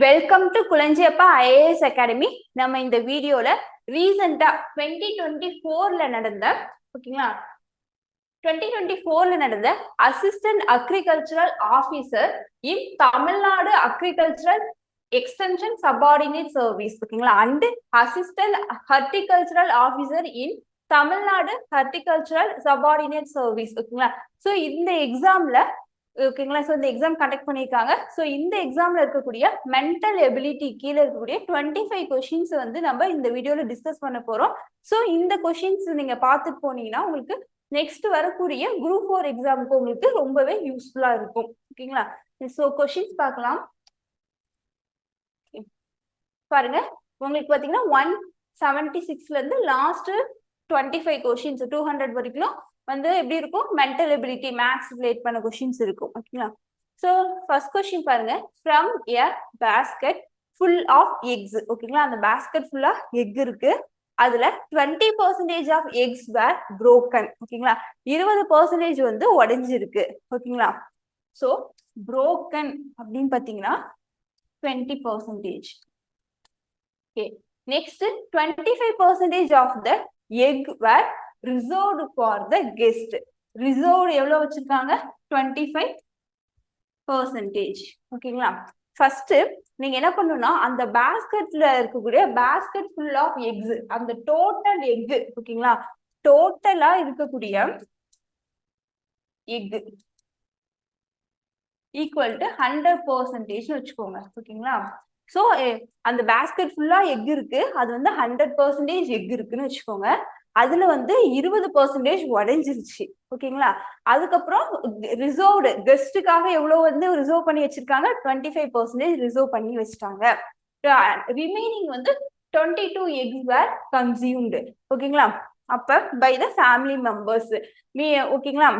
Welcome to Kulanjiyappa IAS academy. நம்ம இந்த வீடியோல ரீசெண்டா 2024ல நடந்த ஓகேங்களா 2024ல நடந்த assistant agricultural officer in Tamil Nadu agricultural extension subordinate service ஓகேங்களா and assistant horticultural officer in Tamil Nadu horticultural subordinate service ஓகேங்களா. ஸோ இந்த எக்ஸாம்ல ஓகேங்களா, ஸோ இந்த எக்ஸாம் கண்டக்ட் பண்ணியிருக்காங்க. ஸோ இந்த எக்ஸாம்ல இருக்கக்கூடிய மென்டல் எபிலிட்டி கீழே இருக்கக்கூடிய 25 கொஸ்டின்ஸ் வந்து நம்ம இந்த வீடியோல டிஸ்கஸ் பண்ண போறோம். ஸோ இந்த கொஸ்டின்ஸ் நீங்க பார்த்துட்டு போனீங்கன்னா உங்களுக்கு நெக்ஸ்ட் வரக்கூடிய குரூப் 4 எக்ஸாமுக்கு உங்களுக்கு ரொம்பவே யூஸ்ஃபுல்லா இருக்கும் ஓகேங்களா. ஸோ கொஸ்டின்ஸ் பார்க்கலாம் பாருங்க. உங்களுக்கு பாத்தீங்கன்னா 176ல இருந்து லாஸ்ட் 25 கொஸ்டின்ஸ் 200 வரைக்கும் வந்து எப்படி இருக்கும், மென்டல் எபிலிட்டி மேக்ஸ் ரிலேட் பண்ண கொஸ்டின்ஸ் இருக்கும் ஓகேங்களா. ஸோ ஃபர்ஸ்ட் கொஸ்டின் பாருங்க, from a basket full of X ஓகேங்களா. அந்த பேஸ்கெட் ஃபுல்லா எக் இருக்கு, அதுல 20% ஆஃப் எக்ஸ் வேர் புரோக்கன் ஓகேங்களா. 20% வந்து உடைஞ்சிருக்கு ஓகேங்களா. ஸோ புரோக்கன் அப்படின்னு பாத்தீங்கன்னா 20%. Okay, next 25% of the egg were reserved for the guest. Reserved எவ்வளவு வச்சிருக்காங்க, 25% ஓகேங்களா. ஃபர்ஸ்ட் நீங்க என்ன பண்ணணும்னா அந்த பேஸ்கெட்ல இருக்கக்கூடிய பேஸ்கெட் ஃபுல் ஆஃப் எக்ஸ், அந்த டோட்டல் எக் ஓகேங்களா, டோட்டலா இருக்கக்கூடிய எக் ஈக்குவல் டு 100% வச்சுக்கோங்க ஓகேங்களா. ஸோ அந்த பேஸ்கெட் ஃபுல்லா எக் இருக்கு, அது வந்து 100% எக் இருக்குன்னு வச்சுக்கோங்க. அதுல வந்து 20% உடைஞ்சிருச்சு ஓகேங்களா. அதுக்கப்புறம் ரிசர்வ்டு கெஸ்டுக்காக எவ்வளவு வந்து ரிசர்வ் பண்ணி வச்சிருக்காங்க, 25% ரிசர்வ் பண்ணி வச்சுட்டாங்க. ரிமைனிங் வந்து 22 எக்ஸ் வேர் கன்சியூம்டு ஓகேங்களா. அப்ப பை த ஃபேமிலி மெம்பர்ஸ் ஓகேங்களா.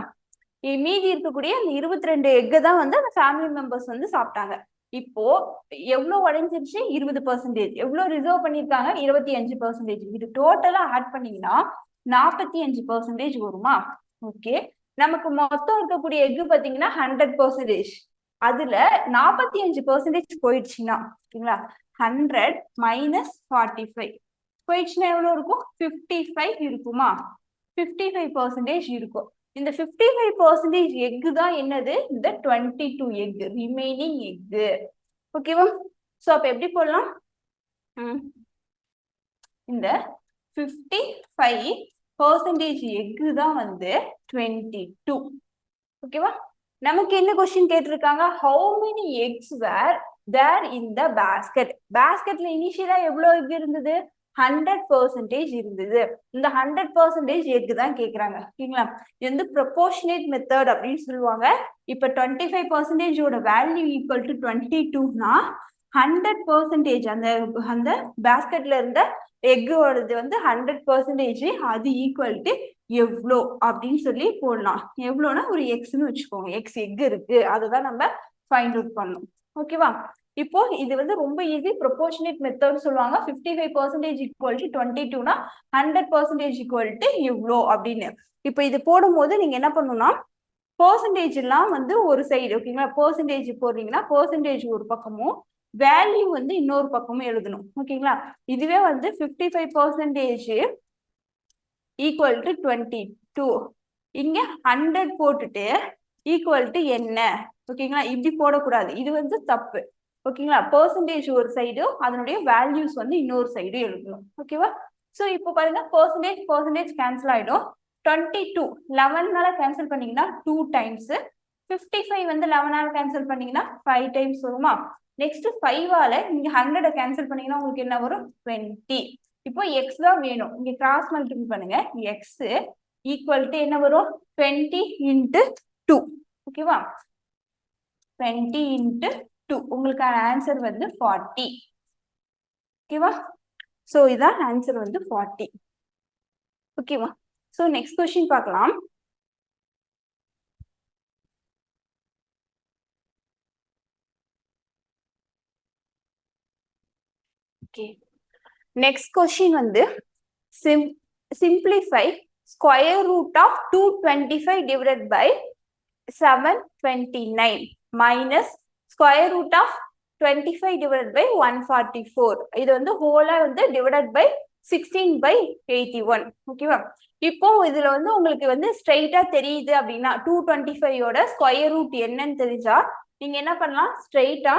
மீதி இருக்கக்கூடிய அந்த 22 எக்கு தான் வந்து அந்த ஃபேமிலி மெம்பர்ஸ் வந்து சாப்பிட்டாங்க. இப்போ எவ்வளவு உடைஞ்சிருச்சு, 20%. எவ்வளவு ரிசர்வ் பண்ணிருக்காங்க, 25%. இது டோட்டலா ஆட் பண்ணீங்கன்னா 45% வருமா. ஓகே, நமக்கு மொத்தம் இருக்கக்கூடிய எக்கு பாத்தீங்கன்னா 100%. அதுல 45% போயிடுச்சுன்னா ஓகேங்களா, 100 மைனஸ் 45 போயிடுச்சுன்னா எவ்வளவு இருக்கும், 55 இருக்குமா. 55% இருக்கும். இந்த 55% எக்கு தான் என்னது, இந்த 22 எக் ரிமைனிங் எக்கு ஓகேவா. சோ அப்ப எப்படி போடலாம், இந்த 55% எக்கு தான் வந்து 22 ஓகேவா. நமக்கு என்ன கொஸ்டின் கேட்டிருக்காங்க, how many X were there in the basket. பேஸ்கெட்ல இனிஷியலா எவ்வளவு எக் இருந்தது, 100% இருந்தது. இந்த 100% எக் தான் கேக்குறாங்க ஓகேங்களா. இது வந்து ப்ரொபோர்ஷனேட் மெத்தட் அப்படின்னு சொல்லுவாங்க. இப்ப 25% வேல்யூ ஈக்குவல் டு 22னா 100% அந்த பேஸ்கெட்ல இருந்த எக்கோடது வந்து 100%, அது ஈக்குவல் டு எவ்வளோ அப்படின்னு சொல்லி போடலாம். எவ்வளோனா ஒரு எக்ஸ்ன்னு வச்சுக்கோங்க, எக்ஸ் எக் இருக்கு, அதுதான் நம்ம ஃபைண்ட் அவுட் பண்ணணும் ஓகேவா. இப்போ இது வந்து ரொம்ப ஈஸி, ப்ரொபோர்ஷனேட் மெத்தட் சொல்லுவாங்க. 55% ஈக்குவல் டு 22னா 100% ஈக்குவல் டு இவ்வளோ அப்படின்னு. இப்போ இது போடும்போது நீங்க என்ன பண்ணணும்னா பெர்சன்டேஜ் எல்லாம் வந்து ஒரு சைடு ஓகேங்களா. பெர்சன்டேஜ் போடுறீங்கன்னா பெர்சன்டேஜ் ஒரு பக்கமும் வேல்யூ வந்து இன்னொரு பக்கமும் எழுதணும் ஓகேங்களா. இதுவே வந்து 55% ஈக்குவல் டு 22, இங்க 100 போட்டுட்டு ஈக்குவல் டு என்ன ஓகேங்களா. இப்படி போடக்கூடாது, இது வந்து தப்பு ஓகேங்களா. பெர்சன்டேஜ் ஒரு சைடு, அதனுடைய வேல்யூஸ் வந்து இன்னொரு சைடு எழுதணும் ஓகேவா. ஸோ இப்போ பாருங்க, பெர்சன்டேஜ் கேன்சல் ஆயிடும். 22 11னால கேன்சல் பண்ணீங்கன்னா 2 டைம்ஸ், 55 வந்து 11னால கேன்சல் பண்ணீங்கன்னா 5 டைம்ஸ் வருமா. நெக்ஸ்ட் 5ஆல நீங்க 100 கேன்சல் பண்ணீங்கன்னா உங்களுக்கு என்ன வரும், 20. இப்போ எக்ஸ் தான் வேணும், இங்க கிராஸ் மல்டிபிள் பண்ணுங்க. எக்ஸ் ஈக்குவல் டு என்ன வரும், 20 இன்ட்டு 2 ஓகேவா. 20 இன்ட்டு 2 உங்களுக்கான ஆன்சர் வந்து 40 ஓகேவா. சோ இதான் ஆன்சர் வந்து 40 ஓகேவா. சோ நெக்ஸ்ட் கொஸ்டின் பார்க்கலாம். ஓகே, நெக்ஸ்ட் கொஸ்டின் வந்து simplify square root of 225 divided by 729 minus square root of 25 divided by 144. இது வந்து ஹோலா வந்து divided by 16/81. ஓகேவா? இப்போ இதுல வந்து உங்களுக்கு வந்து ஸ்ட்ரைட்டா தெரியுது அப்படின்னா 225 ஸ்கொயர் ரூட் என்னன்னு தெரிஞ்சா நீங்க என்ன பண்ணலாம், ஸ்ட்ரைட்டா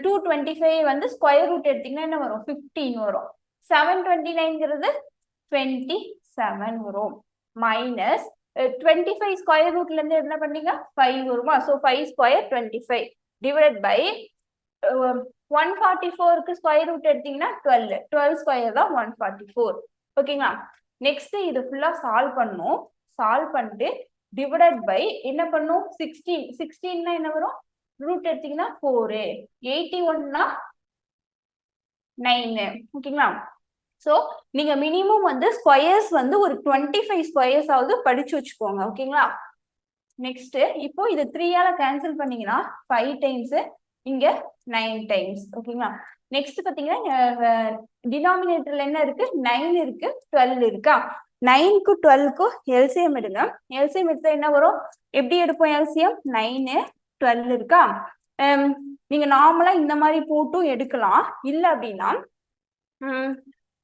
225 வந்து ஸ்கொயர் ரூட் எடுத்தீங்கன்னா என்ன வரும், 15 வரும். 729ங்கிறது 27 வரும். மைனஸ் 25 ஸ்கொயர் ரூட்ல இருந்து என்ன பண்ணீங்க 5 வருமா, ஸோ 5 ஸ்கொயர் 25 டிவைட் பை 144க்கு ஸ்கொயர் ரூட் எடுத்தீங்கன்னா 12 ஸ்கொயர் தான் 144. ஓகேங்களா? நெக்ஸ்ட் இது ஃபுல்லா சால்வ் பண்ணும். சால்வ் பண்ணிட்டு டிவைடட் பை என்ன பண்ணும் 16 என்ன வரும், ரூட் எடுத்தீங்கன்னா 4, 81 9. ஓகேங்களா? ஸோ நீங்க மினிமம் வந்து ஸ்கொயர்ஸ் வந்து ஒரு 25 ஸ்கொயர்ஸ் ஆவது படிச்சு வச்சுக்கோங்க. ஓகேங்களா? நெக்ஸ்ட் இப்போ இது 3ஆல கேன்சல் பண்ணீங்கன்னா 5 டைம்ஸ், இங்க 9 டைம்ஸ். ஓகேங்களா? நெக்ஸ்ட் பாத்தீங்கன்னா டினாமினேட்டர்ல என்ன இருக்கு, 9 இருக்கு, 12 இருக்கா. 9க்கு 12க்கு எல்சிஎம் எடுங்க. எல்சிஎம் எடுத்தா என்ன வரும், எப்படி எடுப்போம் எல்சிஎம், 9 12 இருக்கா. நீங்க நார்மலா இந்த மாதிரி போட்டும் எடுக்கலாம். இல்ல அப்படின்னா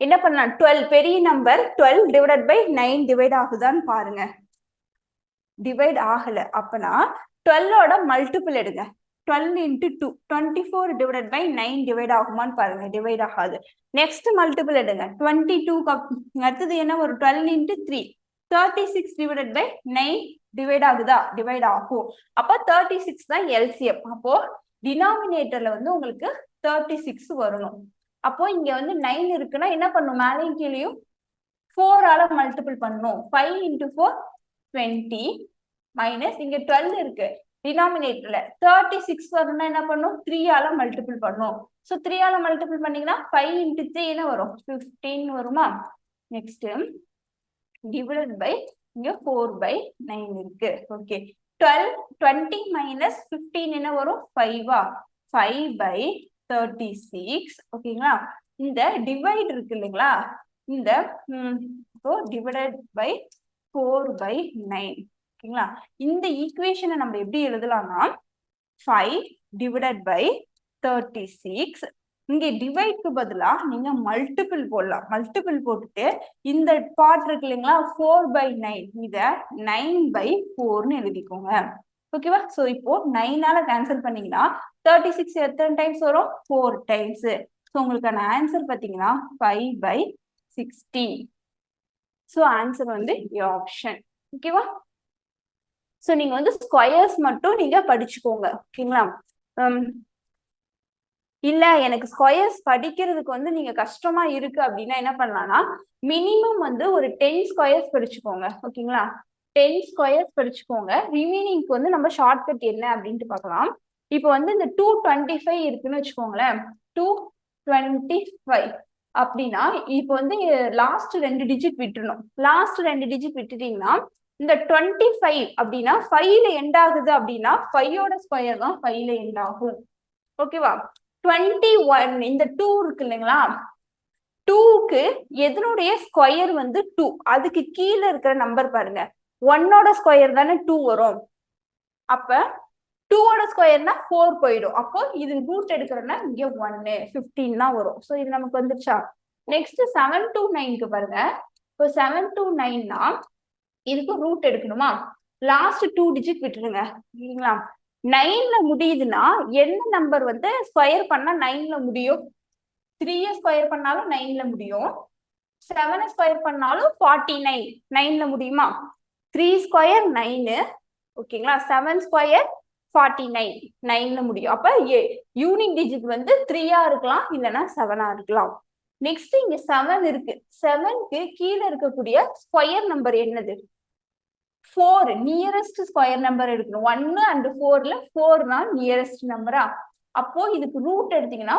என்ன பண்ணலாம், 12 பெரிய நம்பர் 12 டிவைடட் பை 9 டிவைட் ஆகுதான்னு பாருங்க. டிவைட் ஆகல அப்பனா 12ஓட மல்டிபிள் எடுங்க. 12 into 2 24 டிவைடட் பை 9 டிவைட் ஆகுமான்னு பாருங்க. டிவைட் ஆகாது. நெக்ஸ்ட் மல்டிபிள் எடுங்க. 22 அடுத்தது என்ன ஒரு 12 into 3 36 டிவைடட் பை 9 டிவைட் ஆகுதா, டிவைட் ஆகும். அப்ப 36 தான் எல்சிஎம். அப்போ டினாமினேட்டர்ல வந்து உங்களுக்கு 36 வரணும். அப்போ இங்க வந்து 9 இருக்குன்னா என்ன பண்ணும், மேலையும் கீழையும் 4ஆல மல்டிபிள் பண்ணணும். 5 into 4 20 மைனஸ் இங்க 12 இருக்கு டினாமினேட்டர்ல, 36 வரணும்னா என்ன பண்ணும், 3ஆல மல்டிபிள் பண்ணும். ஸோ 3ஆல மல்டிபிள் பண்ணீங்கன்னா 5 into 3 என்ன வரும், 15 வருமா. நெக்ஸ்ட் டிவைடட் பை இங்க 4/9 இருக்கு. ஓகே, 20 மைனஸ் 15 என்ன வரும், 5ஆ, 5/36. ஓகேங்களா? இந்த டிவைட் இருக்கு இல்லைங்களா, இந்த டிவைடட் பை 4/9. ஓகேங்களா? இந்த ஈக்குவேஷனை நம்ம எப்படி எழுதலாம்னா 5 டிவைடட் பை 36. இங்க டிவைட்க்கு பதிலா நீங்க மல்டிபிள் போடலாம். மல்டிபிள் போட்டுட்டு இந்த பார்ட் இருக்கு இல்லைங்களா 4/9, இத 9/4ன்னு எழுதிக்கோங்க. ஓகேவா? சோ இப்போ 9ஆல கேன்சல் பண்ணீங்கன்னா 36 எத்தனை டைம்ஸ் வரும், 4 டைம்ஸ். ஸோ உங்களுக்கான ஆன்சர் பார்த்தீங்கன்னா 5/16. ஸோ ஆன்சர் வந்து ஆப்ஷன். ஓகேவா? ஸோ நீங்க வந்து ஸ்கொயர்ஸ் மட்டும் நீங்க படிச்சுக்கோங்க. ஓகேங்களா? இல்ல எனக்கு ஸ்கொயர்ஸ் படிக்கிறதுக்கு வந்து நீங்க கஷ்டமா இருக்கு அப்படின்னா என்ன பண்ணலாம்னா மினிமம் வந்து ஒரு 10 ஸ்கொயர்ஸ் படிச்சுக்கோங்க. ஓகேங்களா? 10 ஸ்கொயர்ஸ் படிச்சுக்கோங்க. ரிமைனிங்க்கு வந்து நம்ம ஷார்ட்கட் என்ன அப்படின்ட்டு பார்க்கலாம். இப்போ வந்து இந்த 225 இருக்குன்னு வச்சுக்கோங்களேன். 225 அப்படின்னா இப்போ வந்து லாஸ்ட் 2 டிஜிட் விட்டுணும். லாஸ்ட் 2 டிஜிட் விட்டுட்டீங்கன்னா இந்த 25 அப்படின்னா 5ல எண்ட் ஆகுது அப்படின்னா 5ஓட ஸ்கொயர் தான் 5ல எண்ட் ஆகும். ஓகேவா? 21 இந்த 2 இருக்கு இல்லைங்களா, 2க்கு எதனுடைய ஸ்கொயர் வந்து 2, அதுக்கு கீழே இருக்கிற நம்பர் பாருங்க, 1ஓட ஸ்கொயர் தானே 2 வரும். அப்ப 2ஓட ஸ்கொயர்னா 4 போயிடும். அப்போ இது ரூட் எடுக்கிறதுனா இங்க 1 15 தான் வரும். ஸோ இது நமக்கு வந்துருச்சா. நெக்ஸ்ட் 7 to 9க்கு பாருங்க. இப்போ 7 to 9னா இதுக்கு ரூட் எடுக்கணுமா, லாஸ்ட் 2 டிஜிட் விட்டுருங்க. இல்லைங்களா? 9ல முடியுதுன்னா என்ன நம்பர் வந்து ஸ்கொயர் பண்ணா 9ல முடியும், 3 ஸ்கொயர் பண்ணாலும் 9ல முடியும், 7 ஸ்கொயர் பண்ணாலும் 49 9ல முடியுமா. 3 ஸ்கொயர் 9. ஓகேங்களா? 7 ஸ்கொயர் 49 9ல முடியும். அப்ப யூனிக் டிஜிட் வந்து 3ஆ இருக்கலாம், இல்லைன்னா 7ஆ இருக்கலாம். நெக்ஸ்ட் இங்க 7 இருக்கு. 7க்கு கீழே இருக்கக்கூடிய ஸ்கொயர் நம்பர் என்னது, 4. நியரஸ்ட் ஸ்கொயர் நம்பர் எடுக்கணும். 1 and 4ல 4 தான் நியரஸ்ட் நம்பரா. அப்போ இதுக்கு ரூட் எடுத்தீங்கன்னா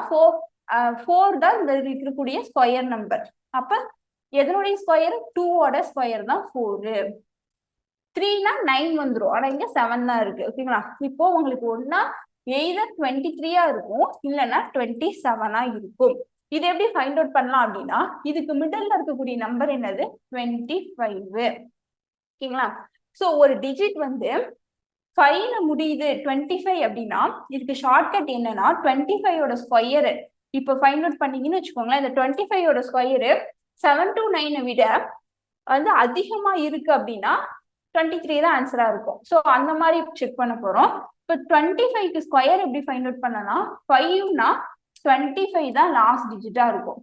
4 தான் இந்த இருக்கக்கூடிய ஸ்கொயர் நம்பர். அப்ப எதனுடைய ஸ்கொயர், 2ஓட ஸ்கொயர் தான் 4. 3னா 9 வந்துடும். ஆனா இங்க 7 தான் இருக்கு. ஓகேங்களா? இப்போ உங்களுக்கு ஒன்னா எய்தர் 23ஆ இருக்கும், இல்லைன்னா 27ஆ இருக்கும். இது எப்படி ஃபைண்ட் அவுட் பண்ணலாம் அப்படின்னா இதுக்கு மிடில் இருக்கக்கூடிய நம்பர் என்னது, 25. ஓகேங்களா? ஸோ ஒரு டிஜிட் வந்து 5ல முடியுது 25 அப்படின்னா இதுக்கு ஷார்ட்கட் என்னன்னா 25ஓட ஸ்கொயரு இப்போ ஃபைண்ட் அவுட் பண்ணீங்கன்னு வச்சுக்கோங்களேன். இந்த 25ஓட ஸ்கொயரு 7 to 9 விட வந்து அதிகமா இருக்கு அப்படின்னா 23 தான் ஆன்சரா இருக்கும். ஸோ அந்த மாதிரி செக் பண்ண போறோம். இப்போ 25க்கு ஸ்கொயர் எப்படி ஃபைண்ட் அவுட் பண்ணனா 5னா 25 தான் லாஸ்ட் டிஜிட்டா இருக்கும்.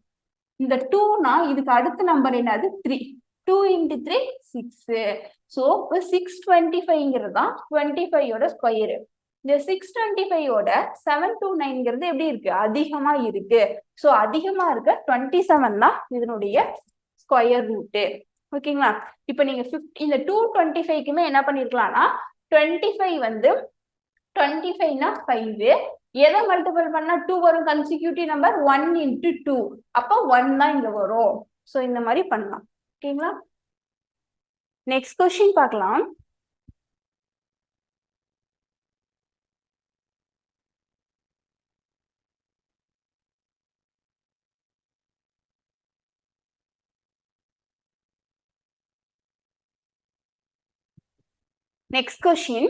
இந்த 2னா இதுக்கு அடுத்த நம்பர் என்னது 3. 2 into 3 6. ஸோ இப்போ 625ங்கிறது தான் 25ஓட ஸ்கொயரு. இந்த 625ஓட 7 to 9ங்கிறது எப்படி இருக்கு அதிகமா இருக்கு. ஸோ அதிகமா இருக்க 27 தான் இதனுடைய ஸ்கொயர் ரூட்டு. ஓகேங்களா? இப்போ நீங்க இந்த 225க்குமே என்ன பண்ணிருக்கலாம்னா 25 வந்து 25னா 5 எதை மல்டிபிள் பண்ணா 2 வரும் கன்சிக்யூட்டிவ் நம்பர் 1 into 2 அப்போ 1 தான் இங்க வரும். ஸோ இந்த மாதிரி பண்ணலாம். ஓகேங்களா? நெக்ஸ்ட் கொஸ்டின் பார்க்கலாம். Next question.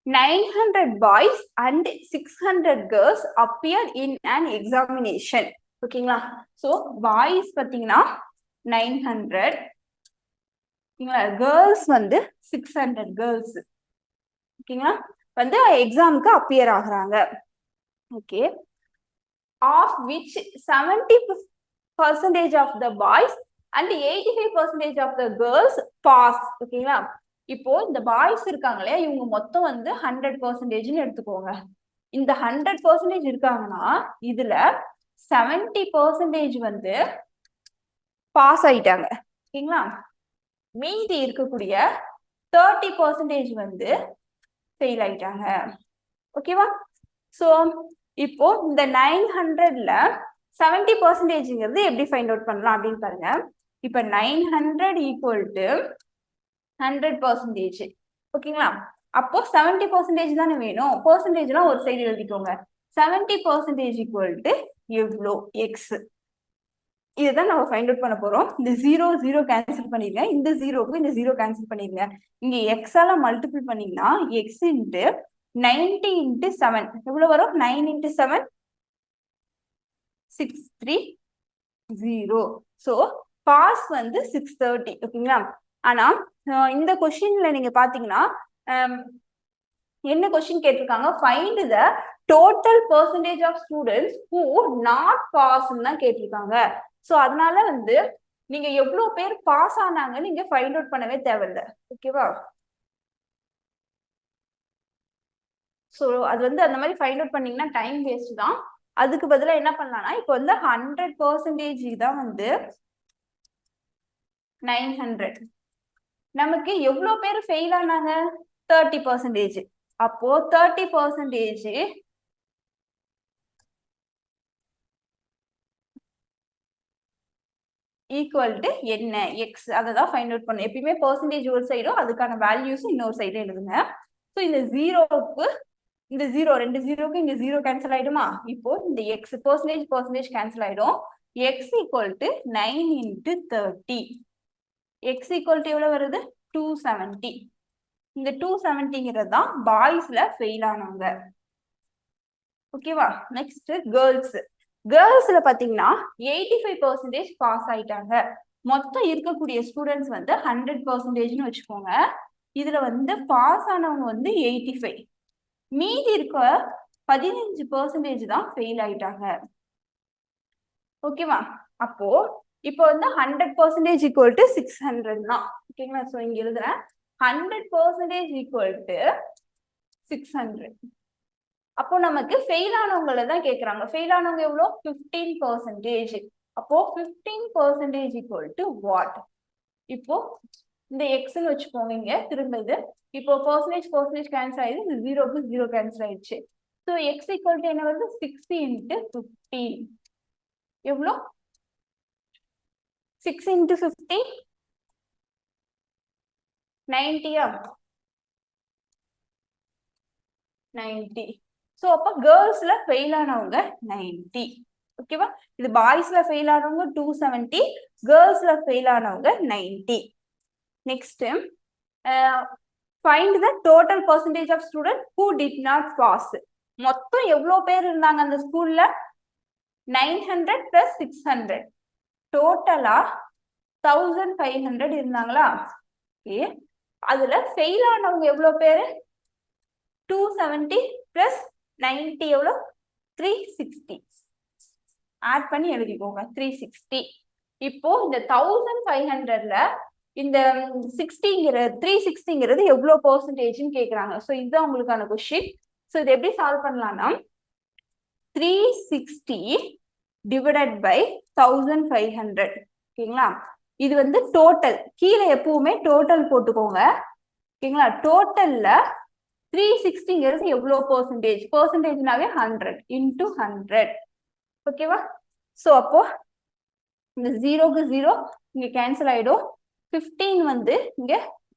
900 boys and 600 girls appear in an examination. ஓகேங்களா? ஸோ பாய்ஸ் பார்த்தீங்கன்னா 900, ஓகேங்களா? கேர்ள்ஸ் வந்து 600 கேர்ள்ஸ், ஓகேங்களா? வந்து எக்ஸாமுக்கு அப்பியர் ஆகுறாங்க. Okay, of which 70% of the boys and 85% of the girls pass. ஓகேங்களா? இப்போ இந்த பாய்ஸ் இருக்காங்களே இவங்க மொத்தம் வந்து 100%ன்னு எடுத்துக்கோங்க. இந்த 100% இருக்காங்கன்னா இதுல 70% வந்து பாஸ் ஆயிட்டாங்க. ஓகேங்களா? மீதி இருக்கக்கூடிய 30% வந்து ஃபெயில் ஆயிட்டாங்க. ஓகேவா? ஸோ இப்போ இந்த 900ல 70%ங்கிறது எப்படி ஃபைண்ட் அவுட் பண்ணலாம் அப்படின்னு பாருங்க. இப்ப 900 ஈக்குவல் டு 100%. ஓகேங்களா? அப்போ 70% தானே வேணும். பெர்சன்டேஜ்லாம் ஒரு சைடு எழுதிக்கோங்க. 70% ஈக்குவல் டு எவ்வளோ எக்ஸ். இதுதான் நம்ம ஃபைண்ட் அவுட் பண்ண போறோம். இந்த 0 கேன்சல் பண்ணிருங்க. இந்த 0க்கு இந்த 0 கேன்சல் பண்ணிருங்க. இங்க எக்ஸால மல்டிபிள் பண்ணீங்கன்னா எக்ஸ் இன்ட்டு 90 into 7 எவ்வளவு வரும்? 9 into 7 630. ஸோ பாஸ் வந்து 630. ஓகேங்களா? ஆனா இந்த கொஸ்டின்ல நீங்க பாத்தீங்கன்னா என்ன கொஸ்டின் கேட்டிருக்காங்க? Find the total percentage of students who not பாஸ்ன்னு தான் கேட்டிருக்காங்க. ஸோ அதனால வந்து நீங்க எவ்வளவு பேர் பாஸ் ஆனாங்கன்னு நீங்க ஃபைண்ட் அவுட் பண்ணவே தேவையில்லை. ஓகேவா? ஸோ அது வந்து அந்த மாதிரி ஃபைண்ட் அவுட் பண்ணீங்கன்னா டைம் வேஸ்ட் தான். அதுக்கு பதிலாக என்ன பண்ணலாம்னா இப்போ வந்து 100% தான் வந்து 900. நமக்கு எவ்வளோ பேர் ஃபெயில் ஆனாங்க? 30%. அப்போ 30% ஈக்குவல் டு என்ன? எக்ஸ். அதை தான் ஃபைண்ட் அவுட் பண்ணும். எப்பயுமே பெர்சன்டேஜ் ஒரு சைடும் அதுக்கான வேல்யூஸ் இன்னொரு சைடும் எழுதுங்க. ஸோ இந்த 0க்கு இந்த 0 2 0க்கு இங்க 0 கேன்சல் ஆயிடுமா? இப்போ இந்த எக்ஸ் பெர்சன்டேஜ் கேன்சல் ஆயிடும். X equal to 9 into 30. X equal to எவ்வளவு வருது? 270. இந்த 270ங்கிறது தான் பாய்ஸ்ல ஃபெயில் ஆனவங்க. ஓகேவா? Next girls. கேர்ள்ஸ்ல பாத்தீங்கன்னா 85% பாஸ் ஆயிட்டாங்க. மொத்தம் இருக்கக்கூடிய ஸ்டூடெண்ட்ஸ் வந்து 100%ன்னு வச்சுக்கோங்க. இதுல வந்து பாஸ் ஆனவங்க வந்து 85. மீதி இருக்க 15% தான் ஃபெயில் ஆயிட்டாங்க. ஓகேவா? அப்போ இப்போ வந்து 100% ஈக்குவல் டு 600 தான். ஓகேங்களா? ஸோ இங்க எழுதுறேன் 100% ஈக்குவல் டு 600. அப்போ நமக்கு ஃபெயில் ஆனவங்களை தான் கேட்கறாங்க. ஃபெயில் ஆனவங்க எவ்வளோ? 15%. அப்போ 15% ஈக்குவல் டு வாட்? இப்போ இந்த எக்ஸ்ன்னு வச்சுக்கோங்க. இங்க திரும்ப இது இப்போ பெர்சன்டேஜ் கேன்சல் ஆயிடுது. இந்த 0க்கு 0 கேன்சல் ஆயிடுச்சு. ஸோ எக்ஸ் ஈக்குவல் டு என்ன வருது? 60 into 15. எவ்வளோ? 6 into 50 90. 90. ஸோ அப்போ கேர்ள்ஸ்ல ஃபெயில் ஆனவங்க 90. ஓகேவா? இது பாய்ஸ்ல ஃபெயில் ஆனவங்க 270, கேர்ள்ஸ்ல ஃபெயில் ஆனவங்க 90. Next find the total percentage of students who did not pass. மொத்தம் எவ்வளவு பேர் இருந்தாங்க அந்த ஸ்கூல்ல? 900 plus 600 டோட்டலா 1500 இருந்தாங்களா? அதுல ஃபெயில் ஆனவங்க எவ்வளவு பேரு? 270 plus 90 எவ்வளவு? 360. ஆட் பண்ணி எழுதிக்கோங்க 360. இப்போ இந்த 1500ல இந்த 360ங்கிறது எவ்வளவு பெர்சன்டேஜ்னு கேக்குறாங்க. சோ இதுதான் உங்களுக்கான கொஸ்டின். சோ இது எப்படி சால்வ் பண்ணலாம்னா 360 டிவைடட் பை 1500. ஓகேங்களா? இது வந்து டோட்டல், கீழே எப்பவுமே டோட்டல் போட்டுக்கோங்க. ஓகேங்களா? டோட்டல்ல 360ங்கிறது எவ்வளவு பெர்சன்டேஜ்? பெர்சன்டேஜ்னாவே 100 into 100. ஓகேவா? சோ அப்போ இந்த 0க்கு 0 இங்க கேன்சல் ஆயிடும். 15 வந்து இங்க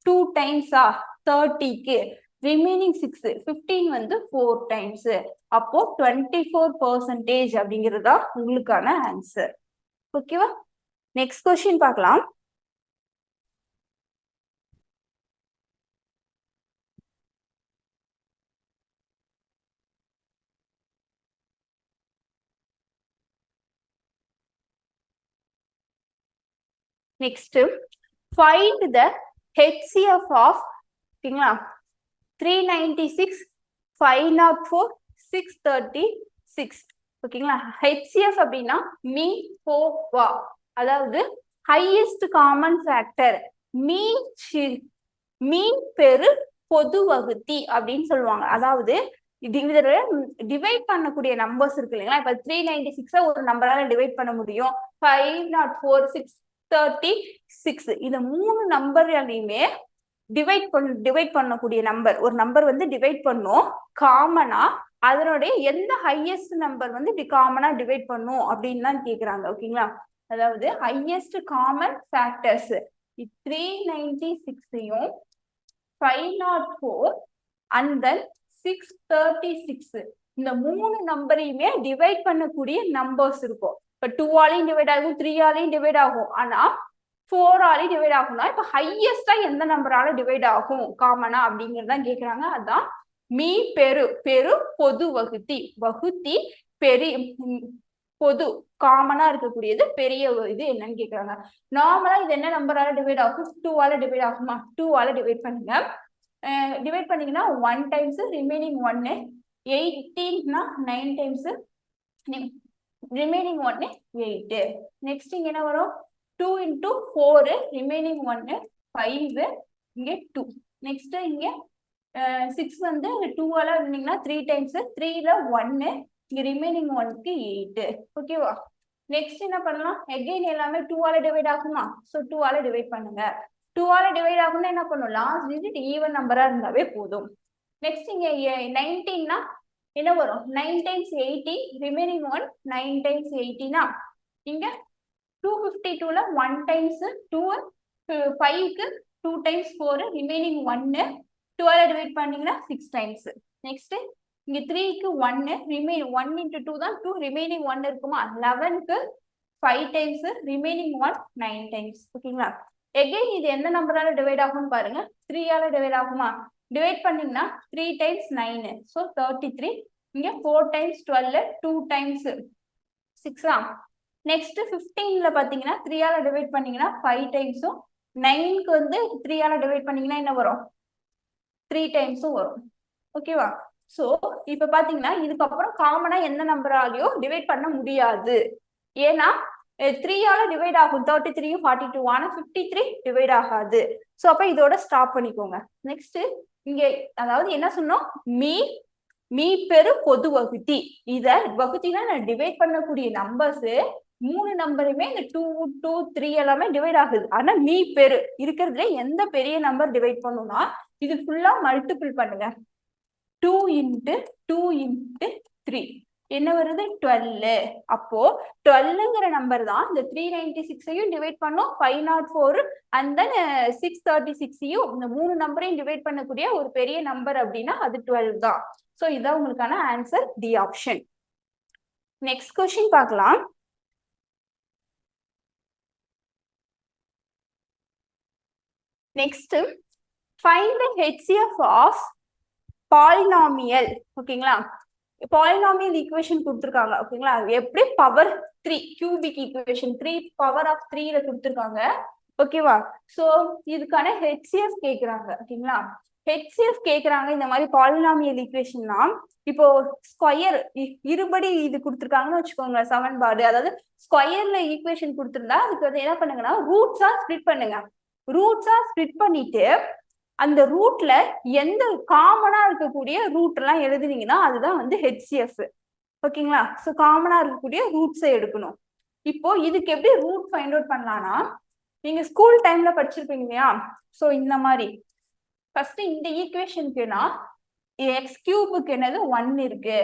2 டைம்ஸா 30க்கு, ரிமைனிங் 6 15 வந்து 4 டைம்ஸ். அப்போ 24% அப்படிங்கிறது தான் உங்களுக்கான ஆன்சர். ஓகேவா? நெக்ஸ்ட் கொஸ்டின் பார்க்கலாம். Next find the HCF of 396 504 636. ஓகேங்களா? HCF அப்படின்னா மீன் போவா, அதாவது ஹையஸ்ட் காமன் ஃபேக்டர், மீன் பெரு பொது வகுத்தி அப்படின்னு சொல்லுவாங்க. அதாவது டிவைட் பண்ணக்கூடிய நம்பர்ஸ் இருக்கு இல்லைங்களா? இப்ப 396 ஒரு நம்பரால டிவைட் பண்ண முடியும், 504 636 இந்த 3 நம்பர்லையுமே டிவைட் பண்ணக்கூடிய நம்பர், ஒரு நம்பர் வந்து டிவைட் பண்ணும் காமனா, அதனுடைய எந்த ஹையஸ்ட் நம்பர் வந்து காமனா டிவைட் பண்ணும் அப்படின்னு தான் கேக்குறாங்க. ஓகேங்களா? அதாவது ஹையஸ்ட் காமன் ஃபேக்டர்ஸ் 396யும் 504 அண்ட் தென் 636 இந்த 3 நம்பரையுமே டிவைட் பண்ணக்கூடிய நம்பர்ஸ் இருக்கும். இப்ப 2 ஆலையும் டிவைட் ஆகும், 3 ஆலையும் டிவைட் ஆகும், ஆனா 4 ஆலையும் டிவைட் ஆகும்னா இப்ப ஹையஸ்டா எந்த நம்பரால டிவைட் ஆகும் காமனா அப்படிங்கறதான் கேக்குறாங்க. அதான் மீ பெரு பொது வகுத்தி, வகுத்தி பெரிய பொது காமனா இருக்கக்கூடியது பெரிய இது என்னன்னு கேக்குறாங்க. நார்மலா இது என்ன நம்பரால டிவைட் ஆகும்? 2 ஆல டிவைட் ஆகுமா? 2 ஆல டிவைட் பண்ணுங்க. டிவைட் பண்ணீங்கன்னா 1 times, remaining 1, 18னா 9 times, remaining 1 8. Next இங்க என்ன வரும்? 2 into 4, ரிமைனிங் 1 5, இங்க 2. நெக்ஸ்ட் இங்க 6 வந்து 2 ஆல இருந்தீங்கன்னா 3 டைம்ஸ், 3ல 1, இங்க ரிமைனிங் 1க்கு 8. ஓகேவா? நெக்ஸ்ட் என்ன பண்ணலாம்? அகைன் எல்லாமே 2 ஆல டிவைட் ஆகுமா? சோ 2 ஆல டிவைட் பண்ணுங்க. 2 ஆல டிவைட் ஆகும்னா என்ன பண்ணும்? லாஸ்ட் டிஜிட் ஈவன் நம்பரா இருந்தாவே போதும். நெக்ஸ்ட் இங்க 19னா என்ன வரும்? 9 டைம்ஸ் 80, ரிமைனிங் 1 9 டைம்ஸ் 80னா இங்க 252ல 1 டைம்ஸ் 2, 5க்கு 2 டைம்ஸ் 4, ரிமைனிங் 1, 2 ஆல டிவைட் பண்ணீங்கன்னா 6 டைம்ஸ். நெக்ஸ்ட் இங்க 3க்கு 1, ரிமைனிங் 1 into 2 தான் 2, ரிமைனிங் 1 இருக்குமா? 11க்கு 5 டைம்ஸ், ரிமைனிங் 1 9 டைம்ஸ். ஓகேங்களா? எகைன் இது எந்த நம்பரால டிவைட் ஆகும்னு பாருங்க. 3 ஆல டிவைட் ஆகுமா? டிவைட் பண்ணீங்கன்னா 3 டைம்ஸ் 9, so 33. இங்க 4 டைம்ஸ் 12, 2 டைம்ஸ் 6. நெக்ஸ்ட் 15ல பாத்தீங்கன்னா 3 ஆல டிவைட் பண்ணீங்கன்னா 5 டைம்ஸும், 9க்கு வந்து 3 ஆல டிவைட் பண்ணீங்கன்னா என்ன வரும்? 3 டைம்ஸும் வரும். ஓகேவா? சோ இப்ப பாத்தீங்கன்னா இதுக்கப்புறம் காமனா எந்த நம்பராலையும் டிவைட் பண்ண முடியாது. ஏன்னா 3 ஆல டிவைட் ஆகும் 33யும் 42, ஆனா 53 டிவைட் ஆகாது. சோ அப்ப இதோட ஸ்டாப் பண்ணிக்கோங்க. நெக்ஸ்ட் இங்க அதாவது என்ன சொன்னோம்? மீ பெரு பொது வகுத்தி. இத வகுத்தினா நான் டிவைட் பண்ணக்கூடிய நம்பர்ஸ் 3 நம்பருமே இந்த 2, 2, 3 எல்லாமே டிவைட் ஆகுது. ஆனா மீ பெரு இருக்கிறதுல எந்த பெரிய நம்பர் டிவைட் பண்ணும்னா இது ஃபுல்லா மல்டிபிள் பண்ணுங்க. 2 into 2 into 3 என்ன வருது? 12. அப்போ 12ங்கிற நம்பர் தான் இந்த 396ஐயும் டிவைட் பண்ணும், 504 அண்ட் தென் 636ஐயும், இந்த 3 நம்பரையும் டிவைட் பண்ணக்கூடிய ஒரு பெரிய நம்பர் அப்படின்னா அது 12 தான். சோ இதான் உங்களுக்கான answer, D option. Next question பார்க்கலாம். Next find the HCF of polynomial. ஓகேங்களா, பாலினாமியல் ஈக்குவேஷன் கொடுத்துருக்காங்க. ஓகேங்களா, எப்படி power 3 cubic equation 3 power of 3ல கொடுத்துருக்காங்க. ஓகேவா, சோ இதுக்கான ஹெச்சிஎஃப் கேக்குறாங்க. ஓகேங்களா, ஹெச்சிஎஃப் கேக்குறாங்க. இந்த மாதிரி பாலினாமியல் ஈக்குவேஷன்னா இப்போ ஸ்கொயர் இருபடி இது கொடுத்துருக்காங்கன்னு வச்சுக்கோங்க, சமன்பாடு. அதாவது ஸ்கொயர்ல ஈக்குவேஷன் கொடுத்துருந்தா அதுக்கு வந்து என்ன பண்ணுங்கன்னா ரூட்ஸா ஸ்ப்ளிட் பண்ணுங்க. ரூட்ஸா ஸ்ப்ளிட் பண்ணிட்டு அந்த ரூட்ல எந்த காமனா இருக்கக்கூடிய ரூட் எல்லாம் எழுதுனீங்கன்னா அதுதான் வந்து ஹெச்சிஎஃப். ஓகேங்களா, சோ காமனா இருக்கக்கூடிய ரூட்ஸை எடுக்கணும். இப்போ இதுக்கு எப்படி ரூட் ஃபைண்ட் அவுட் பண்ணலாம்னா, நீங்க ஸ்கூல் டைம்ல படிச்சிருப்பீங்க இல்லையா, சோ இந்த மாதிரி ஃபர்ஸ்ட் இந்த ஈக்குவேஷனுக்குனா எக்ஸ் கியூபுக்கு என்னது 1 இருக்கு,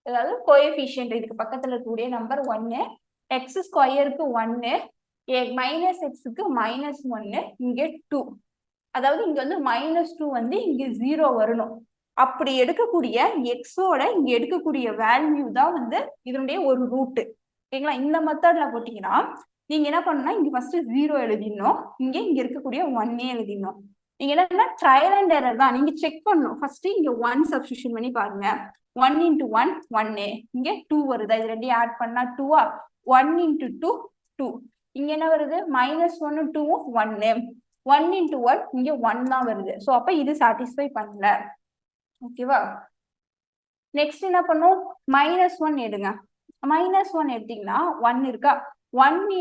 அதாவது கோஎஃபிஷியன்ட் இதுக்கு பக்கத்துல இருக்கக்கூடிய நம்பர் 1, எக்ஸ் ஸ்கொயருக்கு 1, மைனஸ் எக்ஸுக்கு -1, இங்க 2. அதாவது இங்க வந்து -2 வந்து இங்க 0 வரணும். அப்படி எடுக்கக்கூடிய எக்ஸோட இங்க எடுக்கக்கூடிய வேல்யூ தான் வந்து இதனுடைய ஒரு ரூட். ஓகேங்களா, இந்த மெத்தட்ல போட்டீங்கன்னா நீங்க என்ன பண்ணா இங்க ஃபர்ஸ்ட் 0 எழுதிடணும், இங்க இருக்கக்கூடிய 1 எழுதிடணும். நீங்க என்னன்னா ட்ரையல் அண்ட் எரர் தான், நீங்க செக் பண்ணணும். ஃபர்ஸ்ட் இங்க 1 சப்ஸ்டிடியூஷன் பண்ணி பாருங்க. 1 × 1 1, இங்க 2 வருதா, இது ரெண்டையும் ஆட் பண்ணா 2ஆ, 1 × 2 2, இங்க என்ன வருது -1 2 1, 1 × 1 இங்க 1 தான் வருது. சோ அப்ப இது சாட்டிஸ்ஃபை பண்ணல. ஓகேவா, நெக்ஸ்ட் என்ன பண்ணும், -1 எடுங்க. -1 எடுத்தீங்கன்னா 1 இருக்கா, 1 ×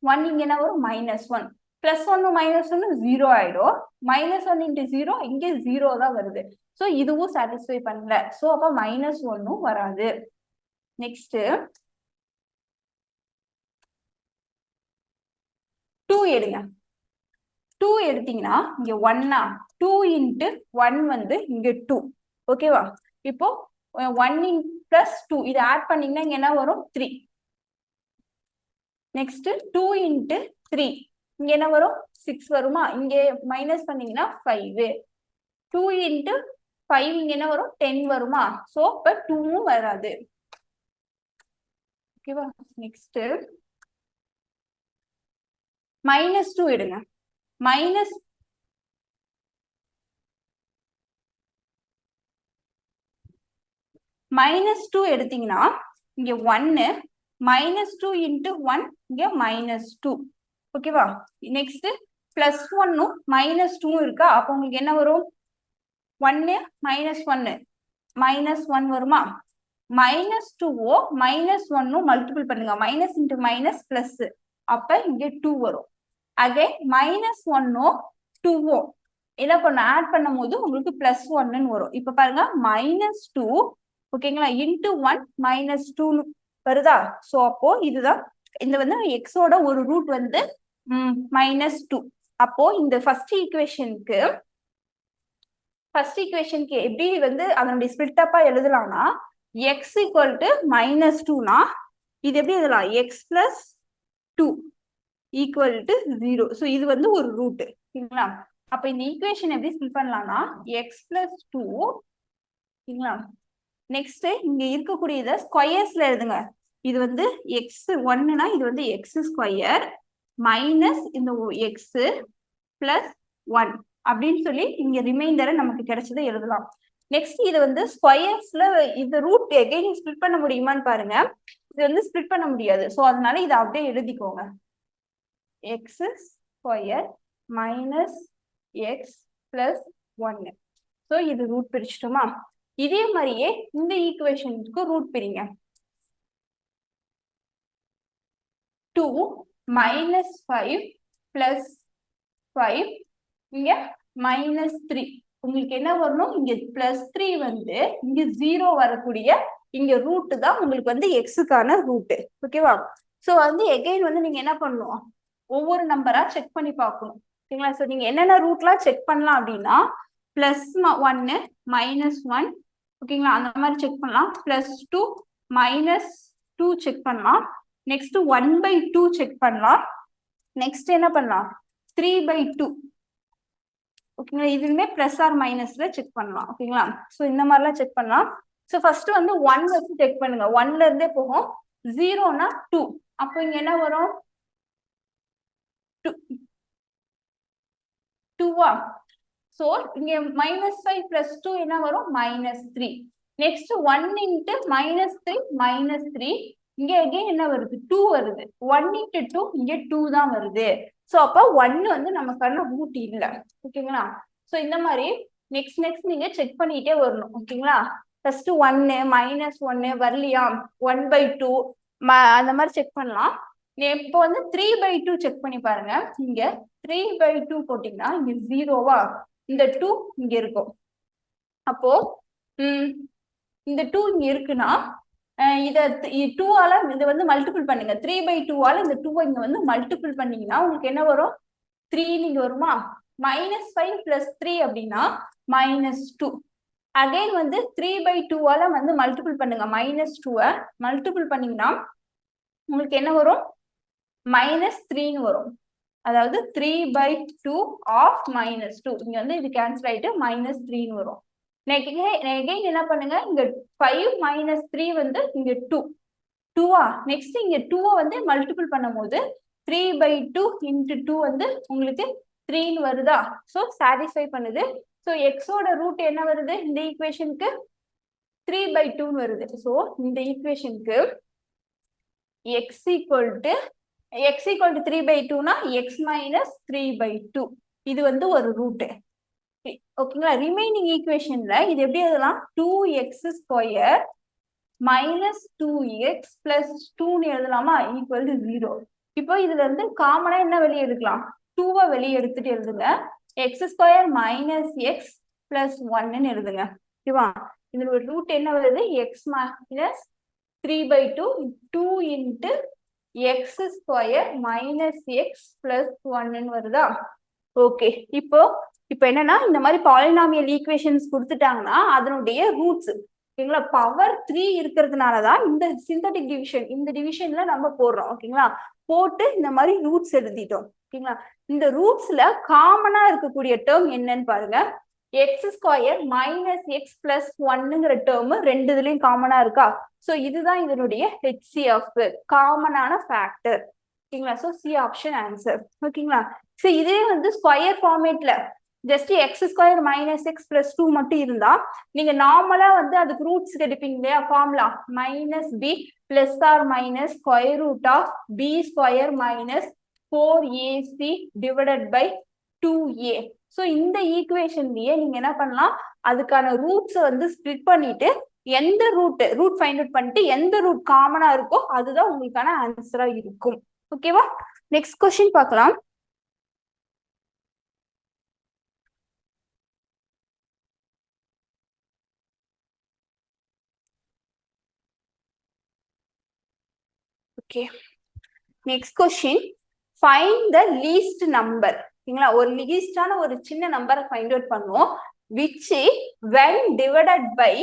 1 இங்க என்ன வரும் -1, +1 -1 0 ஆயிடும். -1 × 0 இங்க 0 தான் வருது. சோ இதுவும் சாட்டிஸ்ஃபை பண்ணல. சோ அப்ப -1 வராது. நெக்ஸ்ட் 2 எடுங்க. 2 எடுத்தீங்கன்னா இங்க 1ஆ, 2 × 1 வந்து இங்க 2. ஓகேவா, இப்போ 1 + 2 இதை ஆட் பண்ணீங்கன்னா இங்க என்ன வரும் 3. நெக்ஸ்ட் 2 × 3 இங்க என்ன வரும் 6 வருமா, இங்க மைனஸ் பண்ணீங்கன்னா 5. 2 × 5 இங்க என்ன வரும் 10 வருமா, சோ இப்ப 2 வராது. ஓகேவா, நெக்ஸ்ட் -2 எடுங்க. -2 எடுத்தீங்கன்னா இங்க 1, -2 × 1 இங்க -2. ஓகேவா, நெக்ஸ்ட் +1 -2 இருக்கா, அப்போ உங்களுக்கு என்ன வரும் 1 -1 -1 வருமா, -2 -1 மல்டிபிள் பண்ணுங்க, மைனஸ் இன்டு மைனஸ் பிளஸ், அப்ப இங்க 2 வரும். அகைன் -1 2 என்ன பண்ண ஆட் பண்ணும் போது உங்களுக்கு +1 வரும். இப்ப பாருங்க -2 ஓகேங்களா இன்டு 1 -2 வருதா. சோ அப்போ இதுதான் இந்த வந்து எக்ஸோட ஒரு ரூட் வந்து -2. அப்போ இந்த ஃபர்ஸ்ட் ஈக்குவேஷனுக்கு எப்படி வந்து அதனுடைய ஸ்பிளிட் அப்பா எழுதலாம்னா, x = -2னா இது எப்படி எழுதலாம், x + 2 = 0. ஸோ இது வந்து ஒரு ரூட். சரிங்களா, அப்ப இந்த ஈக்குவேஷன் எப்படி ஸ்பிளிட் பண்ணலாம்னா x + 2. சரிங்களா, நெக்ஸ்ட் இங்க இருக்கக்கூடியத ஸ்கொயர்ஸ்ல எழுதுங்க. இது வந்து x1னா இது வந்து x² மைனஸ் இந்த x + 1 அப்படின்னு சொல்லி இங்க ரிமைண்டரை நமக்கு கிடைச்சதை எழுதலாம். நெக்ஸ்ட் இது வந்து ஸ்கொயர்ஸ்ல இந்த ரூட் எகைன் ஸ்பிளிட் பண்ண முடியுமான்னு பாருங்க. இது வந்து ஸ்பிளிட் பண்ண முடியாது. சோ அதனால இதை அப்படியே எழுதிக்கோங்க, x² மைனஸ் x + 1. சோ இது ரூட் பிரிச்சிட்டோமா. இதே மாதிரியே இந்த ஈக்குவேஷனுக்கு ரூட் பிரிங்க. 2 -5 + 5 இங்க -3. உங்களுக்கு என்ன வரணும், இங்க +3 வந்து இங்க 0 வரக்கூடிய இங்க ரூட் தான் உங்களுக்கு வந்து எக்ஸுக்கான ரூட். ஓகேவா, சோ வந்து எகைன் வந்து நீங்க என்ன பண்ணணும், ஒவ்வொரு நம்பரா செக் பண்ணி பார்க்கணும். ஓகேங்களா, சோ நீங்க என்னென்ன ரூட்லாம் செக் பண்ணலாம் அப்படின்னா +1 -1 ஓகேங்களா, அந்த மாதிரி செக் பண்ணலாம். +2 -2 செக் பண்ணலாம். நெக்ஸ்ட் 1/2 செக் பண்ணலாம். நெக்ஸ்ட் என்ன பண்ணலாம் 3/2. ஓகேங்களா, இதுவுமே பிளஸ் ஆர் மைனஸ்ல செக் பண்ணலாம். ஓகேங்களா, ஸோ இந்த மாதிரிலாம் செக் பண்ணலாம். ஸோ ஃபர்ஸ்ட் வந்து 1 வச்சு செக் பண்ணுங்க, 1ல இருந்தே போகும். 0னா 2, அப்போ இங்க என்ன வரும் 2ஆ, ஸோ இங்க -5 + 2 என்ன வரும் -3. நெக்ஸ்ட் 1 × -3 -3. இங்க அகைன் என்ன வருது 2 வருது. 1 × 2 இங்க 2 தான் வருது. ஸோ அப்போ 1 வந்து நமக்கான ரூட் இல்ல. ஓகேங்களா? ஸோ இந்த மாதிரி நெக்ஸ்ட் நீங்க செக் பண்ணிட்டே வரணும். ஓகேங்களா? ஃபர்ஸ்ட் 1 -1 வரலையா 1/2 அந்த மாதிரி செக் பண்ணலாம். இப்போ வந்து 3/2 செக் பண்ணி பாருங்க. இங்க 3/2 போட்டீங்கன்னா இங்க 0வா, இந்த 2 இங்க இருக்கும். அப்போ இந்த 2 இங்க இருக்குன்னா இதை 2ஆல இதை வந்து மல்டிபிள் பண்ணுங்க. 3/2ஆல இந்த 2 இங்க வந்து மல்டிபிள் பண்ணீங்கன்னா உங்களுக்கு என்ன வரும் 3 இங்க வருமா. -5 + 3 அப்படின்னா -2. அகைன் வந்து 3/2ஆல வந்து மல்டிபிள் பண்ணுங்க. -2 மல்டிபிள் பண்ணீங்கன்னா உங்களுக்கு என்ன வரும் -3ன்னு வரும். அதாவது 3/2 ஆஃப் -2 இங்க வந்து இது கேன்சல் ஆயிட்டு -3ன்னு வரும். அகைன் என்ன பண்ணுங்க, இங்க 5 - 3 வந்து இங்க 2 நெக்ஸ்ட் இங்க 2 வந்து மல்டிபிள் பண்ணும் போது 3/2 × 2 வந்து உங்களுக்கு 3ன்னு வருதா. ஸோ சாட்டிஸ்ஃபை பண்ணுது. ஸோ எக்ஸோட ரூட் என்ன வருது இந்த ஈக்குவேஷனுக்கு 3/2ன்னு வருது. ஸோ இந்த ஈக்குவேஷனுக்கு x = 3/2னா x - 3/2 இது வந்து ஒரு ரூட். ஓகேங்களா? ரிமைனிங் ஈக்குவேஷன்ல இது எப்படி எழுதலாம் 2x² - 2x + 2ன்னு எழுதலாமா = 0. இப்போ இதுல இருந்து காமனா என்ன வெளியே எடுக்கலாம் 2 வெளியே எடுத்துட்டு எழுதுங்க. x² - x + 1ன்னு எழுதுங்க. ஓகேவா? இதுல ஒரு ரூட் என்ன வருது x - 3/2 2 × x² - x + 1ன்னு வருதா. ஓகே, இப்போ என்னன்னா இந்த மாதிரி பாலினாமியல் ஈக்குவேஷன்ஸ் கொடுத்துட்டாங்கன்னா அதனுடைய ரூட்ஸ் ஓகேங்களா பவர் 3 இருக்கிறதுனாலதான் இந்த சிந்தட்டிக் டிவிஷன் இந்த டிவிஷன்ல நம்ம போடுறோம். ஓகேங்களா? போட்டு இந்த மாதிரி ரூட்ஸ் எழுதிட்டோம். ஓகேங்களா? இந்த ரூட்ஸ்ல காமனா இருக்கக்கூடிய டேர்ம் என்னன்னு பாருங்க. x² - x + 1ங்கிற டேர்ம் ரெண்டு இதுலயும் காமனா இருக்கா. ஸோ இதுதான் இதனுடைய HCF காமனான ஃபேக்டர். ஓகேங்களா? So C option answer. ஓகேங்களா? ஸோ இதே வந்து ஸ்கொயர் ஃபார்மேட்ல ஜஸ்ட் x² - x + 2 மட்டும் இருந்தா நீங்க நார்மலா வந்து அதுக்கு ரூட்ஸ் எடுப்பீங்க இல்லையா formula -b + or - (b² - 4ac) / 2a. So இந்த ஈக்குவேஷன்லயே நீங்க என்ன பண்ணலாம் அதுக்கான ரூட்ஸ் வந்து ஸ்ப்ளிட் பண்ணிட்டு எந்த ரூட் ஃபைண்ட் அவுட் பண்ணிட்டு எந்த ரூட் காமனா இருக்கோ அதுதான் உங்களுக்கான ஆன்சரா இருக்கும். ஓகேவா? நெக்ஸ்ட் கொஸ்டின் பார்க்கலாம். Okay, next question find the least number. ஓகேங்களா? ஒரு லீஸ்டான ஒரு சின்ன நம்பரை ஃபைண்ட் அவுட் பண்ணுவோம் which when divided by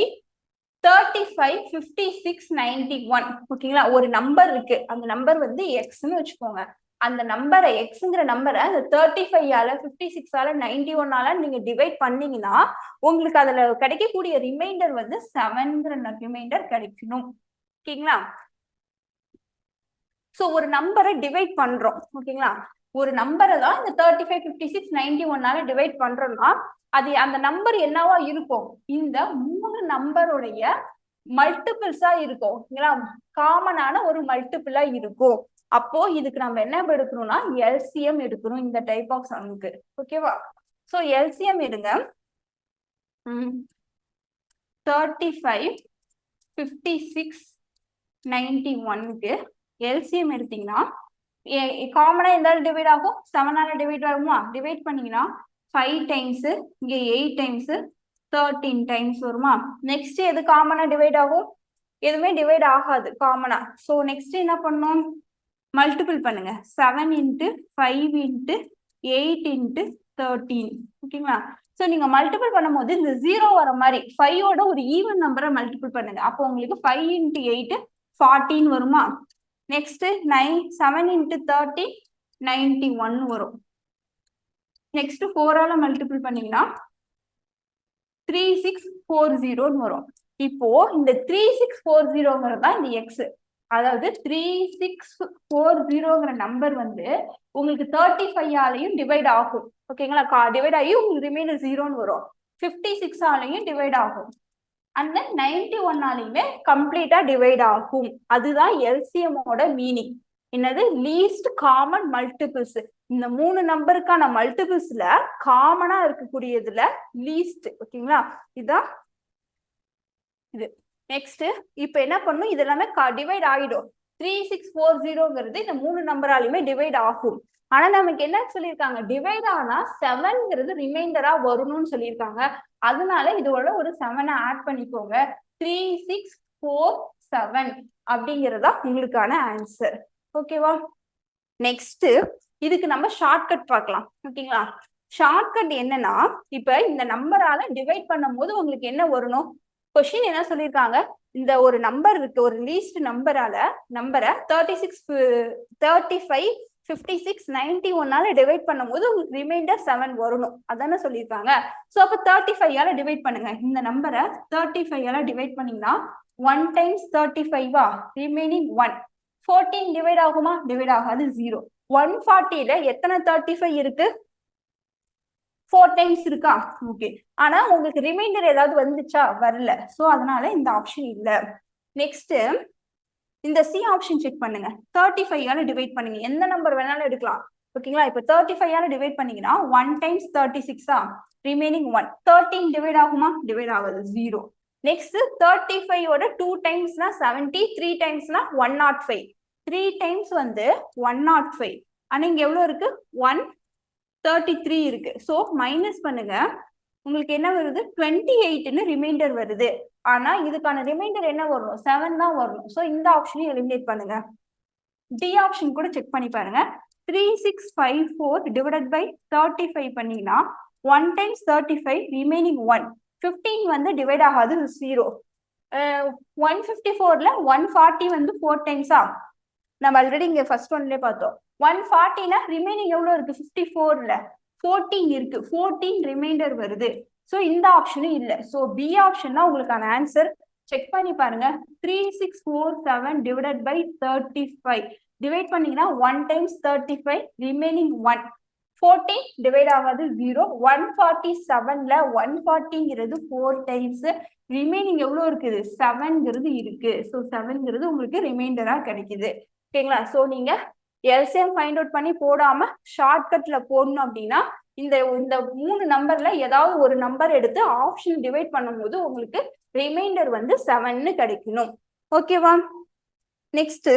35 56 91. ஓகேங்களா? ஒரு நம்பர் இருக்கு, அந்த நம்பர் வந்து எக்ஸ்ன்னு வச்சுக்கோங்க. அந்த நம்பரை எக்ஸ்ங்கிற நம்பரை அந்த 35ஆல 56ஆல 91ஆல நீங்க டிவைட் பண்ணீங்கன்னா உங்களுக்கு அதுல கிடைக்கக்கூடிய ரிமைண்டர் வந்து 7ங்கிற ரிமைண்டர் கிடைக்கணும். ஓகேங்களா? ஸோ ஒரு நம்பரை டிவைட் பண்றோம். ஓகேங்களா? ஒரு நம்பரை தான் இந்த 35 56 91ஆல டிவைட் பண்றோம்னா அது அந்த நம்பர் என்னவா இருக்கும் இந்த 3 நம்பருடைய மல்டிபிள்ஸா இருக்கும். ஓகேங்களா? காமனான ஒரு மல்டிபிளா இருக்கும். அப்போ இதுக்கு நம்ம என்ன எடுக்கணும்னா எல்சிஎம் எடுக்கணும் இந்த டைப் ஆஃப் சம்முக்கு. ஓகேவா? ஸோ எல்சிஎம் எடுங்க. 35 56 91க்கு எல்சிஎம் எடுத்தீங்கன்னா காமனா எதாவது டிவைட் ஆகும் 7ஆல டிவைட் ஆகுமா. டிவைட் பண்ணீங்கன்னா 5 டைம்ஸ் இங்க 8 டைம்ஸ் 13 டைம்ஸ் வருமா. நெக்ஸ்ட் எது காமனா டிவைட் ஆகும் எதுவுமே டிவைட் ஆகாது காமனா. ஸோ நெக்ஸ்ட் என்ன பண்ணணும் மல்டிபிள் பண்ணுங்க 7 × 5 × 8 × 13. ஓகேங்களா? ஸோ நீங்க மல்டிபிள் பண்ணும்போது இந்த 0 வர மாதிரி 5ஓட ஒரு ஈவன் நம்பரை மல்டிபிள் பண்ணுங்க. அப்போ உங்களுக்கு 5 × 8 14 வருமா. நெக்ஸ்ட் 7 × 30 91 வரும். நெக்ஸ்ட் 4ஆல மல்டிபிள் பண்ணீங்கன்னா 3640 வரும். இப்போ இந்த 3640ங்கிறது தான் இந்த எக்ஸ். அதாவது 3640ங்கிற நம்பர் வந்து உங்களுக்கு 35ஆலையும் டிவைட் ஆகும். ஓகேங்களா? டிவைட் ஆகி உங்களுக்கு ரிமைண்டர் 0ன்னு வரும். 56ஆலையும் டிவைட் ஆகும். அண்ட் தென் 91ஆலையுமே கம்ப்ளீட்டா டிவைட் ஆகும். அதுதான் எல்சிஎம்மோட மீனிங். என்னது? Least common multiples. இந்த 3 நம்பருக்கான மல்டிபிள்ஸ்ல காமனா இருக்கக்கூடியதுல லீஸ்ட். ஓகேங்களா? இதுதான் இது. நெக்ஸ்ட் இப்ப என்ன பண்ணும்? இது எல்லாமே டிவைட் ஆயிடும். 3640ங்கிறது இந்த 3 நம்பராலையுமே டிவைட் ஆகும். ஆனா நமக்கு என்ன சொல்லியிருக்காங்க? டிவைட் ஆனா 7ங்கிறது ரிமைண்டரா வரணும்னு சொல்லியிருக்காங்க. அதனால இதோட ஒரு 7 ஆட் பண்ணிக்கோங்க. 3647 அப்படிங்கறதா உங்களுக்கான ஆன்சர். ஓகேவா? நெக்ஸ்ட் இதுக்கு நம்ம ஷார்ட்கட் பார்க்கலாம். ஓகேங்களா? ஷார்ட்கட் என்னன்னா, இப்ப இந்த நம்பரால டிவைட் பண்ணும் போது உங்களுக்கு என்ன வரணும்? கொஸ்டின் என்ன சொல்லியிருக்காங்க? இந்த ஒரு நம்பர் இருக்கு, ஒரு லீஸ்ட் நம்பரை 35 56 91ஆல டிவைட் பண்ணும்போது உங்களுக்கு ரிமைண்டர் 7 வரணும். அதானே சொல்லியிருக்காங்க. ஸோ அப்போ 35ஆல டிவைட் பண்ணுங்க. இந்த நம்பரை 35ஆல டிவைட் பண்ணீங்கன்னா 1 டைம்ஸ் 35 ரிமைனிங் 1. 14 டிவைட் ஆகுமா? டிவைட் ஆகாது, 0. 140ல எத்தனை 35 இருக்கு? 4 டைம்ஸ் இருக்கா? ஓகே. ஆனா உங்களுக்கு ரிமைண்டர் ஏதாவது வந்துச்சா? வரல. சோ அதனால இந்த ஆப்ஷன் இல்ல. நெக்ஸ்ட் இந்த சி ஆப்ஷன் செக் பண்ணுங்க. 35ஆல டிவைட் பண்ணுங்க. எந்த நம்பர் வேணாலும் எடுக்கலாம். ஓகேங்களா? இப்ப 35ஆல டிவைட் பண்ணீங்கன்னா 1 டைம்ஸ் 36 ரிமைனிங் 1. 13 டிவைட் ஆகுமா? டிவைட் ஆகாது, 0. நெக்ஸ்ட் 35ஓட 2 டைம்ஸ்னா 70, 3 டைம்ஸ்னா 105. 3 டைம்ஸ் வந்து 105. ஆனா இங்க எவ்வளவு இருக்கு? 133 இருக்கு. ஸோ மைனஸ் பண்ணுங்க. உங்களுக்கு என்ன வருது? 28ன்னு ரிமைண்டர் வருது. ஆனா இதுக்கான ரிமைண்டர் என்ன வரணும்? 7 தான் வரணும். ஸோ இந்த ஆப்ஷனையும் எலிமினேட் பண்ணுங்க. டி ஆப்ஷன் கூட செக் பண்ணி பாருங்க. 3654 டிவைடட் பை 35 பண்ணீங்கன்னா 1 டைம்ஸ் 35 ரிமைனிங் 1. 15 வந்து டிவைட் ஆகாது, 0. 154ல 140 வந்து 4 டைம்ஸா? நம்ம ஆல்ரெடி இங்க ஃபர்ஸ்ட் ஒன்லயே பார்த்தோம். 140னா ரிமைனிங் எவ்வளவு இருக்கு? 54ல 14 இருக்கு. 14 ரிமைண்டர் வருது. ஸோ இந்த ஆப்ஷனும் இல்ல. ஸோ பி ஆப்ஷன் தான் உங்களுக்கான ஆன்சர். செக் பண்ணி பாருங்க. 3647 டிவைடட் பை 35 டிவைட் பண்ணீங்கன்னா 1 டைம்ஸ் 35 ரிமைனிங் 1. 14 டிவைட் ஆகாது, 0. 147ல 140ங்கிறது 4 டைம்ஸ். ரிமைனிங் எவ்வளவு இருக்குது? 7ங்கிறது இருக்கு. ஸோ 7ங்கிறது உங்களுக்கு ரிமைண்டரா கிடைக்குது. ஓகேங்களா? ஸோ நீங்க எல்சிஎம் ஃபைண்ட் அவுட் பண்ணி போடாம ஷார்ட்கட்ல போடணும் அப்படின்னா இந்த 3 நம்பர்ல ஏதாவது ஒரு நம்பர் எடுத்து ஆப்ஷன் டிவைட் பண்ணும்போது உங்களுக்கு ரிமைண்டர் வந்து 7ன்னு கிடைக்கணும். ஓகேவா? நெக்ஸ்ட்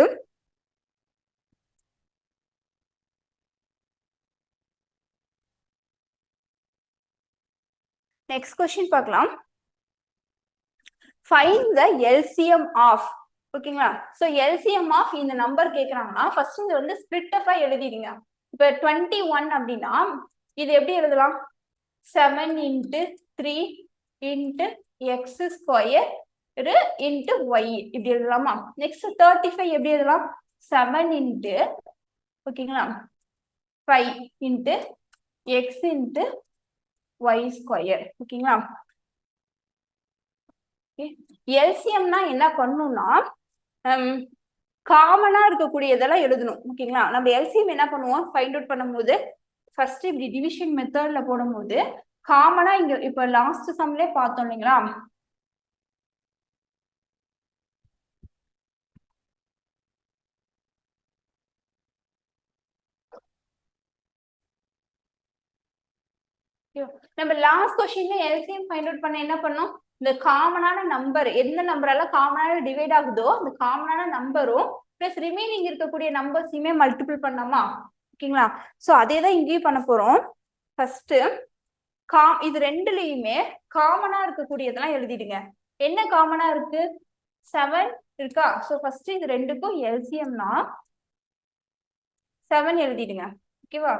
கொஸ்டின் பார்க்கலாம். Find the LCM of. ஓகேங்களா? சோ எல்சிஎம் ஆஃப் இந்த நம்பர் கேக்குறாங்கன்னா ஃபர்ஸ்ட் இங்க வந்து ஸ்பிளிட்டஃபா எழுதிடுங்க. இப்ப 21 அப்படின்னா இது எப்படி எழுதலாம்? 7 into 3 into X square into Y இப்படி எழுதலாமா? நெக்ஸ்ட் 35 எப்படி எழுதலாம்? 7 இன்ட்டு ஓகேங்களா 5 into X into Y square. ஓகேங்களா? எல்சிஎம்னா என்ன பண்ணணும்னா காமனா இருக்கக்கூடியதெல்லாம் எழுதணும். ஓகேங்களா? நம்ம எல்சிஎம் என்ன பண்ணுவோம்? ஃபைண்ட் அவுட் பண்ணும்போது ஃபர்ஸ்ட் இப்படி டிவிஷன் மெத்தட்ல போடும்போது காமனா இங்க இப்ப லாஸ்ட் சம்லே பார்த்தோம் இல்லைங்களா? நம்ம லாஸ்ட் கொஸ்டின்ல எல்சிஎம் ஃபைண்ட் அவுட் பண்ண என்ன பண்ணோம்? இந்த காமனான நம்பர் எந்த நம்பரால காமனான டிவைட் ஆகுதோ அந்த காமனான நம்பரும் பிளஸ் ரிமைனிங் இருக்கக்கூடிய நம்பர்ஸையுமே மல்டிபிள் பண்ணாமா? ஓகேங்களா? சோ அதே தான் இங்கேயும் பண்ண போறோம். ஃபர்ஸ்ட் இது ரெண்டுலயுமே காமனா இருக்கக்கூடியதெல்லாம் எழுதிடுங்க. என்ன காமனா இருக்கு? 7 இருக்கா? சோ ஃபர்ஸ்ட் இது ரெண்டுக்கும் எல்சிஎம்னா 7 எழுதிடுங்க. ஓகேவா?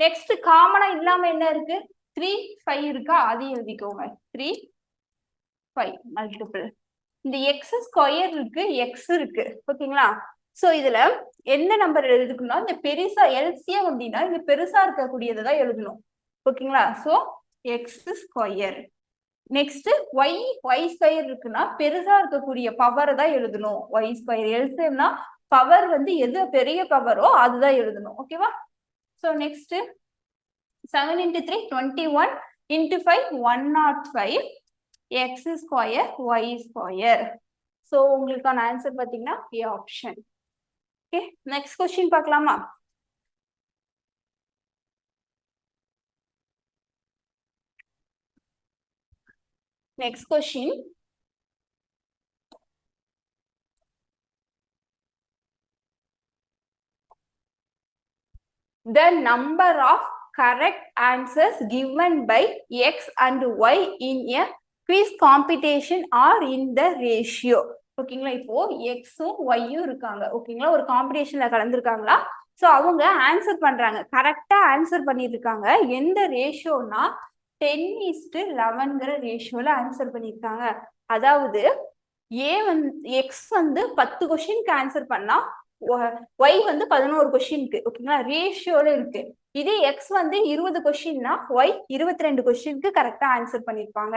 நெக்ஸ்ட் காமனா இல்லாம என்ன இருக்கு? 3 5 இருக்கா? அதையும் எழுதிக்கோங்க. 3 5 மல்டிபிள். இந்த எக்ஸ் ஸ்கொயர் இருக்கு, எக்ஸ் இருக்கு. ஓகேங்களா? சோ இதுல என்ன நம்பர் எழுதுக்கணும்னா இந்த பெருசா எல்சிஎம் அப்படின்னா இந்த பெருசா இருக்கக்கூடியதை தான் எழுதணும். ஓகேங்களா? So X square next Y square இருக்குன்னா பெருசா இருக்கக்கூடிய பவரை தான் எழுதணும். ஒய் ஸ்கொயர் எல்சிஎம்னா பவர் வந்து எது பெரிய பவரோ அதுதான் எழுதணும். ஓகேவா? So next 7 into 3 21 into 5 105 x square y square. So உங்களுக்கான ஆன்சர் பார்த்தீங்கன்னா A option. Okay, next question பார்க்கலாமா? Next question. The number of correct answers given by x and y in a quiz competition are in the ratio. ஓகேங்களா? இப்போ எக்ஸும் ஒய்யும் இருக்காங்க. ஓகேங்களா? ஒரு காம்படிஷன்ல கலந்துருக்காங்களா? So அவங்க ஆன்சர் பண்றாங்க, கரெக்டா ஆன்சர் பண்ணிட்டு இருக்காங்க. எந்த ரேஷியோனா 10:11 ரேஷியோல ஆன்சர் பண்ணியிருக்காங்க. அதாவது எக்ஸ் வந்து 10 கொஸ்டினுக்கு ஆன்சர் பண்ணா ஒய் வந்து 11 கொஸ்டினுக்கு. ஓகேங்களா? ரேஷியோல இருக்கு. இதே எக்ஸ் வந்து 20 கொஸ்டின்னா ஒய் 22 கொஸ்டினுக்கு கரெக்டா ஆன்சர் பண்ணிருப்பாங்க.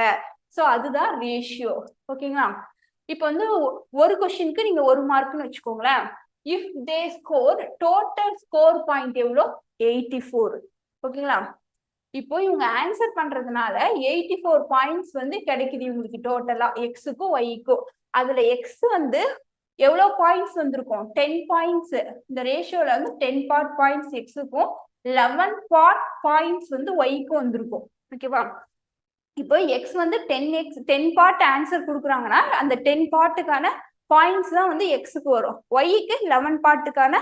ஸோ அதுதான் ரேஷியோ. ஓகேங்களா? இப்போ வந்து ஒரு கொஸ்டினுக்கு நீங்க 1 மார்க்னு வச்சுக்கோங்களேன். If they score total score point எவ்வளோ? 84. ஓகேங்களா? இப்போ இவங்க ஆன்சர் பண்றதுனால 84 பாயிண்ட்ஸ் வந்து கிடைக்குது இவங்களுக்கு டோட்டலா எக்ஸுக்கும் ஒய்க்கும். அதுல எக்ஸ் வந்து எவ்வளவு பாயிண்ட்ஸ் வந்திருக்கும்? 10 பாயிண்ட்ஸ். இந்த ரேஷியோல வந்து 10 பார்ட் பாயிண்ட்ஸ் எக்ஸுக்கும் 11 பார்ட் பாயிண்ட்ஸ் வந்து ஒய்க்கும் வந்திருக்கும். ஓகேவா? இப்போ எக்ஸ் வந்து 10 பார்ட் ஆன்சர் கொடுக்குறாங்கன்னா அந்த 10 பார்ட்டுக்கான பாயிண்ட்ஸ் தான் வந்து எக்ஸுக்கு வரும். ஒய்க்கு 11 பார்ட்டுக்கான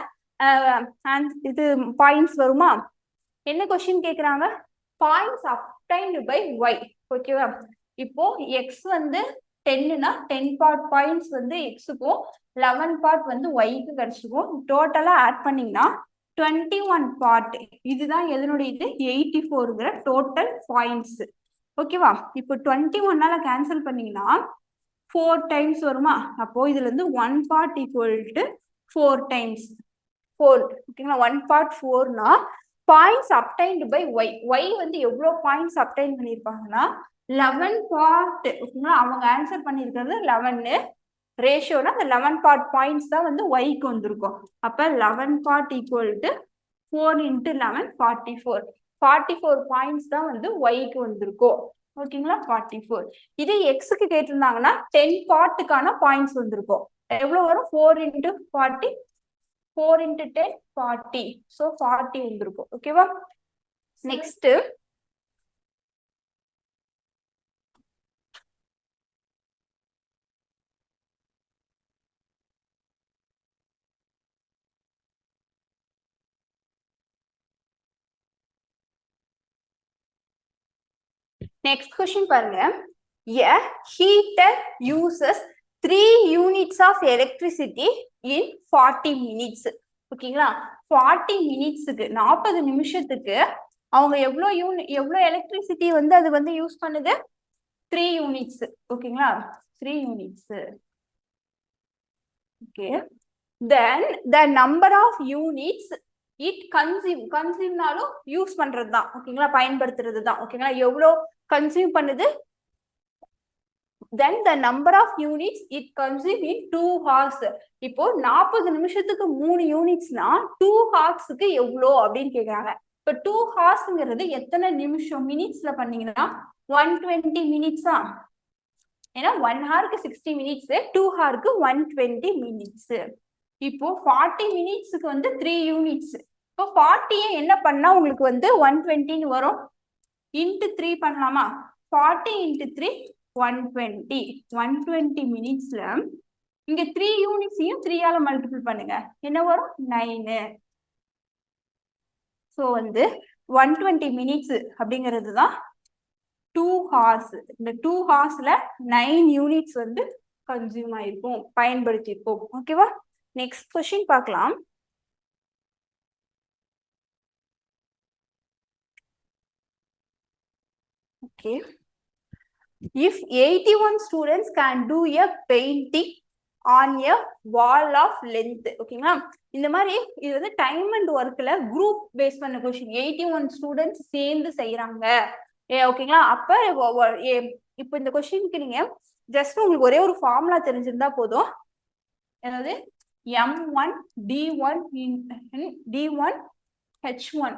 இது பாயிண்ட்ஸ் வருமா? என்ன கொஸ்டின் கேக்குறாங்க? Points obtained by Y. ஓகேவா? இப்போ எக்ஸ் வந்து 10னா 10 பார்ட் பாயிண்ட்ஸ் வந்து எக்ஸுக்கும் 11 பார்ட் வந்து ஒய்க்கு கிடைச்சிக்கும். டோட்டலா ஆட் பண்ணீங்கன்னா 21 பார்ட். இதுதான் எதனுடைய இது 84ங்கிற டோட்டல் பாயிண்ட்ஸ். ஓகேவா? இப்போ 21னால கேன்சல் பண்ணீங்கன்னா 4 டைம்ஸ் வருமா? அப்போ இதுல இருந்து 1 பார்ட் ஈக்குவல் டு 4 டைம்ஸ் 4. ஓகேங்களா? 1 பார்ட் 4னா points obtained by Y. Y வந்து எவ்வளோ பாயிண்ட்ஸ் அப்டைன் பண்ணியிருப்பாங்கன்னா 11 பார்ட். ஓகேங்களா? அவங்க ஆன்சர் பண்ணியிருக்கிறது 11 ரேஷியோனா அந்த 11 பார்ட் பாயிண்ட்ஸ் தான் வந்து ஒய்க்கு வந்திருக்கும். அப்ப 11 part equal to 4 into 11 44. 44 points தான் வந்து ஒய்க்கு வந்திருக்கும். ஓகேங்களா? 44. இது எக்ஸுக்கு கேட்டிருந்தாங்கன்னா 10 பார்ட்டுக்கான பாயிண்ட்ஸ் வந்திருக்கும். எவ்வளவு வரும்? 4 into 40 4 into 10 40. ஸோ 40 வந்திருக்கும். ஓகேவா? நெக்ஸ்ட் கொஸ்டின் பாருங்க. A heater uses 3 units of electricity in 40 minutes. ஓகேங்களா? 40 மினிட்ஸுக்கு 40 நிமிஷத்துக்கு அவங்க எவ்வளோ எலக்ட்ரிசிட்டி வந்து அது வந்து யூஸ் பண்ணுது? 3 யூனிட்ஸ். ஓகேங்களா? 3 units. Okay, then the number of units it கன்சியூம்னாலும் யூஸ் பண்றது தான். ஓகேங்களா? பயன்படுத்துறது தான். ஓகேங்களா? எவ்வளோ கன்சியூம் பண்ணுது? then the number of units it consume in 2 hours. இப்போ 40 நிமிஷத்துக்கு 3 யூனிட்ஸ்னா 2 ஹார்ஸ்க்கு எவ்வளோ அப்படின்னு கேக்குறாங்க. இப்போ 2 ஹார்ஸ்ங்கிறது எத்தனை நிமிஷம்? மினிட்ஸ்ல பண்ணீங்கன்னா 120 மினிட்ஸா? ஏன்னா 1 ஹாருக்கு 60 மினிட்ஸ், 2 ஹாருக்கு 120 மினிட்ஸ். இப்போ 40 மினிட்ஸுக்கு வந்து 3 யூனிட்ஸ். இப்போ 40 என்ன பண்ணா உங்களுக்கு வந்து 120 வரும்? இன்ட்டு 3 பண்ணலாமா? 40 into 3 120. 120 மினிட்ஸ்ல இங்க 3 யூனிட்ஸையும் 3ஆல மல்டிபிள் பண்ணுங்க. என்ன வரும்? 9. ஸோ வந்து 120 மினிட்ஸ் அப்படிங்கிறது தான் 2 ஹார்ஸ். இந்த 2 ஹார்ஸ்ல 9 யூனிட்ஸ் வந்து கன்சியூம் ஆயிருக்கும், பயன்படுத்தியிருப்போம். ஓகேவா? நெக்ஸ்ட் கொஸ்டின் பார்க்கலாம். Okay, if 81 students can do a painting on a wall of length. ஓகேங்களா? இந்த மாதிரி இது வந்து டைம் அண்ட் ஒர்க்ல குரூப் பேஸ் பண்ண கொஸ்டின். 81 ஸ்டூடெண்ட்ஸ் சேர்ந்து செய்யறாங்க. ஓகேங்களா? அப்ப இப்போ இந்த கொஸ்டினுக்கு நீங்க ஜஸ்ட் உங்களுக்கு ஒரே ஒரு ஃபார்முலா தெரிஞ்சிருந்தா போதும். அதாவது m1 d1 d1 h1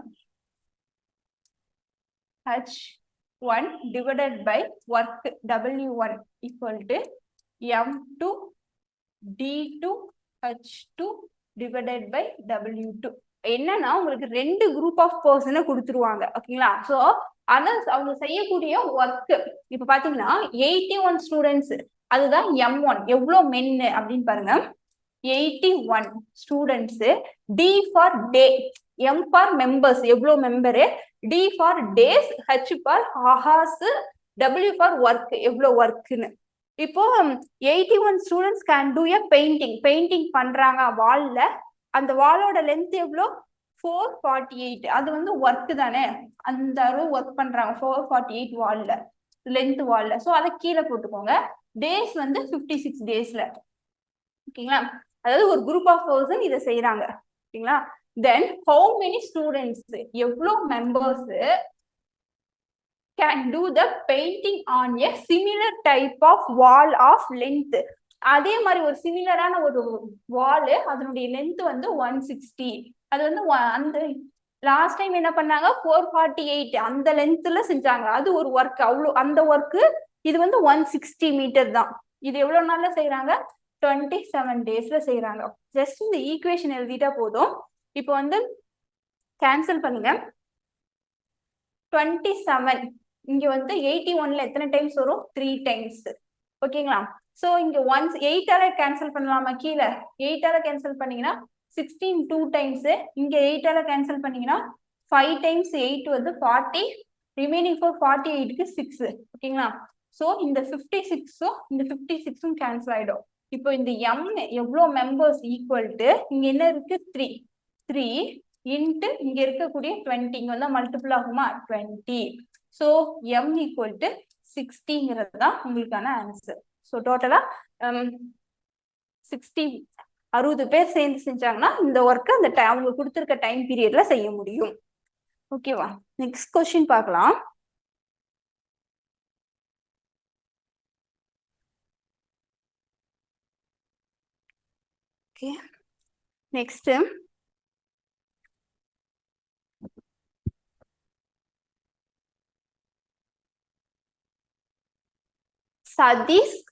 divided by work w1 equal to m2 d2 h2 divided by w2. என்னன்னா உங்களுக்கு ரெண்டு குரூப் ஆஃப் பர்சனை கொடுத்துருவாங்க. ஓகேங்களா? ஸோ ஆனால் அவங்க செய்யக்கூடிய ஒர்க் இப்ப பாத்தீங்கன்னா 81 ஸ்டூடெண்ட்ஸ், அதுதான் m1 எவ்வளவு மென்னு அப்படின்னு பாருங்க. 81 students, D for day, M for members எவ்வளவு member, D for days, H for hours, W for work எவ்வளவு ஒர்க்னு. இப்போ 81 students can do a painting பண்றாங்க வால்ல. அந்த வாலோட லென்த் எவ்வளோ 448. அது வந்து ஒர்க் தானே, அந்த அளவு ஒர்க் பண்றாங்க 448 வால்ல, லென்த் வால்ல. ஸோ அதை கீழே போட்டுக்கோங்க. டேஸ் வந்து 56 டேஸ்ல. ஓகேங்களா? அதாவது ஒரு குரூப் ஆஃப் பர்சன் இதை செய்யறாங்க. ஓகேங்களா? தென் ஹவு மெனி ஸ்டூடெண்ட்ஸ், எவ்வளோ members can do the painting on a similar type of wall of length. அதே மாதிரி ஒரு சிமிலரான ஒரு வால், அதனுடைய லென்த் வந்து 160. அது வந்து அந்த லாஸ்ட் டைம் என்ன பண்ணாங்க 448 அந்த லென்த்ல செஞ்சாங்க. அது ஒரு ஒர்க், அவ்வளோ அந்த ஒர்க்கு. இது வந்து 160 மீட்டர் தான். இது எவ்வளவு நாள்ல செய்யறாங்க 27 டேஸ்ல செய்யறாங்க. ஜஸ்ட் இந்த ஈக்குவேஷன் எழுதிட்டா போதும். இப்போ வந்து கேன்சல் பண்ணுங்க. 27 இங்க வந்து 81ல எத்தனை டைம்ஸ் வரும் 3 டைம்ஸ். ஓகேங்களா? சோ இங்க 8ஆல கேன்சல் பண்ணலாமா, கீழே 8ஆல கேன்சல் பண்ணீங்கன்னா 16 2 டைம்ஸ், இங்க 8ஆல கேன்சல் பண்ணீங்கன்னா 5 டைம்ஸ் 8 வந்து 40, ரிமைனிங் 48க்கு 6. ஓகேங்களா? சோ இந்த 56ம் இந்த 56ம் கேன்சல் ஆயிடும். இப்போ இந்த m எவ்வளவு மெம்பர்ஸ் ஈக்குவல் டு இங்க என்ன இருக்கு 3 இன்ட்டு இங்க இருக்கக்கூடிய 20, இங்க வந்து மல்டிபிள் ஆகுமா 20. ஸோ m ஈக்குவல் டு 60ங்கிறது தான் உங்களுக்கான ஆன்சர். ஸோ டோட்டலா 60 பேர் சேர்ந்து செஞ்சாங்கன்னா இந்த ஒர்க்கை அந்த அவங்க கொடுத்துருக்க டைம் பீரியட்ல செய்ய முடியும். ஓகேவா? நெக்ஸ்ட் கொஸ்டின் பார்க்கலாம். ஓகே, நெக்ஸ்ட்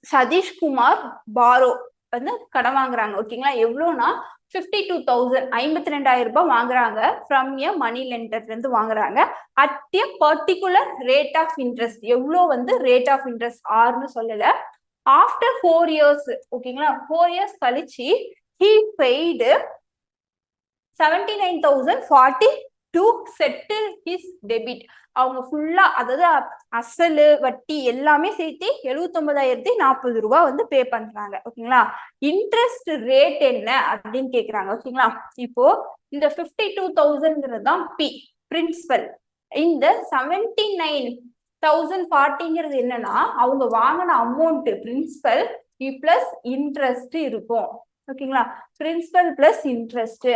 சதீஷ்குமார் பாரோ வந்து கடன் வாங்குறாங்க. ஓகேங்களா? எவ்வளோனா 52,000 52,000 ரூபாய் வாங்குறாங்க ஃப்ரம் எ மணி லெண்டர்ல இருந்து வாங்குறாங்க. At a particular rate of interest. எவ்வளோ வந்து ரேட் ஆஃப் இன்ட்ரெஸ்ட் ஆர்னு சொல்லல. ஆஃப்டர் 4 இயர்ஸ், ஓகேங்களா, 4 இயர்ஸ் கழிச்சு he paid 79,040 to settle his debit. அவங்க ஃபுல்லா, அதாவது அசலு வட்டி எல்லாமே சேர்த்து 79,040 ரூபாய் வந்து பே பண்றாங்க. ஓகேங்களா? இன்ட்ரெஸ்ட் ரேட் என்ன அப்படின்னு கேக்குறாங்க. ஓகேங்களா? இப்போ இந்த 52,000 தான் பி பிரின்சிபல். இந்த 79,040 என்னன்னா அவங்க வாங்கின அமௌண்ட் பிரின்சிபல் பிளஸ் இன்ட்ரெஸ்ட் இருக்கும். ஓகேங்களா? Principal plus interest.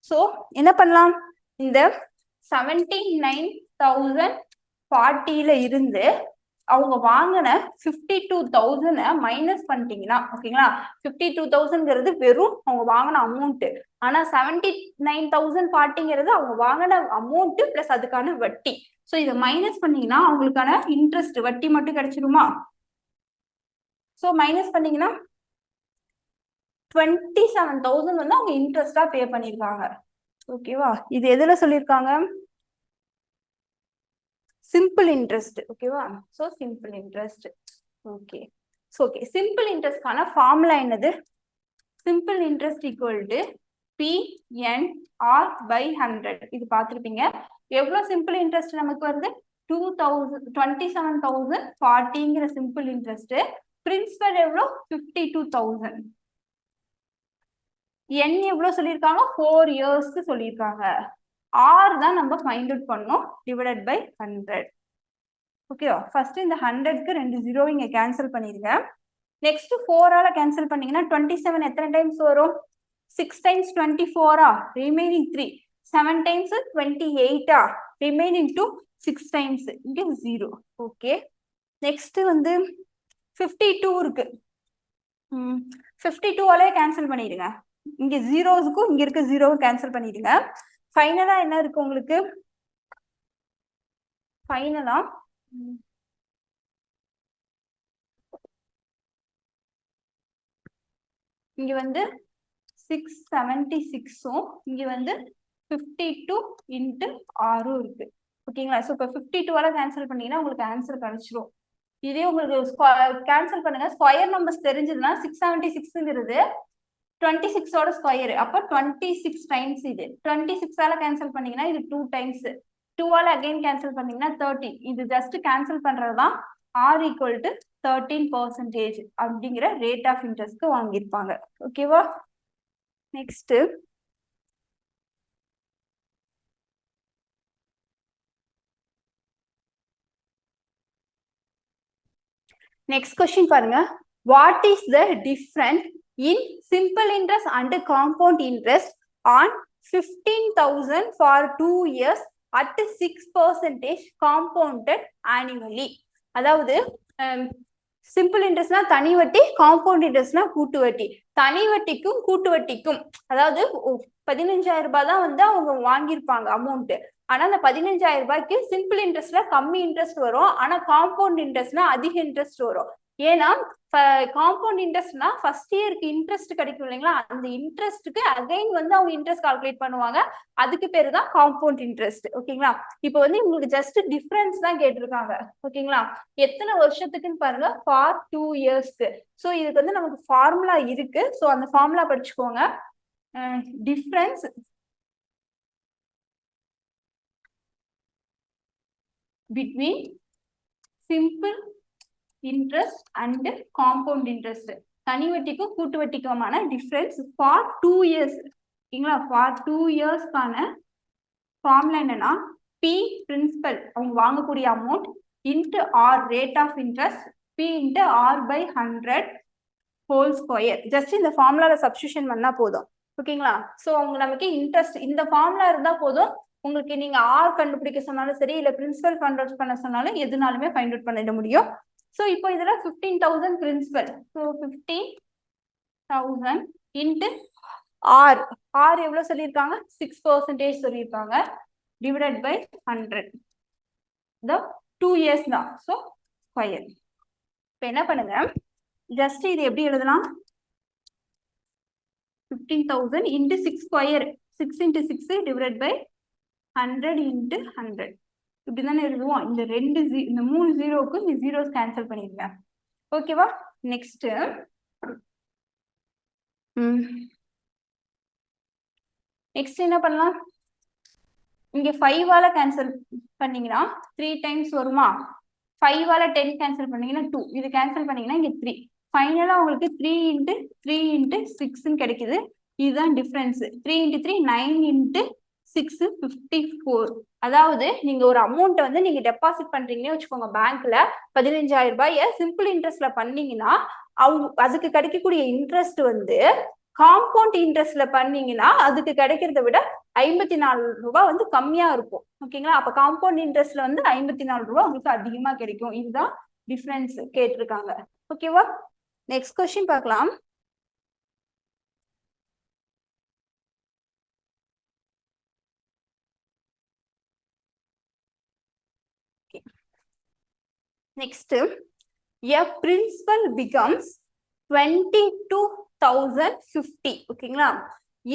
சோ என்ன பண்ணலாம், இந்த 79,040ல இருந்து அவங்க வாங்கின 52,000 மைனஸ் பண்ணிட்டீங்கன்னா, ஓகேங்களா, 52,000ங்கிறது வெறும் அவங்க வாங்கின அமௌண்ட். ஆனா 79,040ங்கிறது அவங்க வாங்கின அமௌண்ட் பிளஸ் அதுக்கான வட்டி. சோ இதை மைனஸ் பண்ணீங்கன்னா அவங்களுக்கான இன்ட்ரெஸ்ட் வட்டி மட்டும் கிடைச்சிருமா? சோ மைனஸ் பண்ணீங்கன்னா 27,000 வந்து அவங்க இன்ட்ரெஸ்டா பே பண்ணிருக்காங்க. ஓகேவா? இது எதுல சொல்லிருக்காங்க? Simple interest. ஓகேவா? So simple interest. Okay, okay. Simple இன்ட்ரெஸ்ட்கான ஃபார்முலா என்னது? Simple interest equal to PNR by 100. இது பார்த்திருப்பீங்க. எவ்வளவு சிம்பிள் இன்ட்ரெஸ்ட் நமக்கு வருது? 27,040ங்கிற சிம்பிள் இன்ட்ரெஸ்ட். பிரின்சிபல் எவ்வளவு? 52,000. n எவ்வளவு சொல்லியிருக்காங்க? 4 இயர்ஸ்க்கு சொல்லியிருக்காங்க. r தான் நம்ம ஃபைண்ட் அவுட் பண்ணோம், டிவைடட் பை 100. ஓகேவா? ஃபர்ஸ்ட் இந்த 100க்கு 2 ஜீரோ இங்க கேன்சல் பண்ணிருங்க. நெக்ஸ்ட் 4ஆல கேன்சல் பண்ணீங்கன்னா 27 எத்தனை டைம்ஸ் வரும்? 6 times 24, remaining 3. 7 times 28 remaining to 6 times இங்க 0. ஓகே, நெக்ஸ்ட் வந்து 52 இருக்கு. 52 கேன்சல் பண்ணிடுங்க. இங்க ஜீரோஸ்க்கும் இங்க இருக்க ஜீரோவும் கேன்சல் பண்ணிடுங்க. ஃபைனலா என்ன இருக்கு உங்களுக்கு? ஃபைனலா இங்க வந்து 676ம் இங்க வந்து 52 into 6 இருக்கு. ஓகேங்களா? ஸோ இப்போ 52 கேன்சல் பண்ணீங்கன்னா உங்களுக்கு ஆன்சர் கிடைச்சிரும். இதே உங்களுக்கு கேன்சல் பண்ணுங்க, ஸ்கொயர் நம்பர்ஸ் தெரிஞ்சதுன்னா 676ங்கிறது 26ஓட ஸ்கொயர், அப்போ 26 டைம்ஸ். இது 26ஆல கேன்சல் பண்ணீங்கன்னா இது 2 டைம்ஸ், 2ஆல அகைன் கேன்சல் பண்ணீங்கன்னா 30. இது ஜஸ்ட் கேன்சல் பண்றதுதான் r equal to 13% அப்படிங்கிற ரேட் ஆஃப் இன்ட்ரெஸ்ட்க்கு வாங்கியிருப்பாங்க. ஓகேவா? நெக்ஸ்ட் நெக்ஸ்ட் கொஸ்டின் பாருங்க. What is the difference in simple interest and compound interest on 15,000 for 2 years at 6% compounded annually? அதாவது சிம்பிள் இன்ட்ரெஸ்ட்னா தனி வட்டி, காம்பவுண்ட் இன்ட்ரெஸ்ட்னா கூட்டு வட்டி. தனி வட்டிக்கும் கூட்டு வட்டிக்கும், அதாவது 15,000 ரூபாய் தான் வந்து அவங்க வாங்கியிருப்பாங்க அமௌண்ட். ஆனா அந்த 15,000 ரூபாய்க்கு சிம்பிள் இன்ட்ரெஸ்ட்ல கம்மி இன்ட்ரெஸ்ட் வரும், ஆனா காம்பவுண்ட் இன்ட்ரெஸ்ட்னா அதிக இன்ட்ரெஸ்ட் வரும். ஏன்னா காம்பவுண்ட் இன்ட்ரெஸ்ட்னா ஃபர்ஸ்ட் இயருக்கு இன்ட்ரெஸ்ட் கிடைக்கும் இல்லைங்களா, அந்த இன்ட்ரெஸ்ட்டுக்கு அகைன் வந்து அவங்க இன்ட்ரெஸ்ட் கால்குலேட் பண்ணுவாங்க, அதுக்கு பேரு தான் காம்பவுண்ட் இன்ட்ரெஸ்ட். ஓகேங்களா? இப்போ வந்து உங்களுக்கு ஜஸ்ட் டிஃபரன்ஸ் தான் கேட்டிருக்காங்க. ஓகேங்களா? எத்தனை வருஷத்துக்குன்னு பாருங்க, ஃபார் 2 இயர்ஸ்க்கு. ஸோ இதுக்கு வந்து நமக்கு ஃபார்முலா இருக்கு, ஸோ அந்த ஃபார்முலா படிச்சுக்கோங்க. Difference between simple interest and compound interest, தனி வட்டிக்கும் கூட்டு வட்டிக்குமான டிஃபரன்ஸ் ஃபார் 2 இயர்ஸ். ஓகேங்களா? ஃபார் 2 இயர்ஸ்க்கான ஃபார்முலா என்னன்னா, P பிரின்சிபல் அவங்க வாங்கக்கூடிய amount into R rate of interest, P into R by 100 whole square. Just இந்த ஃபார்முலால சப்ஸ்டியூஷன் பண்ணா போதும். ஓகேங்களா? ஸோ அவங்க நமக்கு இன்ட்ரெஸ்ட் இந்த ஃபார்முலா இருந்தா போதும். உங்களுக்கு நீங்க ஆர் கண்டுபிடிக்க சொன்னாலும் சரி, இல்ல பிரின்சிபல் ஃபைண்ட் அவுட் பண்ண சொன்னாலும் எதுனாலுமே ஃபைண்ட் அவுட் பண்ணிட முடியும். ஸோ இப்போ இதுல 15,000 principal, so 15,000 into R, R எவ்வளவு சொல்லியிருக்காங்க? 6% சொல்லியிருக்காங்க, டிவைடட் பை 100. 2 இயர்ஸ் தான், ஸோ ஸ்கொயர். இப்போ என்ன பண்ணுங்க, ஜஸ்ட் இது எப்படி எழுதலாம்? 15,000 into 6 square, 6 into 6 divided by 100 into 100. இப்படிதானே எழுதுவோம். இந்த 3 ஜீரோவுக்கு இந்த ஜீரோஸ் கேன்சல் பண்ணிடுங்க. ஓகேவா? நெக்ஸ்ட் என்ன பண்ணலாம்? இங்க 5ஆல கேன்சல் பண்ணீங்கன்னா 3 டைம்ஸ் வருமா? 5ஆல 10 கேன்சல் பண்ணீங்கன்னா 2, இது கேன்சல் பண்ணீங்கன்னா இங்க 3. ஃபைனலா உங்களுக்கு 3 into 3 into 6 கிடைக்குது. இதுதான் டிஃபரன்ஸ். 3 into 3 9 into 6 54. அதாவது நீங்க ஒரு அமௌண்ட் வந்து நீங்க டெபாசிட் பண்றீங்கன்னு வச்சுக்கோங்க பேங்க்ல, 15,000 ரூபாய சிம்பிள் இன்ட்ரெஸ்ட்ல பண்ணீங்கன்னா அதுக்கு கிடைக்கக்கூடிய இன்ட்ரெஸ்ட் வந்து காம்பவுண்ட் இன்ட்ரெஸ்ட்ல பண்ணீங்கன்னா அதுக்கு கிடைக்கிறத விட 54 ரூபாய் வந்து கம்மியா இருக்கும். ஓகேங்களா? அப்ப காம்பவுண்ட் இன்ட்ரெஸ்ட்ல வந்து 54 ரூபாய் உங்களுக்கு அதிகமா கிடைக்கும். இதுதான் டிஃபரன்ஸ் கேட்டிருக்காங்க. ஓகேவா? நெக்ஸ்ட் கொஸ்டின் பார்க்கலாம். Next, a principal becomes 22,050. ஓகேங்களா?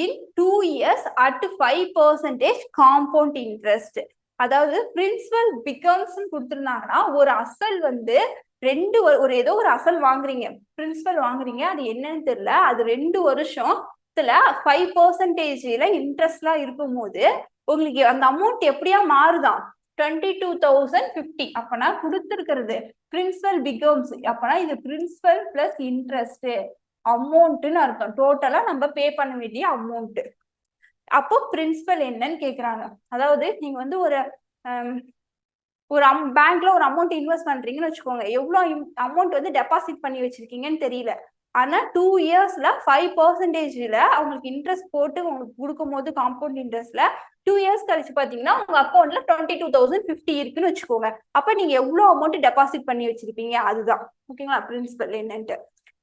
in 2 years at 5% compound interest. அதாவது பிரின்சிபல் பிகம்ஸ் கொடுத்துருந்தாங்கன்னா, ஒரு அசல் வந்து ஏதோ ஒரு அசல் வாங்குறீங்க, பிரின்சிபல் வாங்குறீங்க, அது என்னன்னு தெரியல, அது 2 வருஷத்துல 5% இன்ட்ரெஸ்ட்லாம் இருக்கும் போது உங்களுக்கு அந்த அமௌண்ட் எப்படியா மாறுதான்? 22,050. அப்பனா கொடுத்துருக்கிறது பிரின்சிபல் பிகம்ஸ், அப்பனா இது பிரின்சிபல் பிளஸ் இன்ட்ரெஸ்ட் அமௌண்ட்னு அர்த்தம். டோட்டலா நம்ம பே பண்ண வேண்டிய அமௌண்ட். அப்போ பிரின்சிபல் என்னன்னு கேக்குறாங்க. அதாவது நீங்க வந்து ஒரு பேங்க்ல ஒரு அமௌண்ட் இன்வெஸ்ட் பண்றீங்கன்னு வச்சுக்கோங்க, எவ்வளவு அமௌண்ட் வந்து டெபாசிட் பண்ணி வச்சிருக்கீங்கன்னு தெரியல. ஆனா 2 இயர்ஸ்ல 5%ல அவங்களுக்கு இன்ட்ரெஸ்ட் போட்டு உங்களுக்கு கொடுக்கும் போது காம்பவுண்ட் இன்ட்ரெஸ்ட்ல 2 இயர்ஸ் கழிச்சு பாத்தீங்கன்னா உங்க அக்கௌண்ட்ல 22,050 இருக்குன்னு வச்சுக்கோங்க. அப்ப நீங்க எவ்வளவு அமௌண்ட் டெபாசிட் பண்ணி வச்சிருப்பீங்க அதுதான். ஓகேங்களா பிரின்சிபல் என்னன்ட்டு.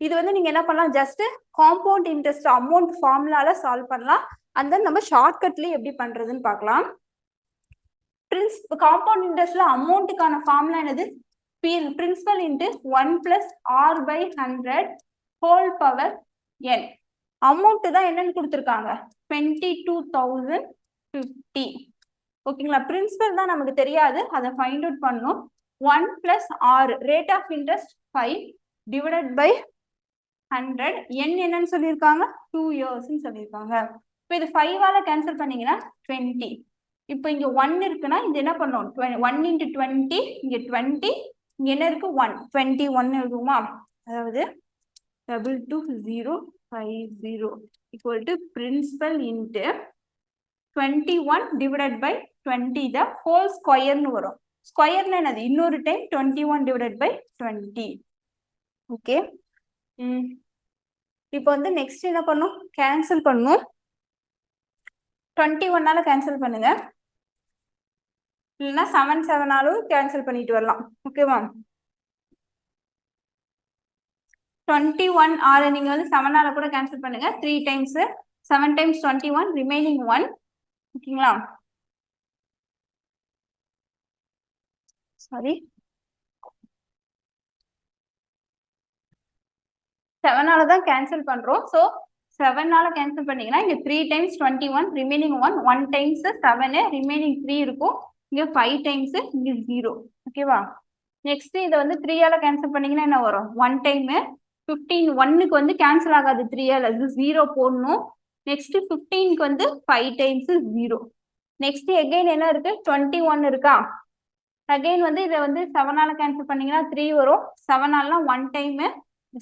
இது வந்து நீங்க என்ன பண்ணலாம், ஜஸ்ட் காம்பவுண்ட் இன்ட்ரெஸ்ட் அமௌண்ட் ஃபார்முலால சால்வ் பண்ணலாம். அண்ட் தென் நம்ம ஷார்ட்கட்லயே எப்படி பண்றதுன்னு பார்க்கலாம். காம்பவுண்ட் இன்ட்ரெஸ்ட்ல அமௌண்ட்டுக்கான ஃபார்முலா என்னது, principal into 1 plus R by 100 whole power n. Amount தான் என்னன்னு கொடுத்துருக்காங்க 22,050. ஓகேங்களா, பிரின்சிபல் தான் நமக்கு தெரியாது, அதை ஃபைண்ட் அவுட் பண்ணணும். 1 plus R rate of interest 5 divided by 100 n என்னன்னு சொல்லியிருக்காங்க 2 இயர்ஸ் சொல்லியிருக்காங்க. இப்போ இது 5ஆல கேன்சல் பண்ணீங்கன்னா 20. இப்போ இங்க 1 இருக்குன்னா இது என்ன பண்ணும் 1 into 20, இங்க 20, இங்க என்ன இருக்கு 1, 21 இருக்குமா. அதாவது 22050 equal to principal into 21 divided by 20 the whole square னு வரும். ஸ்கொயர்னா என்னது, இன்னொரு டைம் 21 divided by 20. ஓகே, இப்போ வந்து நெக்ஸ்ட் என்ன பண்ணும், கேன்சல் பண்ணும். 21ஆல கேன்சல் பண்ணுங்க, இல்லைன்னா 7 கேன்சல் பண்ணிட்டு வரலாம். ஓகேவா, 21 ஆறு நீங்க வந்து 7ஆல கூட கேன்சல் பண்ணுங்க. 3 times 7 times 21 ரிமைனிங் 1. ஓகேங்களா, சாரி 7ஆல தான் கேன்சல் பண்றோம். ஸோ 7ஆல கேன்சல் பண்ணீங்கன்னா இங்க 3 times 21 ரிமைனிங் 1, 1 times 7 ரிமைனிங் 3 இருக்கும். இங்க 5 times இங்க 0. ஓகேவா, நெக்ஸ்ட் இதை வந்து 3ஆல கேன்சல் பண்ணீங்கன்னா என்ன வரும், 1 டைம் 15 1க்கு வந்து கேன்சல் ஆகாது 3ஆல, அது 0 போடணும். நெக்ஸ்ட் 15க்கு வந்து 5 times 0. நெக்ஸ்ட் எகைன் என்ன இருக்கு 21 இருக்கா, அகைன் வந்து இதை வந்து 7ஆல கேன்சல் பண்ணீங்கன்னா 3 வரும். 7ஆல 1 டைம்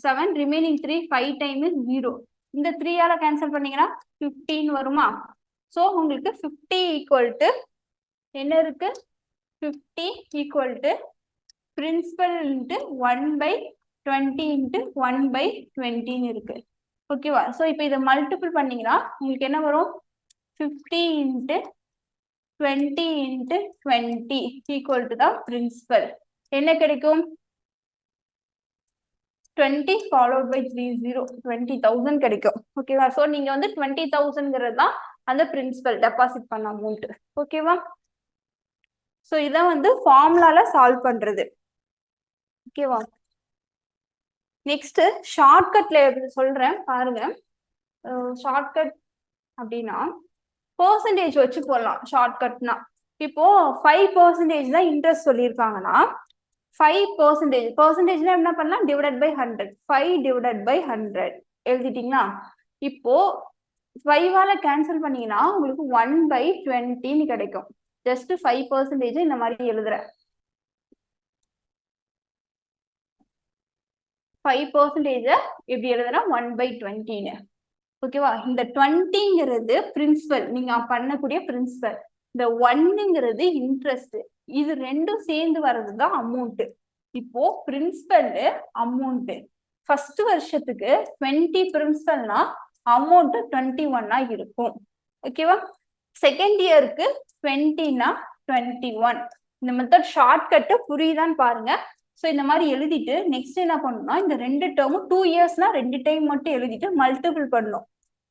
7 ரிமைனிங் 3 5 டைம் 0. இந்த 3ஆல கேன்சல் பண்ணீங்கன்னா 15 வருமா. ஸோ உங்களுக்கு 50 ஈக்குவல் டு என்ன இருக்கு, 50 equal to principal into 1/20 into 1/20 இருக்கு. ஓகேவா, ஸோ இப்போ இதை மல்டிபிள் பண்ணீங்கன்னா உங்களுக்கு என்ன வரும், 50 இன்ட்டு 20 இன்ட்டு 20 ஈக்குவல் டு தான் பிரின்சிபல். என்ன கிடைக்கும், 20 followed by 30, 20,000 கிடைக்கும். ஓகேவா, ஸோ நீங்க வந்து 20,000ங்கிறது தான் அந்த பிரின்சிபல் டெபாசிட் பண்ண அமௌண்ட். ஓகேவா, ஸோ இதான் வந்து ஃபார்முலால சால்வ் பண்றது. ஓகேவா, நெக்ஸ்ட் ஷார்ட்கட்ல சொல்றேன் பாருங்க. ஷார்ட்கட் அப்படின்னா பெர்சன்டேஜ் வச்சு போடலாம். ஷார்ட்கட்னா இப்போ 5% தான் இன்ட்ரெஸ்ட் சொல்லியிருக்காங்கன்னா 5% பெர்சன்டேஜ்னா என்ன பண்ணலாம், டிவைடட் பை 100, 5 டிவைடட் பை 100 எழுதிட்டீங்களா. இப்போ 5ஆல கேன்சல் பண்ணீங்கன்னா உங்களுக்கு 1/20 கிடைக்கும். ஜஸ்ட் 5% இந்த மாதிரி எழுதுறேன். 5% எப்படி எழுதுனா 1/20. ஓகேவா, இந்த 20ங்கிறது பிரின்சிபல், நீங்க பண்ணக்கூடிய பிரின்சிபல். இந்த 1ங்கிறது இன்ட்ரெஸ்ட். இது ரெண்டும் சேர்ந்து வர்றதுதான் அமௌண்ட். இப்போ பிரின்சிபல் அமௌண்ட் ஃபர்ஸ்ட் வருஷத்துக்கு 20 பிரின்சிபல்னா அமௌண்ட் 21 இருக்கும். ஓகேவா, செகண்ட் இயருக்கு 20னா 21. இந்த மெத்தட் ஷார்ட்கட் புரியுதான்னு பாருங்க. ஸோ இந்த மாதிரி எழுதிட்டு நெக்ஸ்ட் என்ன பண்ணணும்னா இந்த ரெண்டு டேர்மும் 2 இயர்ஸ்னா 2 டைம் மட்டும் எழுதிட்டு மல்டிபிள் பண்ணணும்.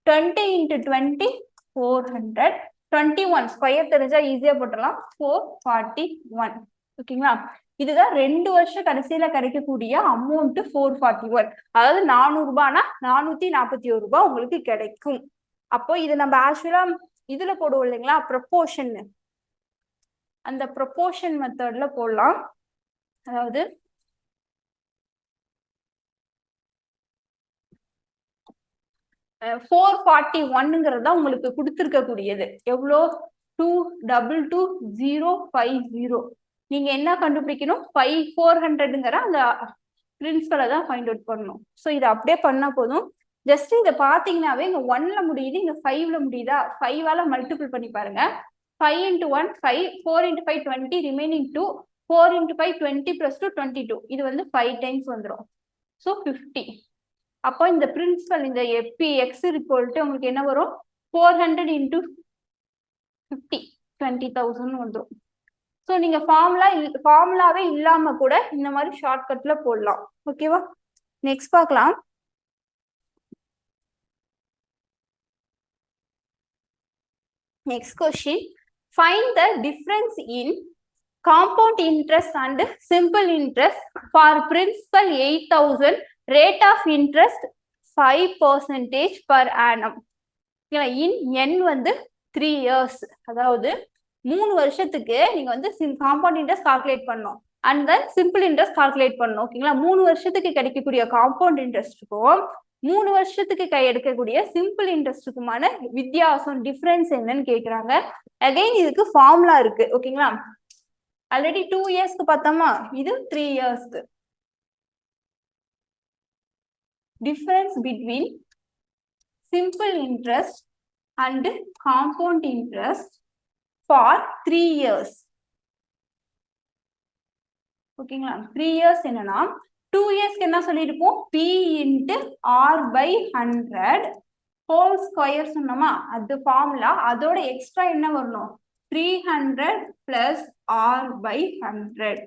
20 into 20 400, 21 ஸ்கொயர் தெரிஞ்சா ஈஸியா போட்டுடலாம், 441. ஓகேங்களா, இதுதான் 2 வருஷம் கடைசியில கிடைக்கக்கூடிய அமௌண்ட் 441. அதாவது 400 ரூபாய்னா 441 ரூபாய் உங்களுக்கு கிடைக்கும். அப்போ இது நம்ம ஆக்சுவலா இதுல போடுவோம் இல்லைங்களா, ப்ரொபோர்ஷன். அந்த ப்ரொபோர்ஷன் மெத்தட்ல போடலாம். அதாவது 441ங்கிறது தான் உங்களுக்கு கொடுத்துருக்கக்கூடியது. எவ்வளோ, 222,050. நீங்க என்ன கண்டுபிடிக்கணும், 400ங்கிற அந்த பிரின்சிபலை தான் ஃபைண்ட் அவுட் பண்ணணும். ஸோ இதை அப்படியே பண்ணா போதும். ஜஸ்ட் இதை பார்த்தீங்கன்னாவே இங்க 1ல முடியுது, இங்க 5ல முடியுதா, 5ஆல மல்டிபிள் பண்ணி பாருங்க. 5 into 1 5, 4 into 5 20, remaining 2, 4 into 5 20 plus 2 22. இது வந்து 5 டைம்ஸ் வந்துடும். ஸோ 50. அப்போ இந்த பிரின்சிபல் இந்த px உங்களுக்கு என்ன வரும் 400 into 50 20,000 வந்துடும். ஸோ நீங்க ஃபார்முலாவே இல்லாம கூட இந்த மாதிரி ஷார்ட்கட்ல போடலாம். ஓகேவா? நெக்ஸ்ட் பார்க்கலாம். Next question, find the difference in compound interest and simple interest for principal 8,000, rate of interest 5% per annum. in n வந்து 3 years, அதாவது 3 வருஷத்துக்கு நீங்க வந்து காம்பவுண்ட் இன்ட்ரெஸ்ட் கால்குலேட் பண்ணணும் and then simple interest calculate பண்ணணும். ஓகேங்களா? 3 வருஷத்துக்கு கிடைக்கக்கூடிய காம்பவுண்ட் இன்ட்ரெஸ்ட்டுக்கும் 3 வருஷத்துக்கு எடுக்கக்கூடிய சிம்பிள் இன்ட்ரெஸ்ட்டுக்குமான வித்தியாசம் டிஃபரன்ஸ் என்னன்னு கேக்குறாங்க. அகைன் இதுக்கு ஃபார்முலா இருக்கு. ஓகேங்களா? ஆல்ரெடி 2 இயர்ஸ்க்கு பார்த்தோமா, இது 3 இயர்ஸ்க்கு. Difference between simple interest and compound interest for 3 years. ஓகேங்களா? 3 இயர்ஸ் என்னன்னா 2 இயர்ஸ்க்கு என்ன சொல்லிருப்போம், p into r by 100 whole square சொன்னோமா, அது ஃபார்முலா. அதோட எக்ஸ்ட்ரா என்ன வரணும், 300 plus r by 100.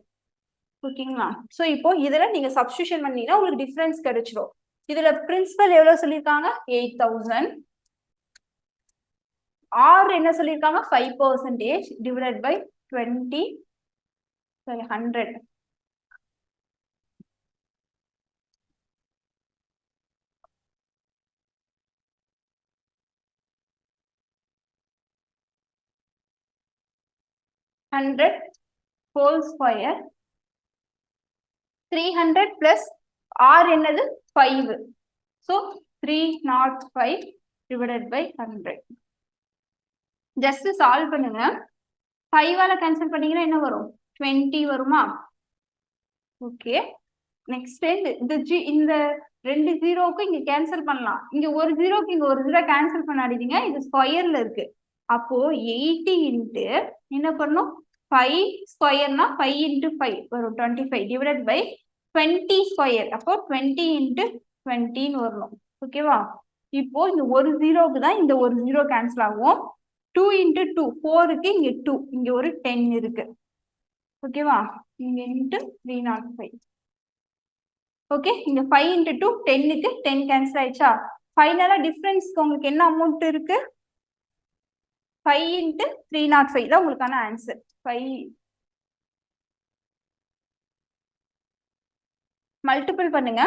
ஓகேங்களா? சோ இப்போ இதுல நீங்க சப்ஸ்டிடியூஷன் பண்ணீங்கன்னா உங்களுக்கு டிஃபரன்ஸ் கிடைச்சிரும். இதுல பிரின்சிபல் எவ்வளவு சொல்லிருக்காங்க, 8,000. r என்ன சொல்லிருக்காங்க, 5% divided by 100. 100 whole square. 300 plus r என்னது 5. So 305 divided by 100. Just solve பண்ணுங்க. 5 ஆல கேன்சல் பண்ணீங்கன்னா என்ன வரும், 20 வருமா? ஓகே. நெக்ஸ்ட் இந்த 2 ஜீரோக்கு இங்க கேன்சல் பண்ணலாம். இங்க ஒரு ஜீரோக்கு இங்க ஒரு ஜீரோ கேன்சல் பண்ணாதீங்க, இது ஸ்கொயர்ல இருக்கு. அப்போ 80 இன்ட்டு என்ன பண்ணும், 5 ஸ்கொயர்னா 5 into 5 வரும் 25 divided by 20 ஸ்கொயர். அப்போ 20 into 20 வரணும். ஓகேவா? இப்போ இந்த ஒரு ஜீரோக்கு தான் இந்த ஒரு ஜீரோ கேன்சல் ஆகும். 2 into 2 4க்கு இங்க 2, இங்க ஒரு 10 இருக்கு. ஓகேவா? இங்க into 305. ஓகே, இங்க 5 into 2 10க்கு 10 கேன்சல் ஆயிடுச்சா? ஃபைனலா டிஃபரன்ஸ்க்கு உங்களுக்கு என்ன அமௌண்ட் இருக்கு, 5 into 305 தான் உங்களுக்கான ஆன்சர். 5 மல்டிபிள் பண்ணுங்க.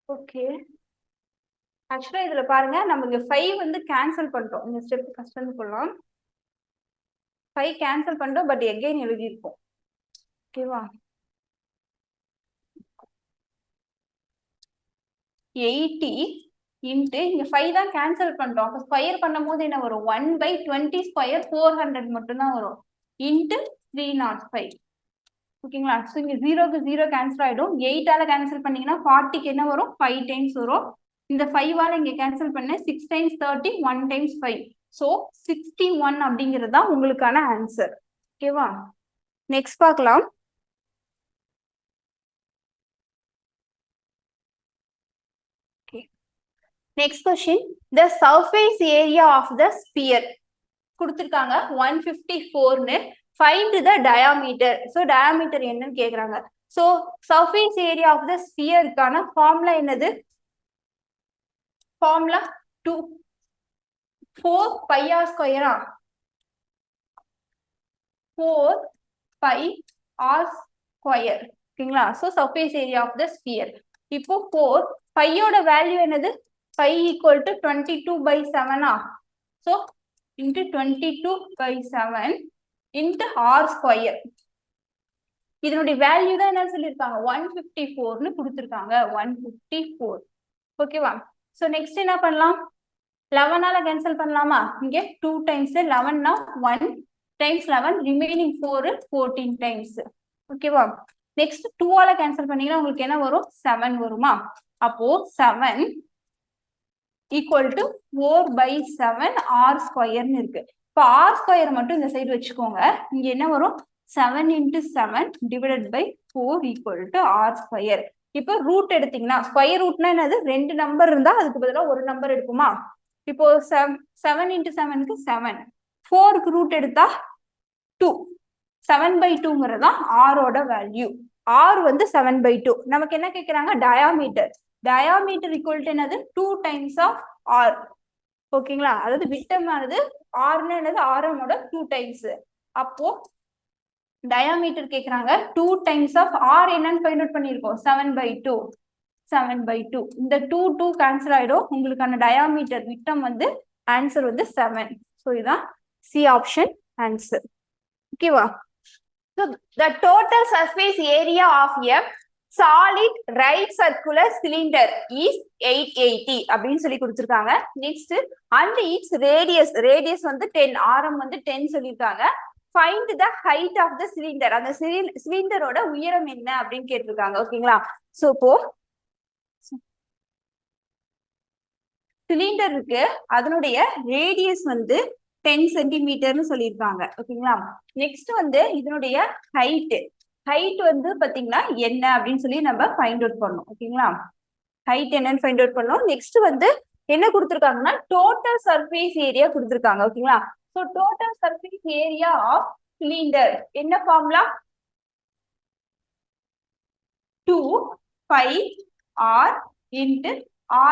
ஓகே, ஆக்சுவலா இதுல பாருங்க, நம்ம இங்க 5 வந்து கேன்சல் பண்றோம். இந்த ஸ்டெப் கஷ்டம் கொள்ளலாம். 5 கேன்சல் பண்றோம், பட் எகைன் எழுதியிருப்போம். ஓகேவா? 80 இன்ட்டு இங்க 5 தான் கேன்சல் பண்றோம். அப்ப ஸ்கொயர் பண்ணும் போது என்ன வரும், 1/20 ஸ்கொயர் 400 மட்டும் தான் வரும், இன்ட்டு 305. ஓகேங்களா? ஸோ இங்க 0க்கு 0 கேன்சல் ஆயிடும். 8 ஆல கேன்சல் பண்ணீங்கன்னா 40க்கு என்ன வரும், 5 டைம்ஸ் வரும். இந்த 5 ஆல இங்க கேன்சல் பண்ண 6 times 30, 1 times 5. ஸோ 61 அப்படிங்கிறது தான் உங்களுக்கான ஆன்சர். ஓகேவா? நெக்ஸ்ட் பார்க்கலாம். Next question, the surface area of the sphere கொடுத்துருக்காங்க 154ன்னு. Find the diameter. So diameter என்னன்னு கேக்குறாங்க. So surface area of the ஸ்பியருக்கான ஃபார்முலா என்னது, ஃபார்முலா 4 pi r ஸ்கொயரா, 4 pi r ஸ்கொயர். ஓகேங்களா? So surface area of the sphere. இப்போ 4 பையோட வேல்யூ என்னது, pi equal to 22/7. So into 22/7 into r square. இதனுடைய வேல்யூ தான் என்ன சொல்லிருக்காங்க, 154ன்னு கொடுத்திருக்காங்க. 154. ஓகேவா? சோ நெக்ஸ்ட் என்ன பண்ணலாம், 11 ஆல கேன்சல் பண்ணலாமா? இங்க 2 times 11 னா 1 times 11, remaining 4 14 times. ஓகேவா? நெக்ஸ்ட் 2 ஆல கேன்சல் பண்ணீங்கன்னா உங்களுக்கு என்ன வரும்? 7 வருமா? அப்போ 7 equal to 4/7 r ஸ்கொயர்னு இருக்கு. இப்போ r ஸ்கொயர் மட்டும் இந்த சைடு வச்சுக்கோங்க. இங்க என்ன வரும்? 7 into 7 divided by 4 equal to r square. இப்போ ரூட் எடுத்தீங்கன்னா ஸ்கொயர் ரூட்னா என்னது? 2 நம்பர் இருந்தா அதுக்கு பதிலா ஒரு நம்பர் எடுக்குமா? இப்போ 7 into 7க்கு 7, 4க்கு ரூட் எடுத்தா 2, 7/2ங்கிறது தான் ஆரோட வேல்யூ. r வந்து 7/2. நமக்கு என்ன கேக்குறாங்க? டயாமீட்டர். டயாமீட்டர் ஈக்குவல் டு என்னது? 2 times of r. ஓகேங்களா? அதாவது விட்டமானது rன்னு என்னது? ஆரமோட 2 times. அப்போ டயாமீட்டர் கேக்குறாங்க 2 times of r என்னன்னு ஃபைண்ட் அவுட் பண்ணிருக்கோம்? 7/2. 7/2. இந்த 2 கேன்சல் ஆயிடும். உங்களுக்கான டயாமீட்டர் விட்டம் வந்து ஆன்சர் வந்து 7. ஸோ இதுதான் சி ஆப்ஷன் ஆன்சர். ஓகேவா? So the total surface area of a solid right circular cylinder is 880 அப்படின்னு சொல்லி கொடுத்திருக்காங்க. நெக்ஸ்ட் and its radius வந்து 10, ஆரம் வந்து 10 சொல்லிருக்காங்க. find the height of the cylinder. அந்த சிலிண்டரோட உயரம் என்ன அப்படின்னு கேட்டிருக்காங்க. ஓகேங்களா? சோ இப்போ சிலிண்டர் இருக்கு, அதனுடைய ரேடியஸ் வந்து 10 சென்டிமீட்டர்னு சொல்லியிருக்காங்க. ஓகேங்களா? நெக்ஸ்ட் வந்து இதனுடைய ஹைட் வந்து பாத்தீங்கன்னா என்ன அப்படின்னு சொல்லி நம்ம ஃபைண்ட் அவுட் பண்ணணும். ஓகேங்களா? ஹைட் என்னன்னு ஃபைண்ட் அவுட் பண்ணணும். நெக்ஸ்ட் வந்து என்ன கொடுத்துருக்காங்கன்னா டோட்டல் சர்ஃபேஸ் ஏரியா கொடுத்துருக்காங்க. ஓகேங்களா? So total surface area of cylinder என்ன formula? 2πr into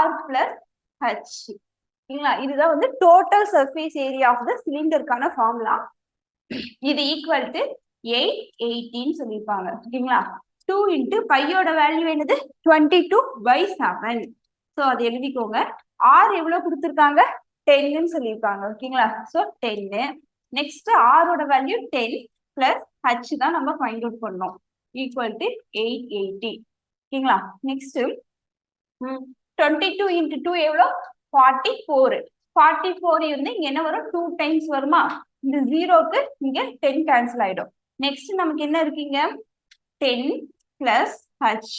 r plus h. ஓகேங்களா? இதுதான் வந்து total surface area of the சிலிண்டருக்கான ஃபார்முலா. இது ஈக்குவல் டு 880 சொல்லியிருப்பாங்க. ஓகேங்களா? 2 into பையோட வேல்யூ என்னது? 22/7. ஸோ அது எழுதிக்கோங்க. ஆர் எவ்வளவு கொடுத்துருக்காங்க? 10ன்னு சொல்லியிருக்காங்க. ஓகேங்களா? ஸோ 10. நெக்ஸ்ட் ஆரோட வேல்யூ 10 பிளஸ் ஹச் தான் நம்ம ஃபைண்ட் அவுட் பண்ணோம். Equal to 880. ஓகேங்களா? நெக்ஸ்ட் 22 into 2 எவ்வளோ? 44. 44 வந்து இங்க என்ன வரும்? 2 times வருமா? இந்த 0க்கு இங்க 10 கேன்சல் ஆயிடும். நெக்ஸ்ட் நமக்கு என்ன இருக்கீங்க? 10 பிளஸ் h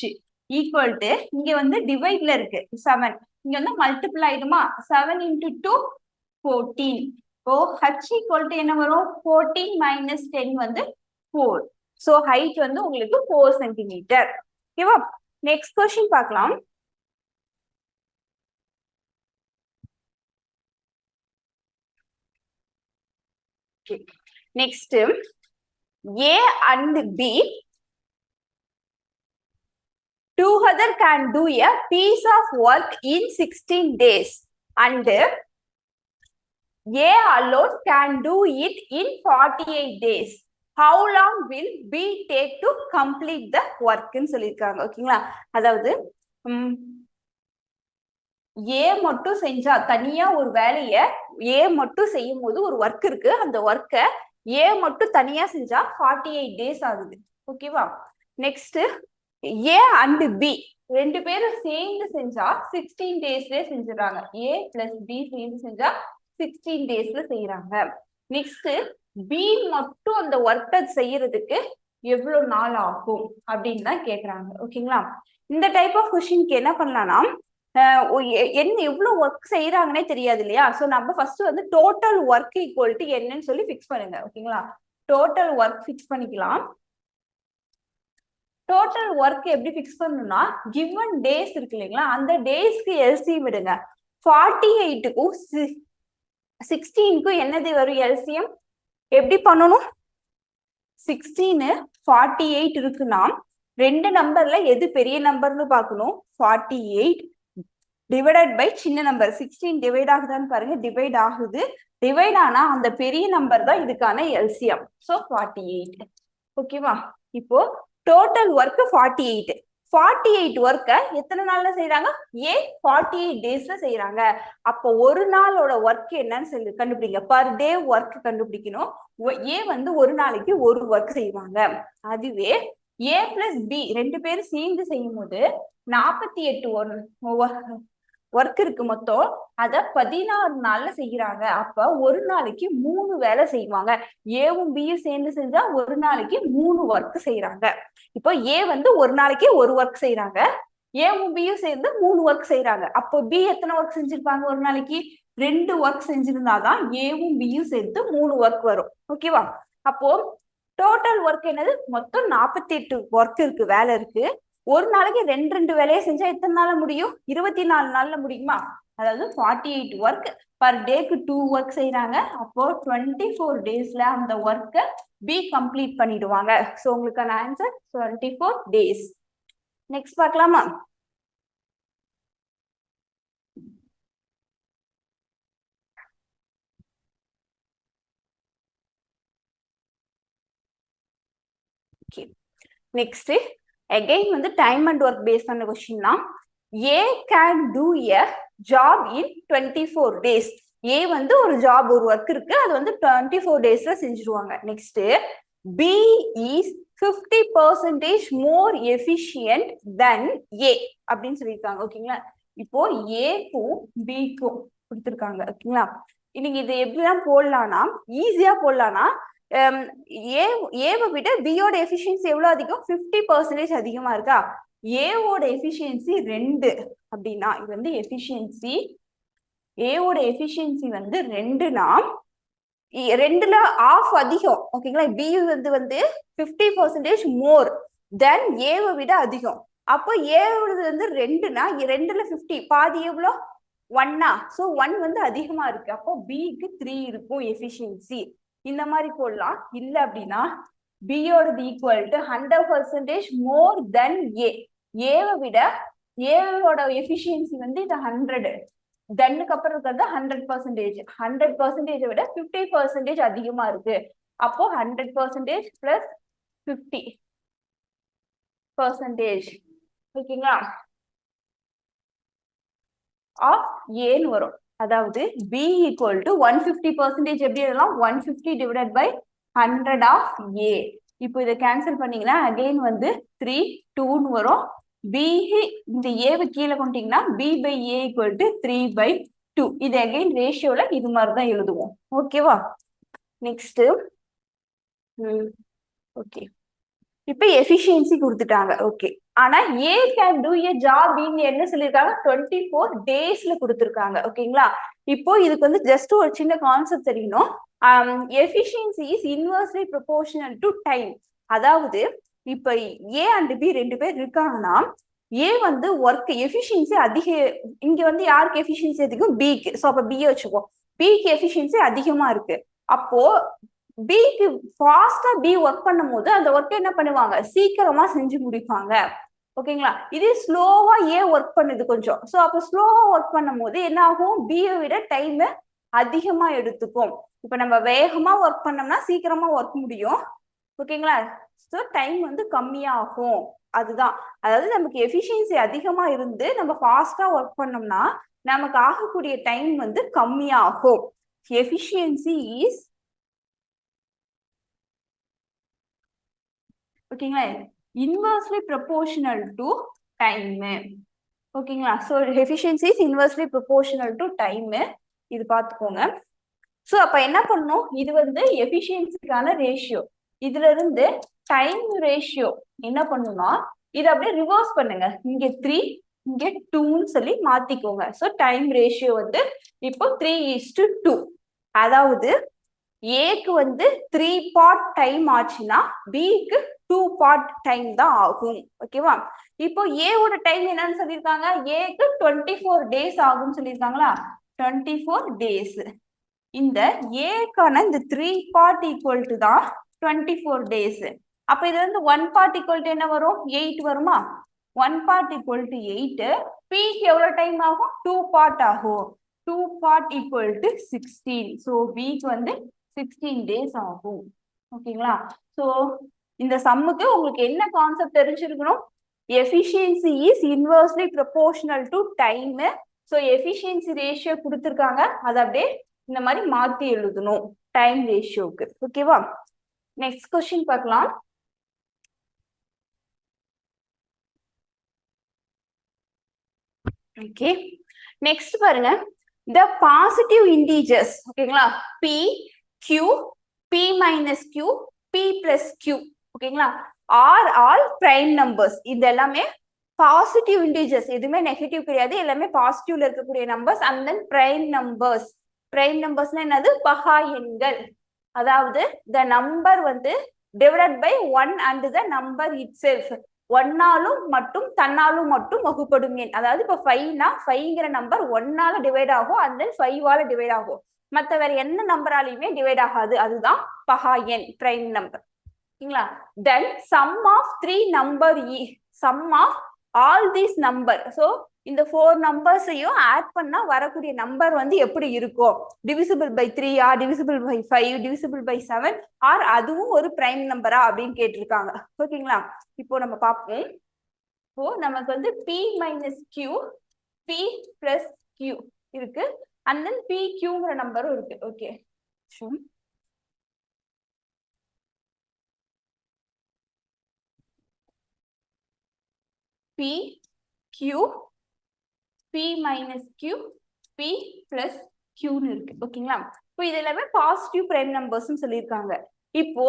ஈக்குவல் டு இங்க வந்து டிவைட்ல இருக்கு 7, இங்க வந்து மல்டிபிள் ஆயிடுமா? 7 into 2 14. ஓ h ஈக்குவல் டு என்ன வரும்? 14 minus 10 வந்து 4. ஸோ ஹைட் வந்து உங்களுக்கு 4 சென்டிமீட்டர். ஓகேவா? நெக்ஸ்ட் கொஸ்டின் பார்க்கலாம். Next, A and B together can do a piece of work in 16 days and A alone can do it in 48 days. How long will B take to complete the work ன்னு சொல்லியிருக்காங்க. ஓகேங்களா? அதாவது ஏ மட்டும் செஞ்சா தனியா ஒரு வேலையை ஏ மட்டும் செய்யும் போது ஒரு ஒர்க் இருக்கு, அந்த ஒர்க்கை ஏ மட்டும் தனியா செஞ்சா 48 days ஆகுது. ஓகேவா? நெக்ஸ்ட் ஏ அண்ட் பி ரெண்டு பேரும் சேர்ந்து செஞ்சா 16 daysல செஞ்சிடறாங்க. ஏ பிளஸ் பி சேர்ந்து செஞ்சா 16 daysல செய்யறாங்க. நெக்ஸ்ட் பி மட்டும் அந்த ஒர்க்கை செய்யறதுக்கு எவ்வளவு நாள் ஆகும் அப்படின்னு தான் கேக்குறாங்க. ஓகேங்களா? இந்த டைப் ஆஃப் கொஸ்டினுக்கு என்ன பண்ணலாம்னா என்ன எவ்வளவு ஒர்க் செய்யறாங்கன்னே தெரியாது இல்லையா? சோ நம்ம ஃபர்ஸ்ட் வந்து டோட்டல் ஒர்க் ஈக்குவல் டு என்னன்னு சொல்லி ஃபிக்ஸ் பண்ணுங்க. ஓகேங்களா? டோட்டல் ஒர்க் ஃபிக்ஸ் பண்ணிக்கலாம். டோட்டல் ஒர்க் எப்படி ஃபிக்ஸ் பண்ணணும்னா கிவன் டேஸ் இருக்கு இல்லைங்களா, அந்த டேஸ்க்கு எல்சிஎம் விடுங்க. 48க்கும் 16க்கும் என்னது வரும் எல்சிஎம்? எப்படி பண்ணணும்? 16 48 இருக்குன்னா ரெண்டு நம்பர்ல எது பெரிய நம்பர்னு பார்க்கணும். 48 டிவைடட் பை சின்ன நம்பர். 16 டிவைட் ஆகுதான்னு பாருங்க. டிவைட் ஆகுது. டிவைட் ஆனா அந்த பெரிய நம்பர் தான் இதுக்கான எல்சிஎம். ஸோ 48. ஓகேவா? இப்போ டோட்டல் ஒர்க் 48. 48 ஒர்க்கை எத்தனை நாள்ல செய்யறாங்க? ஏ 48 daysல செய்யறாங்க. அப்போ ஒரு நாளோட ஒர்க் என்னன்னு சொல்லி கண்டுபிடிங்க. பர் டே ஒர்க் கண்டுபிடிக்கணும். ஏ வந்து ஒரு நாளைக்கு ஒரு ஒர்க் செய்வாங்க. அதுவே ஏ பிளஸ் பி ரெண்டு பேரும் சேர்ந்து செய்யும் போது 48 ஒர்க் இருக்கு மொத்தம், அத 16 நாள்ல செய்யறாங்க. அப்ப ஒரு நாளைக்கு 3 வேலை செய்வாங்க. ஏவும் பியும் சேர்ந்து செஞ்சா ஒரு நாளைக்கு 3 ஒர்க் செய்யறாங்க. இப்போ ஏ வந்து ஒரு நாளைக்கு ஒரு ஒர்க் செய்யறாங்க, ஏவும் பியும் சேர்ந்து 3 ஒர்க் செய்யறாங்க. அப்போ பி எத்தனை ஒர்க் செஞ்சிருப்பாங்க? ஒரு நாளைக்கு 2 ஒர்க் செஞ்சிருந்தாதான் ஏவும் பியும் சேர்த்து 3 ஒர்க் வரும். ஓகேவா? அப்போ டோட்டல் ஒர்க் என்னது? மொத்தம் 48 ஒர்க் இருக்கு, வேலை இருக்கு. ஒரு நாளைக்கு 2 வேலையை செஞ்சா எத்தனை நாள்ல முடியும்? 24 நாள்ல முடியுமா? அதாவது 48 ஒர்க் பர் டேக்கு 2 ஒர்க் செய்யறாங்க. அப்போ 24 டேஸ்ல அந்த ஒர்க்கை பி கம்ப்ளீட் பண்ணிடுவாங்க. ஸோ உங்களுக்கான ஆன்சர் 24 டேஸ். நெக்ஸ்ட் பார்க்கலாமா? நெக்ஸ்ட் அகைன் வந்து டைம் அண்ட் ஒர்க் பேஸ் பண்ண கொஸ்டின் தான். A can do a job in 24 days. A வந்து ஒரு ஜாப், ஒரு ஒர்க் இருக்கு, அது வந்து 24 டேஸ்ல செஞ்சிருவாங்க. Next B is 50% more efficient then A அப்படின்னு சொல்லியிருக்காங்க. ஓகேங்களா? இப்போ ஏக்கும் பிக்கும் கொடுத்துருக்காங்க. ஓகேங்களா? நீங்க இது எப்படிலாம் போடலாம்னா, ஈஸியா போடலாம்னா, ஏவை விட பியோட எஃபிஷியன்சி எவ்வளவு அதிகம்? 50% அதிகமா இருக்கா? ஏவோட எஃபிஷியன்சி 2 அப்படின்னா இது வந்து எஃபிஷியன்சி, ஏவோட எஃபிஷியன்சி வந்து 2னா 2ல ஆஃப் அதிகம். ஓகேங்களா? பி வந்து 50% மோர் தென் ஏவை விட அதிகம். அப்போ ஏவோட வந்து 2னா 2ல 50 பாதி எவ்வளோ? 1. ஸோ 1 வந்து அதிகமா இருக்கு. அப்போ பிக்கு 3 இருக்கும் எஃபிஷியன்சி. இந்த மாதிரி போடலாம். இல்ல அப்படின்னா பியோடது ஈக்குவல் டு 100% மோர் தென் ஏ. ஏவை விட ஏவோட எஃபிஷியன்சி வந்து இது 100, தென்னுக்கு அப்புறம் இருக்கிறது 100%. 100% விட 50% அதிகமா இருக்கு. அப்போ 100% பிளஸ் 50%. ஓகேங்களா? ஆஃப் ஏன்னு வரும். அதாவது பி ஈக்குவல் டு 150% எப்படி எழுதலாம்? 150 டிவைடட் பை 100 ஆஃப் ஏ. இப்போ இதை கேன்சல் பண்ணீங்கன்னா அகைன் வந்து 3 2ன்னு வரும். பி இந்த ஏவை கீழே கொண்டீங்கன்னா B by A equal to 3/2. இது அகைன் ரேஷியோல இது மாதிரி தான் எழுதுவோம். ஓகேவா? நெக்ஸ்ட் ஓகே, இப்ப எஃபிஷியன்சி கொடுத்துட்டாங்க. ஓகே, ஆனா A can do a job in என்ன சொல்லியிருக்காங்க? 24 டேஸ்ல கொடுத்துருக்காங்க. ஓகேங்களா? இப்போ இதுக்கு வந்து ஜஸ்ட் ஒரு சின்ன கான்செப்ட் தெரியணும். Efficiency is inversely proportional to time. அதாவது இப்ப ஏ அண்ட் பி 2 பேர் இருக்காங்கன்னா, ஏ வந்து ஒர்க் எஃபிஷியன்சி அதிக, இங்க வந்து யாருக்கு எஃபிஷியன்சி அதிகம்? பிக்கு. ஸோ அப்ப பியை வச்சுக்கோ. பிக்கு எஃபிஷியன்சி அதிகமா இருக்கு. அப்போ பிக்கு ஃபாஸ்டா பி ஒர்க் பண்ணும் போது அந்த ஒர்க் என்ன பண்ணுவாங்க? சீக்கிரமா செஞ்சு முடிப்பாங்க. ஓகேங்களா? இதே ஸ்லோவா ஏ ஒர்க் பண்ணுது கொஞ்சம். ஸோ அப்போ ஸ்லோவா ஒர்க் பண்ணும் போது என்ன ஆகும்? பியை விட டைம் அதிகமா எடுத்துக்கும். இப்ப நம்ம வேகமா ஒர்க் பண்ணோம்னா சீக்கிரமா ஒர்க் முடியும். ஓகேங்களா? ஸோ டைம் வந்து கம்மியாகும். அதுதான், அதாவது நமக்கு எஃபிஷியன்சி அதிகமா இருந்து நம்ம ஃபாஸ்டா ஒர்க் பண்ணோம்னா நமக்கு ஆகக்கூடிய டைம் வந்து கம்மியாகும். எஃபிஷியன்சி இஸ் ஓகேங்களா இன்வெர்ஸ்லி ப்ரொபோர்ஷனல் டு டைம். ஓகேங்களா? So efficiency is inversely proportional to time. இது பார்த்துக்கோங்க. ஸோ அப்ப என்ன பண்ணும்? இது வந்து எஃபிஷியன்சிக்கான ரேஷியோ. இதுல இருந்து டைம் ரேஷியோ என்ன பண்ணும்னா இது அப்படியே ரிவர்ஸ் பண்ணுங்க. இங்க 3 இங்க 2ன்னு சொல்லி மாத்திக்கோங்க. ஸோ டைம் ரேஷியோ வந்து இப்போ 3:2. அதாவது ஏக்கு வந்து 3 பார்ட் டைம் ஆச்சுன்னா பிக்கு 2 பார்ட் டைம் தான் ஆகும். ஓகேவா? இப்போ ஏவோட டைம் என்னன்னு சொல்லியிருக்காங்க? ஏக்கு 24 டேஸ் ஆகும்னு சொல்லியிருக்காங்களா? 24 டேஸ். இந்த ஏக்கான இந்த 3 பார்ட் ஈக்குவல் டு தான் 24 டேஸ். அப்ப இது வந்து 1 பார்ட் ஈக்குவல் டு என்ன வரும்? 8 வருமா? 1 பார்ட் ஈக்குவல் டு 8. பிக்கு எவ்வளவு டைம் ஆகும்? 2 பார்ட் ஆகும். 2 பார்ட் ஈக்குவல் டு 16. ஸோ பிக்கு வந்து 16 டேஸ் ஆகும். ஓகேங்களா? ஸோ இந்த சம்முக்கு உங்களுக்கு என்ன கான்செப்ட் தெரிஞ்சிருக்கணும்? Efficiency is inversely proportional to time. So efficiency ratio கொடுத்துருக்காங்க, அதை அப்படியே இந்த மாதிரி மாத்தி எழுதணும் டைம் ரேஷியோக்கு. ஓகேவா? நெக்ஸ்ட் கொஸ்டின் பார்க்கலாம். ஓகே, நெக்ஸ்ட் பாருங்க, the positive integers ஓகேங்களா, p q p minus q p plus q ஓகேங்களா, are all prime numbers. இது எல்லாமே பாசிட்டிவ் இன்டிஜர்ஸ், எதுவுமே நெகட்டிவ் கிடையாது, எல்லாமே பாசிட்டிவ்ல இருக்கக்கூடிய numbers. And then prime numbers. Prime நம்பர்ஸ்னா என்னது? பகா எண்கள். அதாவது the number வந்து divided by 1 and the number itself. ஒன்னாலும் மட்டும் தன்னாலும் மட்டும் வகுப்படும் எண். அதாவது இப்ப 5னா 5ங்கிற நம்பர் 1ஆல டிவைட் ஆகும், and then 5ஆல டிவைட் ஆகும். மற்ற வேற என்ன நம்பராலையுமே டிவைட் ஆகாது. அதுதான் பகா எண், பிரைம் நம்பர். ஓகேங்களா? then sum of 3 number sum of all these number. so இந்த 4 நம்பர்ஸையும் ஆட் பண்ணா வரக்கூடிய நம்பர் வந்து எப்படி இருக்கும்? டிவிசிபிள் பை 3 ஆ, divisible by 5, divisible by 7 or அதுவும் ஒரு பிரைம் நம்பரா அப்படின்னு கேட்டிருக்காங்க. ஓகேங்களா? இப்போ நம்ம பார்ப்போம். இப்போ நமக்கு வந்து p minus q p plus q இருக்கு, அண்ட் தென் p qங்கிற நம்பரும் இருக்கு. Okay, p q p minus q p plus q ன்னு இருக்கு. ஓகேங்களா? இப்போ இது எல்லாமே பாசிட்டிவ் பிரைம் நம்பர்ஸ் சொல்லியிருக்காங்க. இப்போ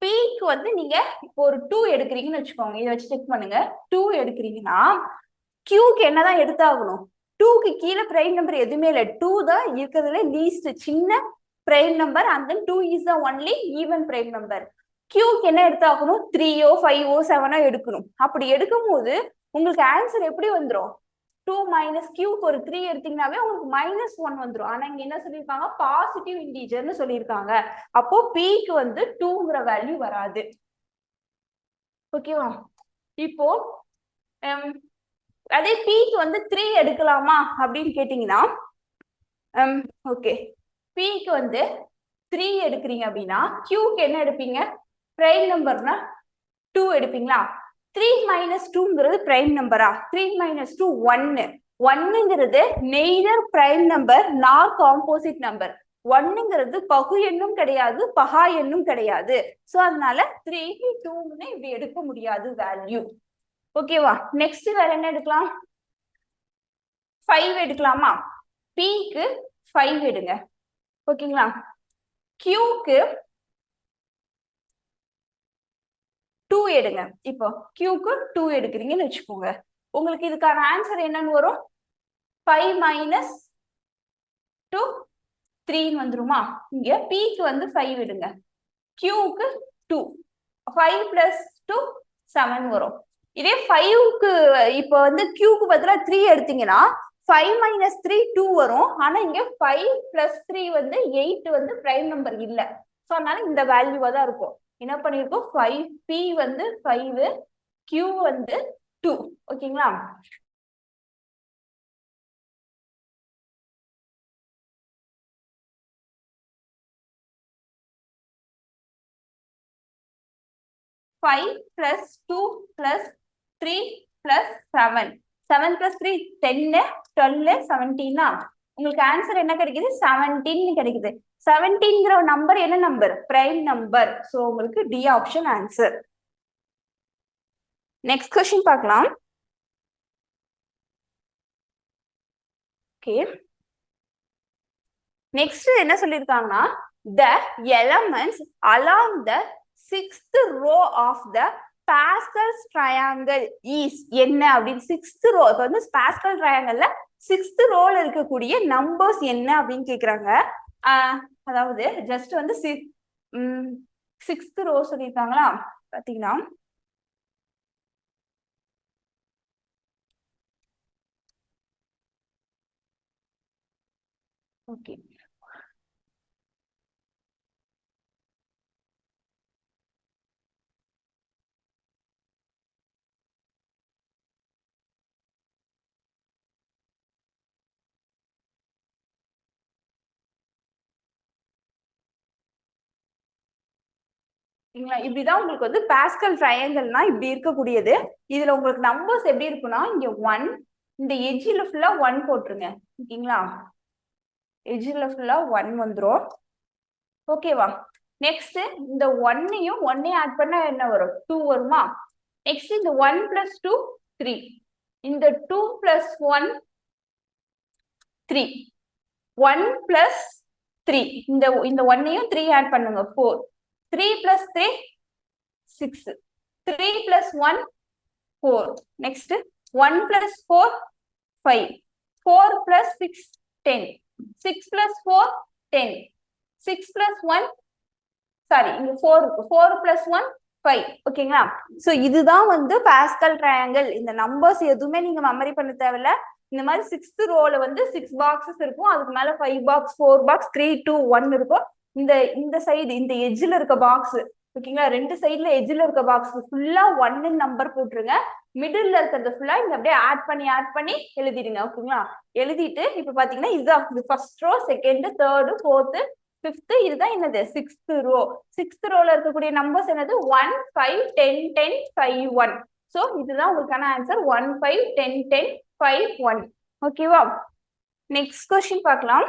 p க்கு வந்து நீங்க இப்போ ஒரு 2 எடுக்கிறீங்கன்னு வச்சுக்கோங்க, இதை வச்சு செக் பண்ணுங்க. 2 எடுக்கிறீங்கன்னா q க்கு என்னதான் எடுத்தாகணும்? 2க்கு கீழே பிரைம் நம்பர் எதுவுமே இல்லை. 2 தான் இருக்கிறதுல லீஸ்ட் சின்ன prime number, and then 2 is the only even prime number. q என்ன எடுத்தாகணும்? 3ஓ 5ஓ 7ஓ எடுக்கணும். அப்படி எடுக்கும் போது உங்களுக்கு ஆன்சர் எப்படி வந்துடும்? 2 minus q ஒரு 3 எடுத்தீங்கன்னாவே உங்களுக்கு -1 வந்துடும். ஆனா இங்க என்ன சொல்லியிருக்காங்க? பாசிட்டிவ் இன்டிஜர்னு சொல்லியிருக்காங்க. அப்போ p க்கு வந்து 2ங்கிற வேல்யூ வராது. ஓகேவா? இப்போ அதே p க்கு வந்து 3 எடுக்கலாமா அப்படின்னு கேட்டீங்கன்னா, ஓகே, p க்கு வந்து 3 எடுக்கிறீங்க அப்படின்னா q க்கு என்ன எடுப்பீங்க? பிரைம் நம்பர்னா 2 எடுப்பீங்களா? 3 minus 2ங்கிறது பிரைம் நம்பரா? 3 minus 2 1. 1ங்கிறது neither prime number nor composite number. 1ங்கிறது பகு எண்ணும் கிடையாது, பகா எண்ணும் கிடையாது. சோ அதனால 3 2ன்னு இப்படி எடுக்க முடியாது வேல்யூ. ஓகேவா? நெக்ஸ்ட் வேற என்ன எடுக்கலாம்? 5 எடுக்கலாமா? p க்கு 5 எடுங்க. ஓகேங்களா? q க்கு 2 எடுங்க. இப்போ q க்கு 2 எடுக்கிறீங்கன்னு வச்சுக்கோங்க, உங்களுக்கு இதுக்கான ஆன்சர் என்னன்னு வரும்? 5 minus 2 3 வந்துருமா? இங்க p க்கு வந்து 5 எடுங்க, q க்கு 2, 5 plus 2 7 வரும். இதே 5க்கு இப்போ வந்து q க்கு பதிலா 3 எடுத்தீங்கன்னா 5 minus 3 2 வரும். ஆனா இங்க 5 plus 3 வந்து 8 வந்து பிரைம் நம்பர் இல்ல. சோ அதனால இந்த வேல்யூவா தான் இருக்கும். என்ன பண்ணிருக்கோம்? 5 p வந்து 5, q வந்து 2. ஓகேங்களா? Five plus 2 plus 3 plus 7. 7 plus 3 10, 12, 17. உங்களுக்கு ஆன்சர் என்ன கிடைக்குது? 17 கிடைக்குது. 17ங்கிற நம்பர் என்ன நம்பர்? Prime number. சோ உங்களுக்கு D option answer. Next question பார்க்கலாம். ஓகே, நெக்ஸ்ட் என்ன சொல்லிருக்காங்கன்னா, the elements along the 6th row of the Pascal's triangle is என்ன அப்படின்னு 6th row. இப்போ வந்து Pascal triangleல 6th ரோல இருக்கக்கூடிய நம்பர்ஸ் என்ன அப்படின்னு கேக்குறாங்க. அதாவது ஜஸ்ட் வந்து 6th ரோ சொல்லியிருக்காங்களா? பாத்தீங்கன்னா ஓகே, இப்படிதான் உங்களுக்கு வந்து பாஸ்கல் ட்ரையாங்கிள்னா இப்படி இருக்கக்கூடியது. இதுல உங்களுக்கு நம்பர்ஸ் எப்படி இருக்குன்னா, இங்க 1, இந்த எட்ஜில ஃபுல்லா 1 போட்டுருங்க. ஓகேங்களா? எட்ஜில ஃபுல்லா 1 வந்துரும். ஓகேவா? நெக்ஸ்ட் இந்த 1ஐயும் 1ஐயும் ஆட் பண்ணா என்ன வரும்? 2 வருமா? நெக்ஸ்ட் இந்த 1 plus 2 3, இந்த 2 plus 1 3. 1 plus 3. இந்த 1ஐயும் 3 ஆட் பண்ணுங்க 4. 3 plus 3 6. 3 plus 1 4. Next 1 plus 4 5. 4 plus 6 10. 6 plus 4 10. 6 plus 1 sorry இங்க 4 plus 1 5. ஓகேங்களா? சோ இதுதான் வந்து பாஸ்கல் ட்ரையாங்கிள். இந்த நம்பர்ஸ் எதுவுமே நீங்க மெமரி பண்ண தேவையில்ல. இந்த மாதிரி 6th ரோல வந்து 6 பாக்ஸஸ் இருக்கும். அதுக்கு மேல 5 பாக்ஸ் 4 பாக்ஸ் 3 2 1 இருக்கும். இந்த சைடு இந்த எட்ஜ்ல இருக்க பாக்ஸ் ஓகேங்களா, ரெண்டு சைடுல எட்ஜ்ல இருக்க பாக்ஸ் ஃபுல்லா 1 நம்பர் போட்டுருங்க. மிடில்ல இருக்கிறது ஃபுல்லா இங்க அப்படியே ஆட் பண்ணி எழுதிடுங்க. ஓகேங்களா? எழுதிட்டு இப்ப பாத்தீங்கன்னா இதுதான் first row, second, third, fourth, fifth, இதுதான் என்னது 6th ரோ. 6th ரோல இருக்கக்கூடிய நம்பர்ஸ் என்னது 1 5 10 10 5 1. சோ இதுதான் உங்களுக்கான ஆன்சர் 1 5 10 10 5 1. ஓகேவா? நெக்ஸ்ட் क्वेश्चन பார்க்கலாம்.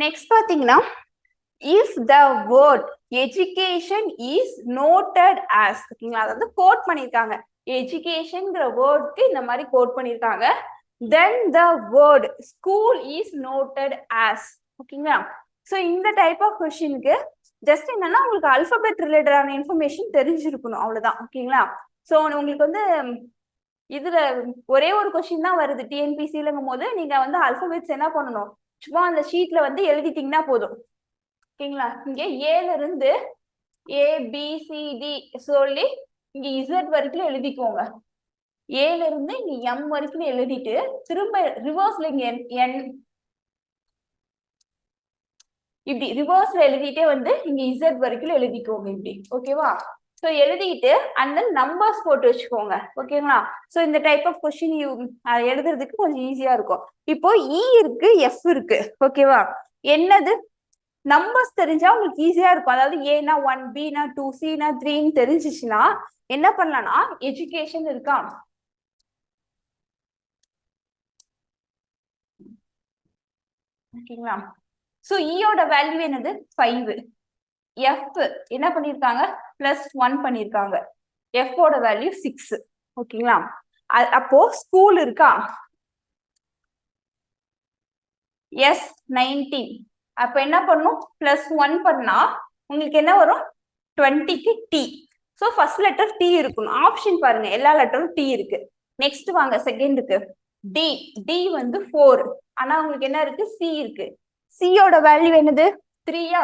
நெக்ஸ்ட் பாத்தீங்கன்னா if the word education is noted as, ஓகேங்களா, அதாவது கோட் பண்ணிருக்காங்க. எஜுகேஷன்ங்கிற வேர்டுக்கு இந்த மாதிரி கோட் பண்ணிருக்காங்க. then the word school is noted as, ஓகேங்களா. சோ இந்த டைப் ஆஃப் கொஸ்டினுக்கு ஜஸ்ட் என்னன்னா உங்களுக்கு அல்பபெட் ரிலேட்டடான இன்ஃபர்மேஷன் தெரிஞ்சிருக்கணும், அவ்வளவுதான். ஓகேங்களா? சோ உங்களுக்கு வந்து இதுல ஒரே ஒரு கொஸ்டின் தான் வருது டிஎன்பிசிலங்கும் போது நீங்க வந்து அல்பபெட்ஸ் என்ன பண்ணணும், சும்மா அந்த ஷீட்ல வந்து எழுதிட்டீங்கன்னா போதும். ஓகேங்களா? இங்க ஏல இருந்து ABCD சொல்லி இங்க Z வரைக்கும் எழுதிக்கோங்க. ஏல இருந்து இங்க M வரைக்கும் எழுதிட்டு திரும்ப ரிவர்ஸ்ல இங்க N இப்படி ரிவர்ஸ்ல எழுதிட்டே வந்து இங்க Z வரைக்கும் எழுதிக்கோங்க இப்படி. ஓகேவா? சோ எழுதிட்டு அண்ட் தென் நம்பர்ஸ் போட்டு வச்சுக்கோங்க. ஓகேங்களா? சோ இந்த டைப் ஆஃப் கொஸ்டின் எழுதுறதுக்கு கொஞ்சம் ஈஸியா இருக்கும். இப்போ E இருக்கு, F இருக்கு. ஓகேவா? என்னது நம்பர்ஸ் தெரிஞ்சா உங்களுக்கு ஈஸியா இருக்கும். அதாவது ஏனா 1, பினா 2, சினா 3ன்னு தெரிஞ்சிச்சுன்னா என்ன பண்ணலாம்னா எஜுகேஷன் இருக்கா, ஓகேங்களா? சோ ஈயோட வேல்யூ என்னது 5. F என்ன பண்ணிருக்காங்க +1 பண்ணிருக்காங்க. F ஓட வேல்யூ 6. ஓகேங்களா? அப்போ ஸ்கூல் இருக்கா, S 19. அப்ப என்ன பண்ணும் +1 பண்ணா உங்களுக்கு என்ன வரும் 20க்கு T. So first letter T இருக்கணும். ஆப்ஷன் பாருங்க, எல்லா லெட்டரும் T இருக்கு. நெக்ஸ்ட் வாங்க செகண்டுக்கு D வந்து 4. ஆனா உங்களுக்கு என்ன இருக்கு C இருக்கு. C யோட வேல்யூ என்னது 3யா,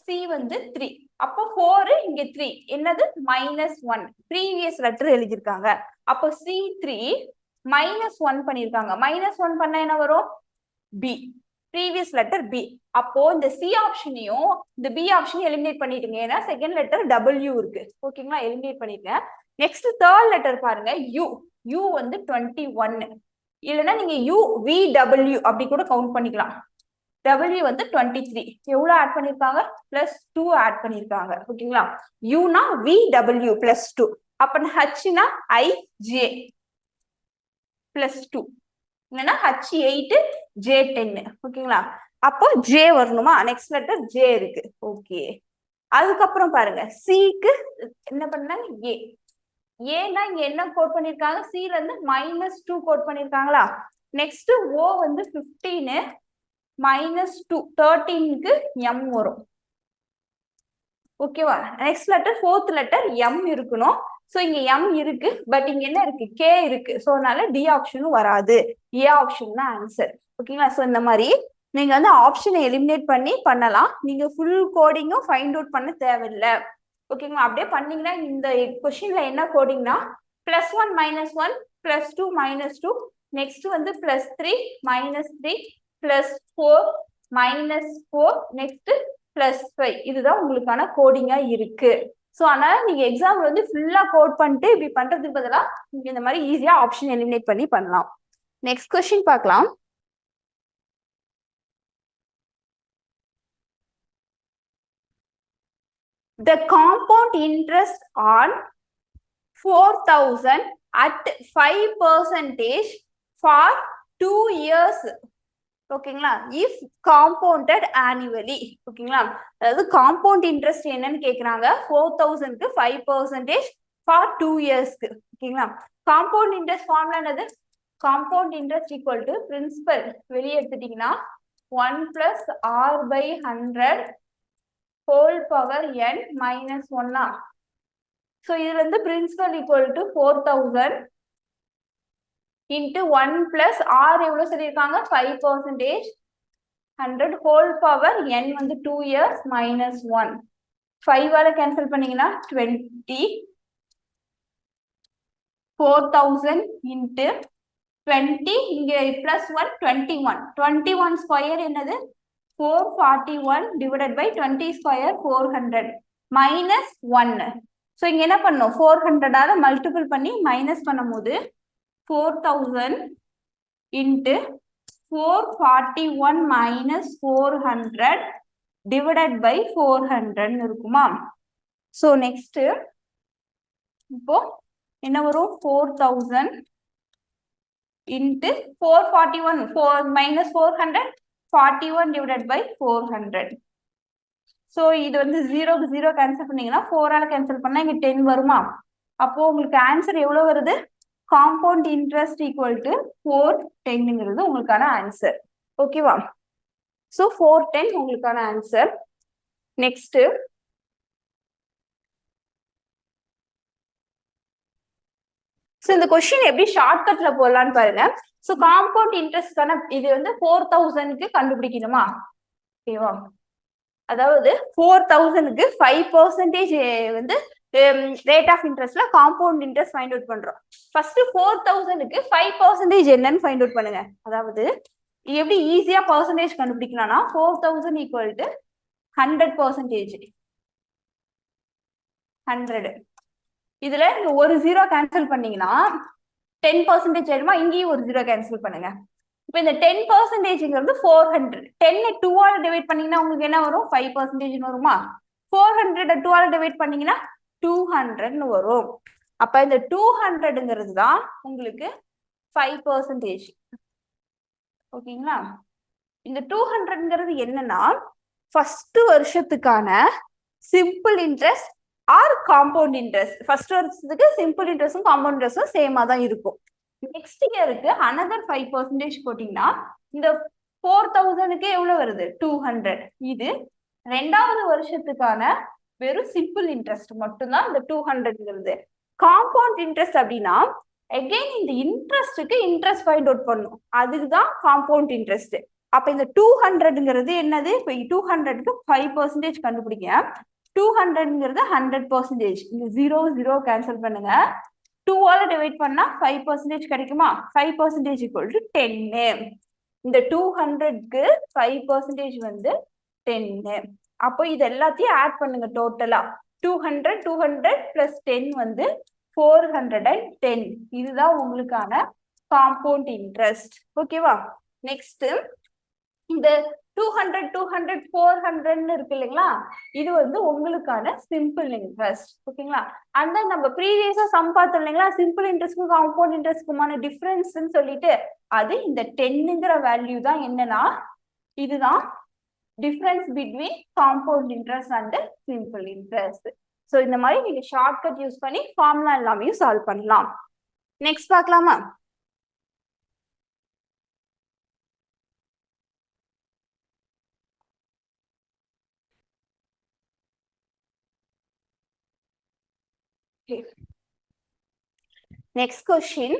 C வந்து 3. அப்போ 4 இங்க 3 என்னது -1. ப்ரீவியஸ் லெட்டர் எழுதிருக்காங்க. அப்போ C3 -1 பண்ணிருக்காங்க. -1 பண்ணா என்ன வரும் B, ப்ரீவியஸ் லெட்டர் B. அப்போ இந்த C ஆப்ஷனையும் இந்த B ஆப்ஷனையும் எலிமினேட் பண்ணிடுங்க. ஏன்னா செகண்ட் லெட்டர் W இருக்கு. ஓகேங்களா? எலிமினேட் பண்ணிருங்க. நெக்ஸ்ட் தேர்ட் லெட்டர் பாருங்க U வந்து 21. இல்லைன்னா நீங்க UVW அப்படி கூட கவுண்ட் பண்ணிக்கலாம். W வந்து 23. எவ்வளவு ஆட் பண்ணிருக்காங்க +2 ஆட் பண்ணிருக்காங்க. ஓகேங்களா? Uனா VW +2. அப்ப Hனா IJ +2. இல்லைன்னா H8 J10. ஓகேங்களா? அப்போ J வரணுமா, நெக்ஸ்ட் லெட்டர் J இருக்கு. ஓகே, அதுக்கப்புறம் பாருங்க Cக்கு என்ன பண்ணாங்க ஏன்னா இங்க என்ன கோட் பண்ணிருக்காங்க, Cல இருந்து -2 கோட் பண்ணிருக்காங்களா. நெக்ஸ்ட் O வந்து 15 -2 13க்கு M வரும். ஓகேவா? Next letter fourth letter M இருக்கணும். சோ இங்க M இருக்கு, பட் இங்க என்ன இருக்கு K இருக்கு. சோ அதனால D ஆப்ஷனும் வராது, A ஆப்ஷன் தான் ஆன்சர். ஓகேங்களா? சோ இந்த மாதிரி நீங்க வந்து ஆப்ஷனை எலிமினேட் பண்ணலாம். நீங்க ஃபுல் கோடிங்கும் ஃபைண்ட் அவுட் பண்ண தேவையில்லை. ஓகேங்களா? அப்படியே பண்ணீங்கன்னா இந்த கொஸ்டின்ல என்ன கோடிங்னா +1 -1 +2 -2 நெக்ஸ்ட் வந்து +3 -3 +4 -4 நெக்ஸ்ட் +5. இதுதான் உங்களுக்கான கோடிங்கா இருக்கு. சோ அதனால நீங்க எக்ஸாம் வந்து ஃபுல்லா கோட் பண்ணிட்டு இப்படி பண்றதுக்கு பதிலா நீங்க இந்த மாதிரி ஈஸியா ஆப்ஷன் எலிமினேட் பண்ணி பண்ணலாம். நெக்ஸ்ட் கொஸ்டின் பார்க்கலாம். The compound interest on 4,000 at 5% for 2 years ஓகேங்களா இஃப் காம்பவுண்டட் ஆனுவலி ஓகேங்களா அதாவது காம்பவுண்ட் இன்ட்ரெஸ்ட் என்னன்னு கேக்குறாங்க 4000க்கு 5% ஃபார் 2 இயர்ஸ்க்கு ஓகேங்களா காம்பவுண்ட் இன்ட்ரெஸ்ட் ஃபார்முலா என்னது compound interest equal to principal வெளியே எடுத்துட்டீங்கன்னா 1 plus r by 100 whole power n minus 1 so இதுல இருந்து principal equal to 4000 into 1 plus r எவ்வளவு சொல்லியிருக்காங்க 5% 100 whole power n வந்து 2 years minus 1 5 ஆல கேன்சல் பண்ணீங்கன்னா 20 4000 into 20 இங்க plus 1 21 ஸ்கொயர் என்னது 441 divided by 20 square 400 minus 1 so இங்க என்ன பண்ணோம் 400 ஆல மல்டிபிள் பண்ணி மைனஸ் பண்ணும்போது 4000 into 441 minus 400 divided by 400 இருக்குமா so next இப்போ என்ன வரும் 4000 into 441 4 minus 400 41 divided by 400 so இது வந்து 0 கேன்சல் பண்ணீங்கன்னா 4 ஆல கேன்சல் பண்ணா இங்க 10 வருமா அப்போ உங்களுக்கு ஆன்சர் எவ்வளவு வருது காம்பவுண்ட் இன்ட்ரெஸ்ட் ஈக்குவல் டு 410ங்கிறது உங்களுக்கான ஆன்சர் ஓகேவா சோ 410 உங்களுக்கான ஆன்சர் நெக்ஸ்ட் சோ இந்த क्वेश्चन எப்படி ஷார்ட்கட்ல போடலாம்னு பாருங்க சோ காம்பவுண்ட் இன்ட்ரெஸ்ட்கான இது வந்து 4000க்கு கண்டுபிடிக்கணுமா ஓகேவா அதாவது 4000க்கு 5% வந்து ரேட் ஆஃப் இன்ட்ரெஸ்ட்ல காம்பவுண்ட் இன்ட்ரெஸ்ட் ஃபைண்ட் அவுட் பண்றோம் ஃபர்ஸ்ட் 4000க்கு 5% என்னன்னு ஃபைண்ட் அவுட் பண்ணுங்க அதாவது எப்படி ஈஸியா பெர்சன்டேஜ் கண்டுபிடிக்கலாம்னா 4000 ஈக்குவல் டு 100% 100 இதுல ஒரு 0 கேன்சல் பண்ணீங்கன்னா 10% ஆயிடுமா இங்கேயும் ஒரு 0 கேன்சல் பண்ணுங்க இப்போ இந்த 10%ங்கிறது 400 10 2 ஆல டிவைட் பண்ணீங்கன்னா உங்களுக்கு என்ன வரும் 5% வருமா 400 2 ஆல டிவைட் பண்ணீங்கன்னா 200 வரும் அப்ப இந்த 200ங்கிறது தான் உங்களுக்கு 5% ஓகேங்களா இந்த 200ங்கிறது என்னன்னா ஃபர்ஸ்ட் வருஷத்துக்கான simple interest or compound interest first வருஷத்துக்கு சிம்பிள் இன்ட்ரெஸ்டும் காம்பவுண்ட் இன்ட்ரெஸ்டும் சேமா தான் இருக்கும் நெக்ஸ்ட் இயருக்கு அனதர் 5% போட்டீங்கன்னா இந்த 4000க்கு எவ்வளவு வருது 200 இது ரெண்டாவது வருஷத்துக்கான வெறும் சிம்பிள் இன்ட்ரெஸ்ட் மட்டும்தான் இந்த 200ங்கிறது காம்பவுண்ட் இன்ட்ரெஸ்ட் அப்படின்னா அகைன் இந்த இன்ட்ரெஸ்ட்டுக்கு இன்ட்ரெஸ்ட் ஃபைண்ட் அவுட் பண்ணும் அதுக்குதான் காம்பவுண்ட் இன்ட்ரெஸ்ட் அப்ப இந்த 200ங்கிறது என்னது இப்போ 200க்கு 5% கண்டுபிடிங்க 200ங்கிறது 100% இந்த 0 கேன்சல் பண்ணுங்க 2 ஆல டிவைட் பண்ணா 5% கிடைக்குமா 5% equal to 10 இந்த 200க்கு 5% வந்து 10 அப்போ இது எல்லாத்தையும் ஆட் பண்ணுங்க டோட்டலா 200 plus 10 வந்து 410 இதுதான் உங்களுக்கான காம்பவுண்ட் இன்ட்ரெஸ்ட் ஓகேவா நெக்ஸ்ட் இந்த 200 400 இருக்கு இல்லைங்களா இது வந்து உங்களுக்கான சிம்பிள் இன்ட்ரெஸ்ட் ஓகேங்களா அந்த நம்ம ப்ரீவியஸா சம் பார்த்தோம் இல்லைங்களா சிம்பிள் இன்ட்ரெஸ்ட்க்கும் காம்பவுண்ட் இன்ட்ரெஸ்ட்க்குமான டிஃபரன்ஸ்ன்னு சொல்லிட்டு அது இந்த 10ங்கிற வேல்யூ தான் என்னன்னா இதுதான் difference between compound interest and simple interest so இந்த மாதிரி நீங்க ஷார்ட்கட் யூஸ் பண்ணி ஃபார்முலா எல்லாமே சால்வ் பண்ணலாம் நெக்ஸ்ட் பார்க்கலாமா next question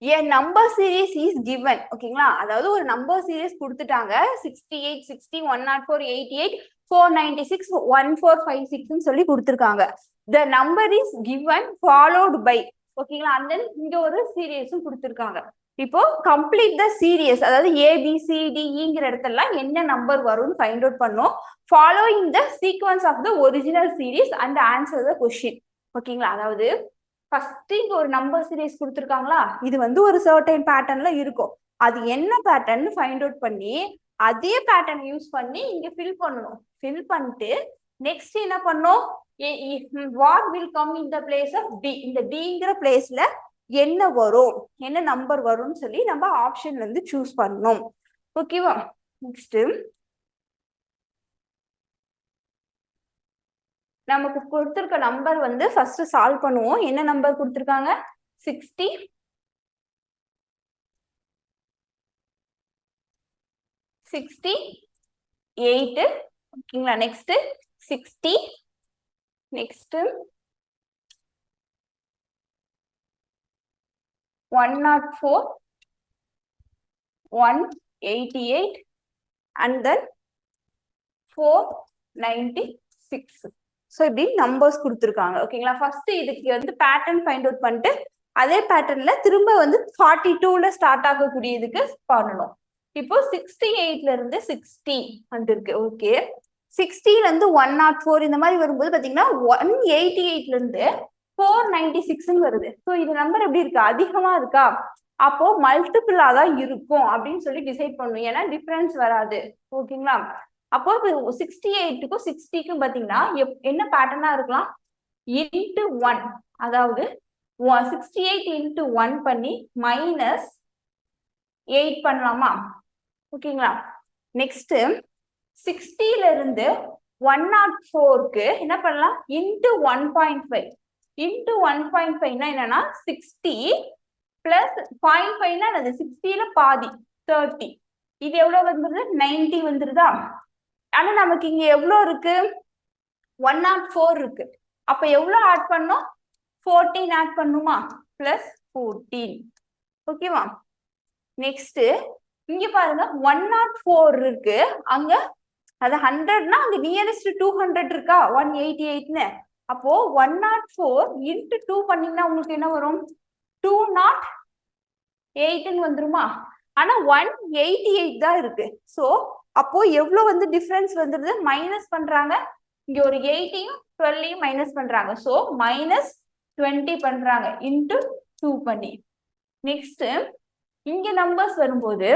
a number series is given ஓகேங்களா அதாவது ஒரு நம்பர் சீரிஸ் கொடுத்துட்டாங்க 68 60 104 88 496 1456 ன்னு சொல்லி கொடுத்திருக்காங்க the number is given followed by ஓகேங்களா and then இங்க ஒரு சீரிஸும் கொடுத்திருக்காங்க இப்போ கம்ப்ளீட் த சீரியஸ் அதாவது ABCDEங்கிற இடத்துல என்ன நம்பர் வரும்னு ஃபைண்ட் அவுட் பண்ணோம் following the sequence of the original series and answer the question ஓகேங்களா அதாவது ஃபர்ஸ்ட் இங்க ஒரு நம்பர் சீரிஸ் கொடுத்துருக்காங்களா இது வந்து ஒரு சர்டைன் பேட்டர்ன்ல இருக்கும் அது என்ன பேட்டர்ன் ஃபைண்ட் அவுட் பண்ணி அதே பேட்டர்ன் யூஸ் பண்ணி இங்க ஃபில் பண்ணணும் ஃபில் பண்ணிட்டு நெக்ஸ்ட் என்ன பண்ணோம் what will come in the place of T இந்த டிங்கிற பிளேஸ்ல என்ன வரும், என்ன நம்பர் வரும்னு சொல்லி நம்ம ஆப்ஷன்ல இருந்து சூஸ் பண்ணணும். ஓகேவா? நெக்ஸ்ட் நமக்கு கொடுத்துருக்க நம்பர் வந்து ஃபர்ஸ்ட் சால்வ் பண்ணுவோம். என்ன நம்பர் கொடுத்துருக்காங்க? 68. ஓகேங்களா? Next 60, next 104, 188 and then 496. So இப்படி நம்பர்ஸ் கொடுத்துருக்காங்க. ஓகேங்களா? ஃபர்ஸ்ட் இதுக்கு வந்து பேட்டர்ன் ஃபைண்ட் அவுட் பண்ணிட்டு அதே பேட்டர்ன்ல திரும்ப வந்து 42ல ஸ்டார்ட் ஆகக்கூடியதுக்கு பண்ணணும். இப்போ 68ல இருந்து 60 வந்துருக்கு. ஓகே, 60ல இருந்து 104 இந்த மாதிரி வரும்போது பாத்தீங்கன்னா 188ல இருந்து 496 வருது. ஸோ இது நம்பர் எப்படி இருக்கு? அதிகமா இருக்கா? அப்போ மல்டிபிளா தான் இருக்கும் அப்படின்னு சொல்லி டிசைட் பண்ணணும். ஏன்னா டிஃபரன்ஸ் வராது. ஓகேங்களா? அப்போ 68க்கும் 60க்கும் பாத்தீங்கன்னா என்ன பேட்டர்னா இருக்கலாம்? இன்ட்டு 1, அதாவது 68 இன்ட்டு 1 பண்ணி -8 பண்ணலாமா? ஓகேங்களா? நெக்ஸ்ட் 60ல இருந்து 104க்கு என்ன பண்ணலாம்? இன்ட்டு 1.5. இன்ட்டு 1.5னா என்னன்னா 60 பிளஸ் 0.5னா அது 60ல பாதி 30. இது எவ்வளவு வந்துருது? 90 வந்துருதா? ஆனா நமக்கு இங்க எவ்வளவு இருக்கு? 104 இருக்கு. அப்ப எவ்வளவு ஆட் பண்ணோம்? 14 ஆட் பண்ணுமா? பிளஸ் 14. ஓகேவா? நெக்ஸ்ட் இங்க பாருங்க 104 இருக்கு. அங்க அது 100னா அங்க நியரஸ்ட் 200 இருக்கா? 188ன்னு. அப்போ 104 இன்ட்டு 2 பண்ணீங்கன்னா உங்களுக்கு என்ன வரும்? 208ன்னு வந்துருமா? ஆனா 188 தான் இருக்கு. சோ அப்போ எவ்வளவு வந்து டிஃபரன்ஸ் வந்துருது? மைனஸ் பண்றாங்க. இங்க ஒரு 8யும் 12யும் மைனஸ் பண்றாங்க. சோ -20 பண்றாங்க இன்ட்டு 2 பண்ணி. நெக்ஸ்ட் இங்க நம்பர்ஸ் வரும்போது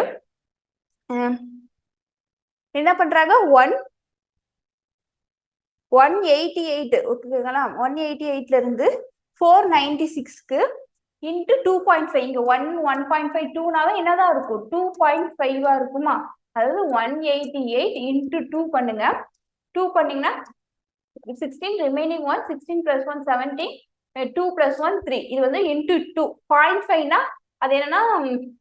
என்ன பண்றாங்க? 188. ஓகேங்களா? 188ல இருந்து 496க்கு இன்ட்டு 2.5. இங்க 1.5 2னால என்னதான் இருக்கும்? 2.5 இருக்குமா? அதாவது 188 இன்ட்டு 2 பண்ணுங்க. 2 பண்ணீங்கன்னா 16, ரிமைனிங் 1, 16 plus 1 17, 2 plus 1 3. இது வந்து இன்ட்டு 2. 0.5னா அது என்னன்னா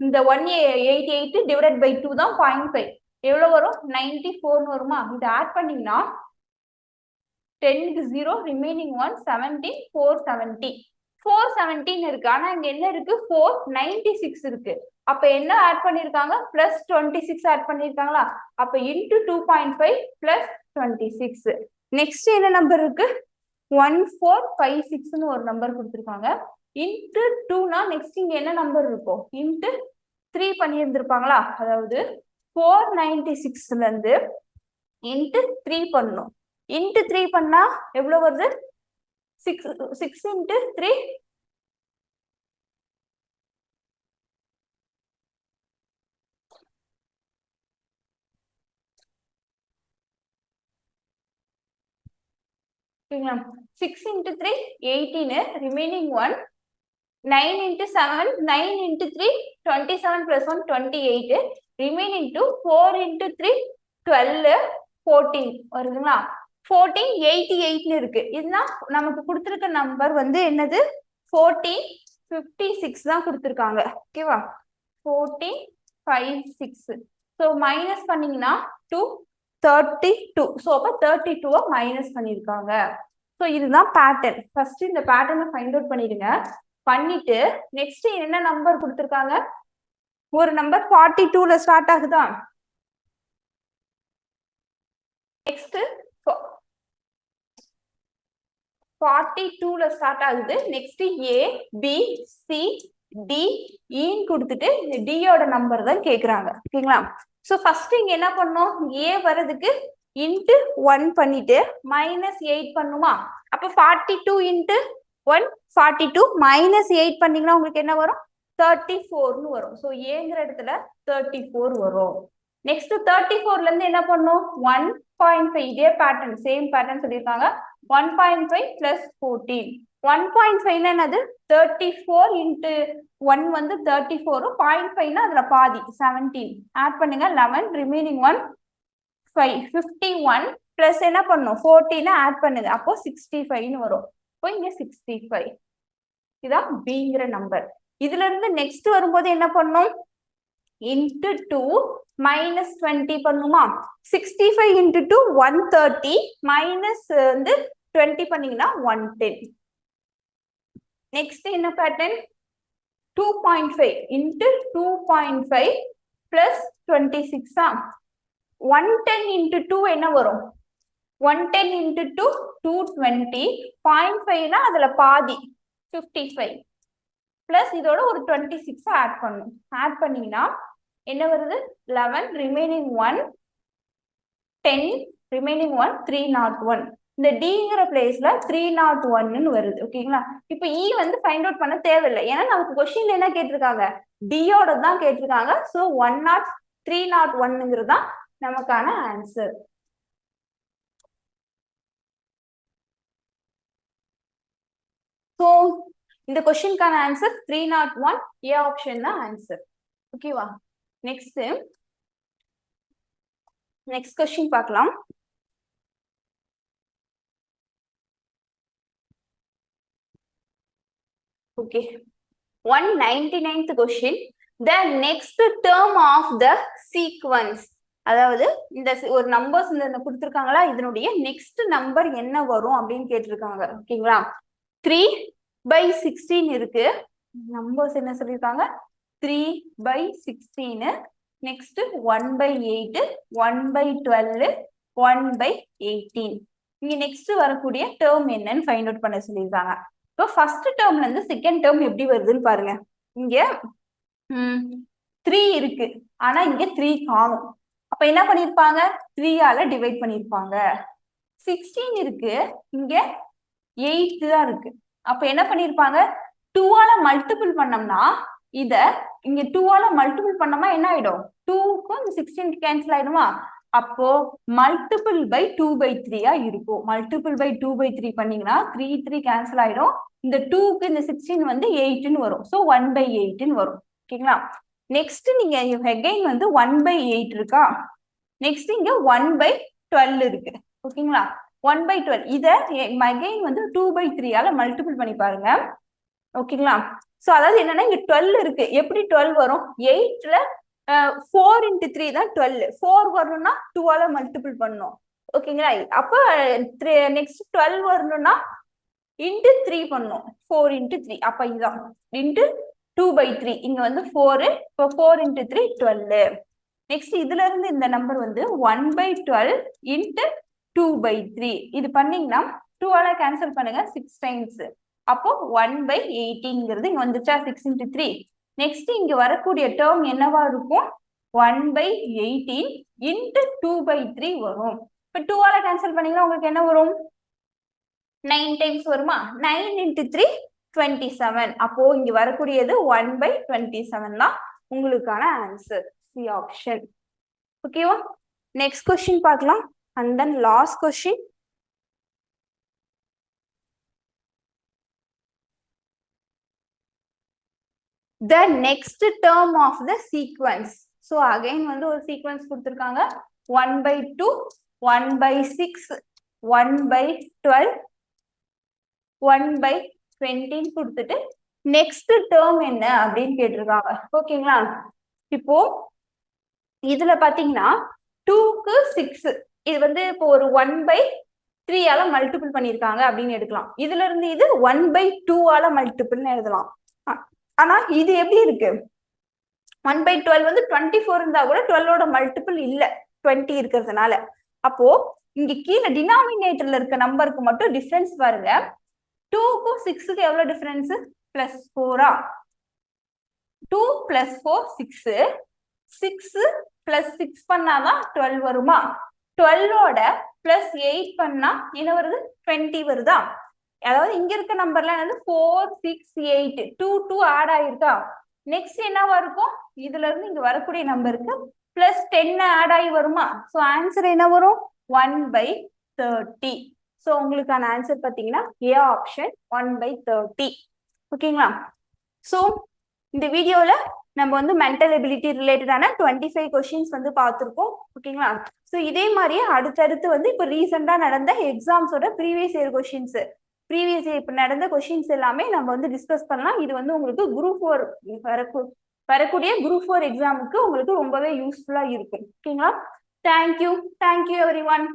இந்த 188 டிவைடட் பை 2 தான் 0.5. எவ்வளவு வரும்? 94 வருமா? இது ஆட் பண்ணீங்கன்னா 10க்கு 0, ரிமைனிங் 1 17, 470. 417 இருக்கு. ஆனா இங்க என்ன இருக்கு? 496 இருக்கு. அப்ப என்ன ஆட் பண்ணிருக்காங்க? பிளஸ் 26 ஆட் பண்ணிருக்காங்களா? அப்ப இன்ட்டு 2.5 பிளஸ் 26. நெக்ஸ்ட் என்ன நம்பர் இருக்கு? 1456ன்னு ஒரு நம்பர் கொடுத்துருக்காங்க. இன்ட்டு 2னா நெக்ஸ்ட் இங்க என்ன நம்பர் இருக்கும்? இன்ட்டு 3 பண்ணியிருந்திருப்பாங்களா? அதாவது 496ல இருந்து இன்ட்டு 3 பண்ணணும். இன்ட்டு 3 பண்ணா எவ்வளவு வருது? 6 into 3 6 into 3 18, remaining 1 9 into 7, 9 into 3 27 plus 1 28, remaining 2 4 into 3 12, 14 வருதுங்களா? 1488ன்னு இருக்கு. இதுதான் நமக்கு கொடுத்துருக்க நம்பர் வந்து என்னது? 1456 தான் கொடுத்துருக்காங்க. ஓகேவா? 1456. ஸோ மைனஸ் பண்ணீங்கன்னா 232. ஸோ அப்போ 32 மைனஸ் பண்ணியிருக்காங்க. ஸோ இதுதான் பேட்டர்ன். ஃபர்ஸ்ட் இந்த பேட்டர்னை ஃபைண்ட் அவுட் பண்ணிடுங்க. பண்ணிட்டு நெக்ஸ்ட் என்ன நம்பர் கொடுத்துருக்காங்க? ஒரு நம்பர் 42ல ஸ்டார்ட் ஆகுதா? நெக்ஸ்ட் 42ல ஸ்டார்ட் ஆகுது. Next A, B, C, D, E கொடுத்துட்டு இந்த D யோட நம்பர் தான் கேக்குறாங்க. ஓகேங்களா? சோ ஃபர்ஸ்ட் இங்க என்ன பண்ணோம்? A வரதுக்கு இன்ட்டு 1 பண்ணிட்டு -8 பண்ணுமா? அப்ப 42 இன்ட்டு 1 42 -8 பண்ணீங்கன்னா உங்களுக்கு என்ன வரும்? 34ன்னு வரும். சோ ஏங்கிற இடத்துல 34 வரும். நெக்ஸ்ட் 34ல இருந்து என்ன பண்ணும் 1.5 இதே பேட்டர்ன் சேம் பேட்டர்ன் சொல்லியிருக்காங்க 1.5 பிளஸ் 14 1.5 என்னது 34 இன்ட்டு 1 வந்து 34 0.5 அதுல பாதி 17 ஆட் பண்ணுங்க 11 ரிமைனிங் 1 5 51 பிளஸ் என்ன பண்ணும் 14 ஆட் பண்ணுங்க அப்போ 65 வரும் இப்போ இங்க 65 இதான் பிங்கிற நம்பர் இதுல இருந்து நெக்ஸ்ட் வரும்போது என்ன பண்ணும் இன்ட்டு 2 மைனஸ் 20 பண்ணுமா 65 இன்ட்டு 2 130 மைனஸ் வந்து 20 பண்ணீங்கன்னா 110 நெக்ஸ்ட் என்ன பேட்டர்ன் 2.5 இன்ட்டு 2.5 பிளஸ் 26 110 இன்ட்டு 2 என்ன வரும் 110 இன்ட்டு 2 220 0.5 அதுல பாதி 55 பிளஸ் இதோட ஒரு 26 ஆட் பண்ணும் ஆட் பண்ணீங்கன்னா என்ன வருது 11 ரிமைனிங் 1 10 ரிமைனிங் 1 301 இந்த டிங்கிற பிளேஸ்ல 301 வருது ஓகேங்களா இப்போ இ வந்து ஃபைண்ட் அவுட் பண்ண தேவையில்லை ஏன்னா நமக்கு கொஸ்டின்ல என்ன கேட்டிருக்காங்க டியோட தான் கேட்டிருக்காங்க ஸோ 301ங்கிறது தான் நமக்கான ஆன்சர் ஸோ இந்த கொஸ்டினுக்கான ஆன்சர் 301 ஏ ஆப்ஷன் தான் ஆன்சர் ஓகேவா நெக்ஸ்ட் கொஸ்டின் பார்க்கலாம் okay 199th question the next term of the sequence அதாவது இந்த ஒரு நம்பர்ஸ் இந்த கொடுத்துருக்காங்களா இதனுடைய நெக்ஸ்ட் நம்பர் என்ன வரும் அப்படின்னு கேட்டிருக்காங்க ஓகேங்களா 3/16 இருக்கு நம்பர்ஸ் என்ன சொல்லியிருக்காங்க 3/16 நெக்ஸ்ட் 1/8 1/12 1/18 இங்க நெக்ஸ்ட் வரக்கூடிய டேர்ம் என்னன்னு ஃபைண்ட் அவுட் பண்ண சொல்லியிருக்காங்க இப்போ ஃபர்ஸ்ட் டேர்ம்ல இருந்து செகண்ட் டேர்ம் எப்படி வருதுன்னு பாருங்க இங்க 3 இருக்கு ஆனா இங்க 3 காணும் அப்ப என்ன பண்ணிருப்பாங்க 3ஆல டிவைட் பண்ணிருப்பாங்க 16 இருக்கு இங்க 8 தான் இருக்கு அப்ப என்ன பண்ணிருப்பாங்க 2ஆல மல்டிபிள் பண்ணோம்னா இத இங்க 2ஆல மல்டிபிள் பண்ணோம்னா என்ன ஆயிடும் 2க்கும் இந்த 16 கேன்சல் ஆயிடுமா அப்போ மல்டிபிள் பை 2/3 இருக்கும் மல்டிபிள் பை 2/3 பண்ணீங்கன்னா 3 கேன்சல் ஆயிடும் இந்த 2க்கு இந்த 16 வந்து 8ன்னு வரும் ஸோ 1/8ன்னு வரும் ஓகேங்களா நெக்ஸ்ட் நீங்க அகைன் வந்து 1/8 இருக்கா நெக்ஸ்ட் இங்க 1/12 இருக்கு ஓகேங்களா 1/12 இத அகைன் வந்து 2/3ஆல மல்டிபிள் பண்ணி பாருங்க ஓகேங்களா சோ அதாவது என்னன்னா இங்க 12 இருக்கு எப்படி 12 வரும் 8ல 4 into 3 தான் 12 4 வரணும்னா 2ஆல மல்டிபிள் பண்ணணும் ஓகேங்களா அப்ப நெக்ஸ்ட் 12 வரணும்னா இன்டு 3 பண்ணும் 4 into 3 அப்ப இதுதான் இன்டு 2/3 இங்க வந்து 4 இப்போ 4 into 3 12 நெக்ஸ்ட் இதுல இருந்து இந்த நம்பர் வந்து 1/12 இன்டு 2/3 இது பண்ணீங்கன்னா 2ஆல கேன்சல் பண்ணுங்க 6 டைம்ஸ் அப்போ 1/18ங்கிறது இங்க வந்துச்சா 6 into 3 நெக்ஸ்ட் இங்க வரக்கூடிய டேர்ம் என்னவா இருக்கும் 1/18 இன்டு 2/3 வரும் இப்ப 2ஆல கேன்சல் பண்ணீங்கன்னா உங்களுக்கு என்ன வரும் 9 டைம்ஸ் வருமா 9 into 3 27 அப்போ இங்க வரக்கூடியது 1/27 தான் உங்களுக்கான ஆன்சர் சி ஆப்ஷன் ஓகேவா நெக்ஸ்ட் கொஸ்டின் பார்க்கலாம் and then last question the next term of the sequence so again வந்து ஒரு சீக்வென்ஸ் கொடுத்திருக்காங்க 1/2 1/6 1/12 1/20 கொடுத்துட்டு நெக்ஸ்ட் டேர்ம் என்ன அப்படின்னு கேட்டிருக்காங்க ஓகேங்களா இப்போ இதுல பாத்தீங்கன்னா 2க்கு 6 இது வந்து இப்போ ஒரு 1/3ஆல மல்டிபிள் பண்ணிருக்காங்க அப்படின்னு எடுக்கலாம் இதுல இருந்து இது 1/2ஆல மல்டிபிள்னு எழுதலாம் ஆனா இது எப்படி இருக்கு 1/12 வந்து 24 இருந்தா கூட 12ஓட மல்டிபிள் இல்ல 20 இருக்கிறதுனால அப்போ இங்க கீழே டினாமினேட்டர்ல இருக்க நம்பருக்கு மட்டும் டிஃபரன்ஸ் பாருங்க 2க்கும் 6க்கு எவ்வளவு டிஃபரன்ஸ் +4 2 + 4 6 6 + 6 பண்ணாதான் 12 வருமா 12ஓட +8 பண்ணா என்ன வருது 20 வருதா அதாவது இங்க இருக்க நம்பர்ல என்னது 4 6 8 2 2 ஆட் ஆயிருக்கா நெக்ஸ்ட் என்னவா இருக்கும் இதுல இருந்து இங்க வரக்கூடிய நம்பருக்கு பிளஸ் 10 ஆட் ஆகி வருமா? ஸோ ஆன்சர் என்ன வரும்? 1/30. ஸோ உங்களுக்கான ஆன்சர் பார்த்தீங்கன்னா ஏ ஆப்ஷன் 1/30. ஓகேங்களா? ஸோ இந்த வீடியோல நம்ம வந்து மென்டல் எபிலிட்டி ரிலேட்டடான 25 கொஸ்டின்ஸ் வந்து பார்த்துருக்கோம். ஓகேங்களா? ஸோ இதே மாதிரியே அடுத்தடுத்து வந்து இப்போ ரீசெண்டாக நடந்த எக்ஸாம்ஸோட previous year questions, previous year இப்போ நடந்த கொஸ்டின்ஸ் எல்லாமே நம்ம வந்து டிஸ்கஸ் பண்ணலாம். இது வந்து உங்களுக்கு குரூப் 4 வரக்கூடிய குரூப் 4 எக்ஸாமுக்கு உங்களுக்கு ரொம்பவே யூஸ்ஃபுல்லாக இருக்கும். ஓகேங்களா? Thank you every one.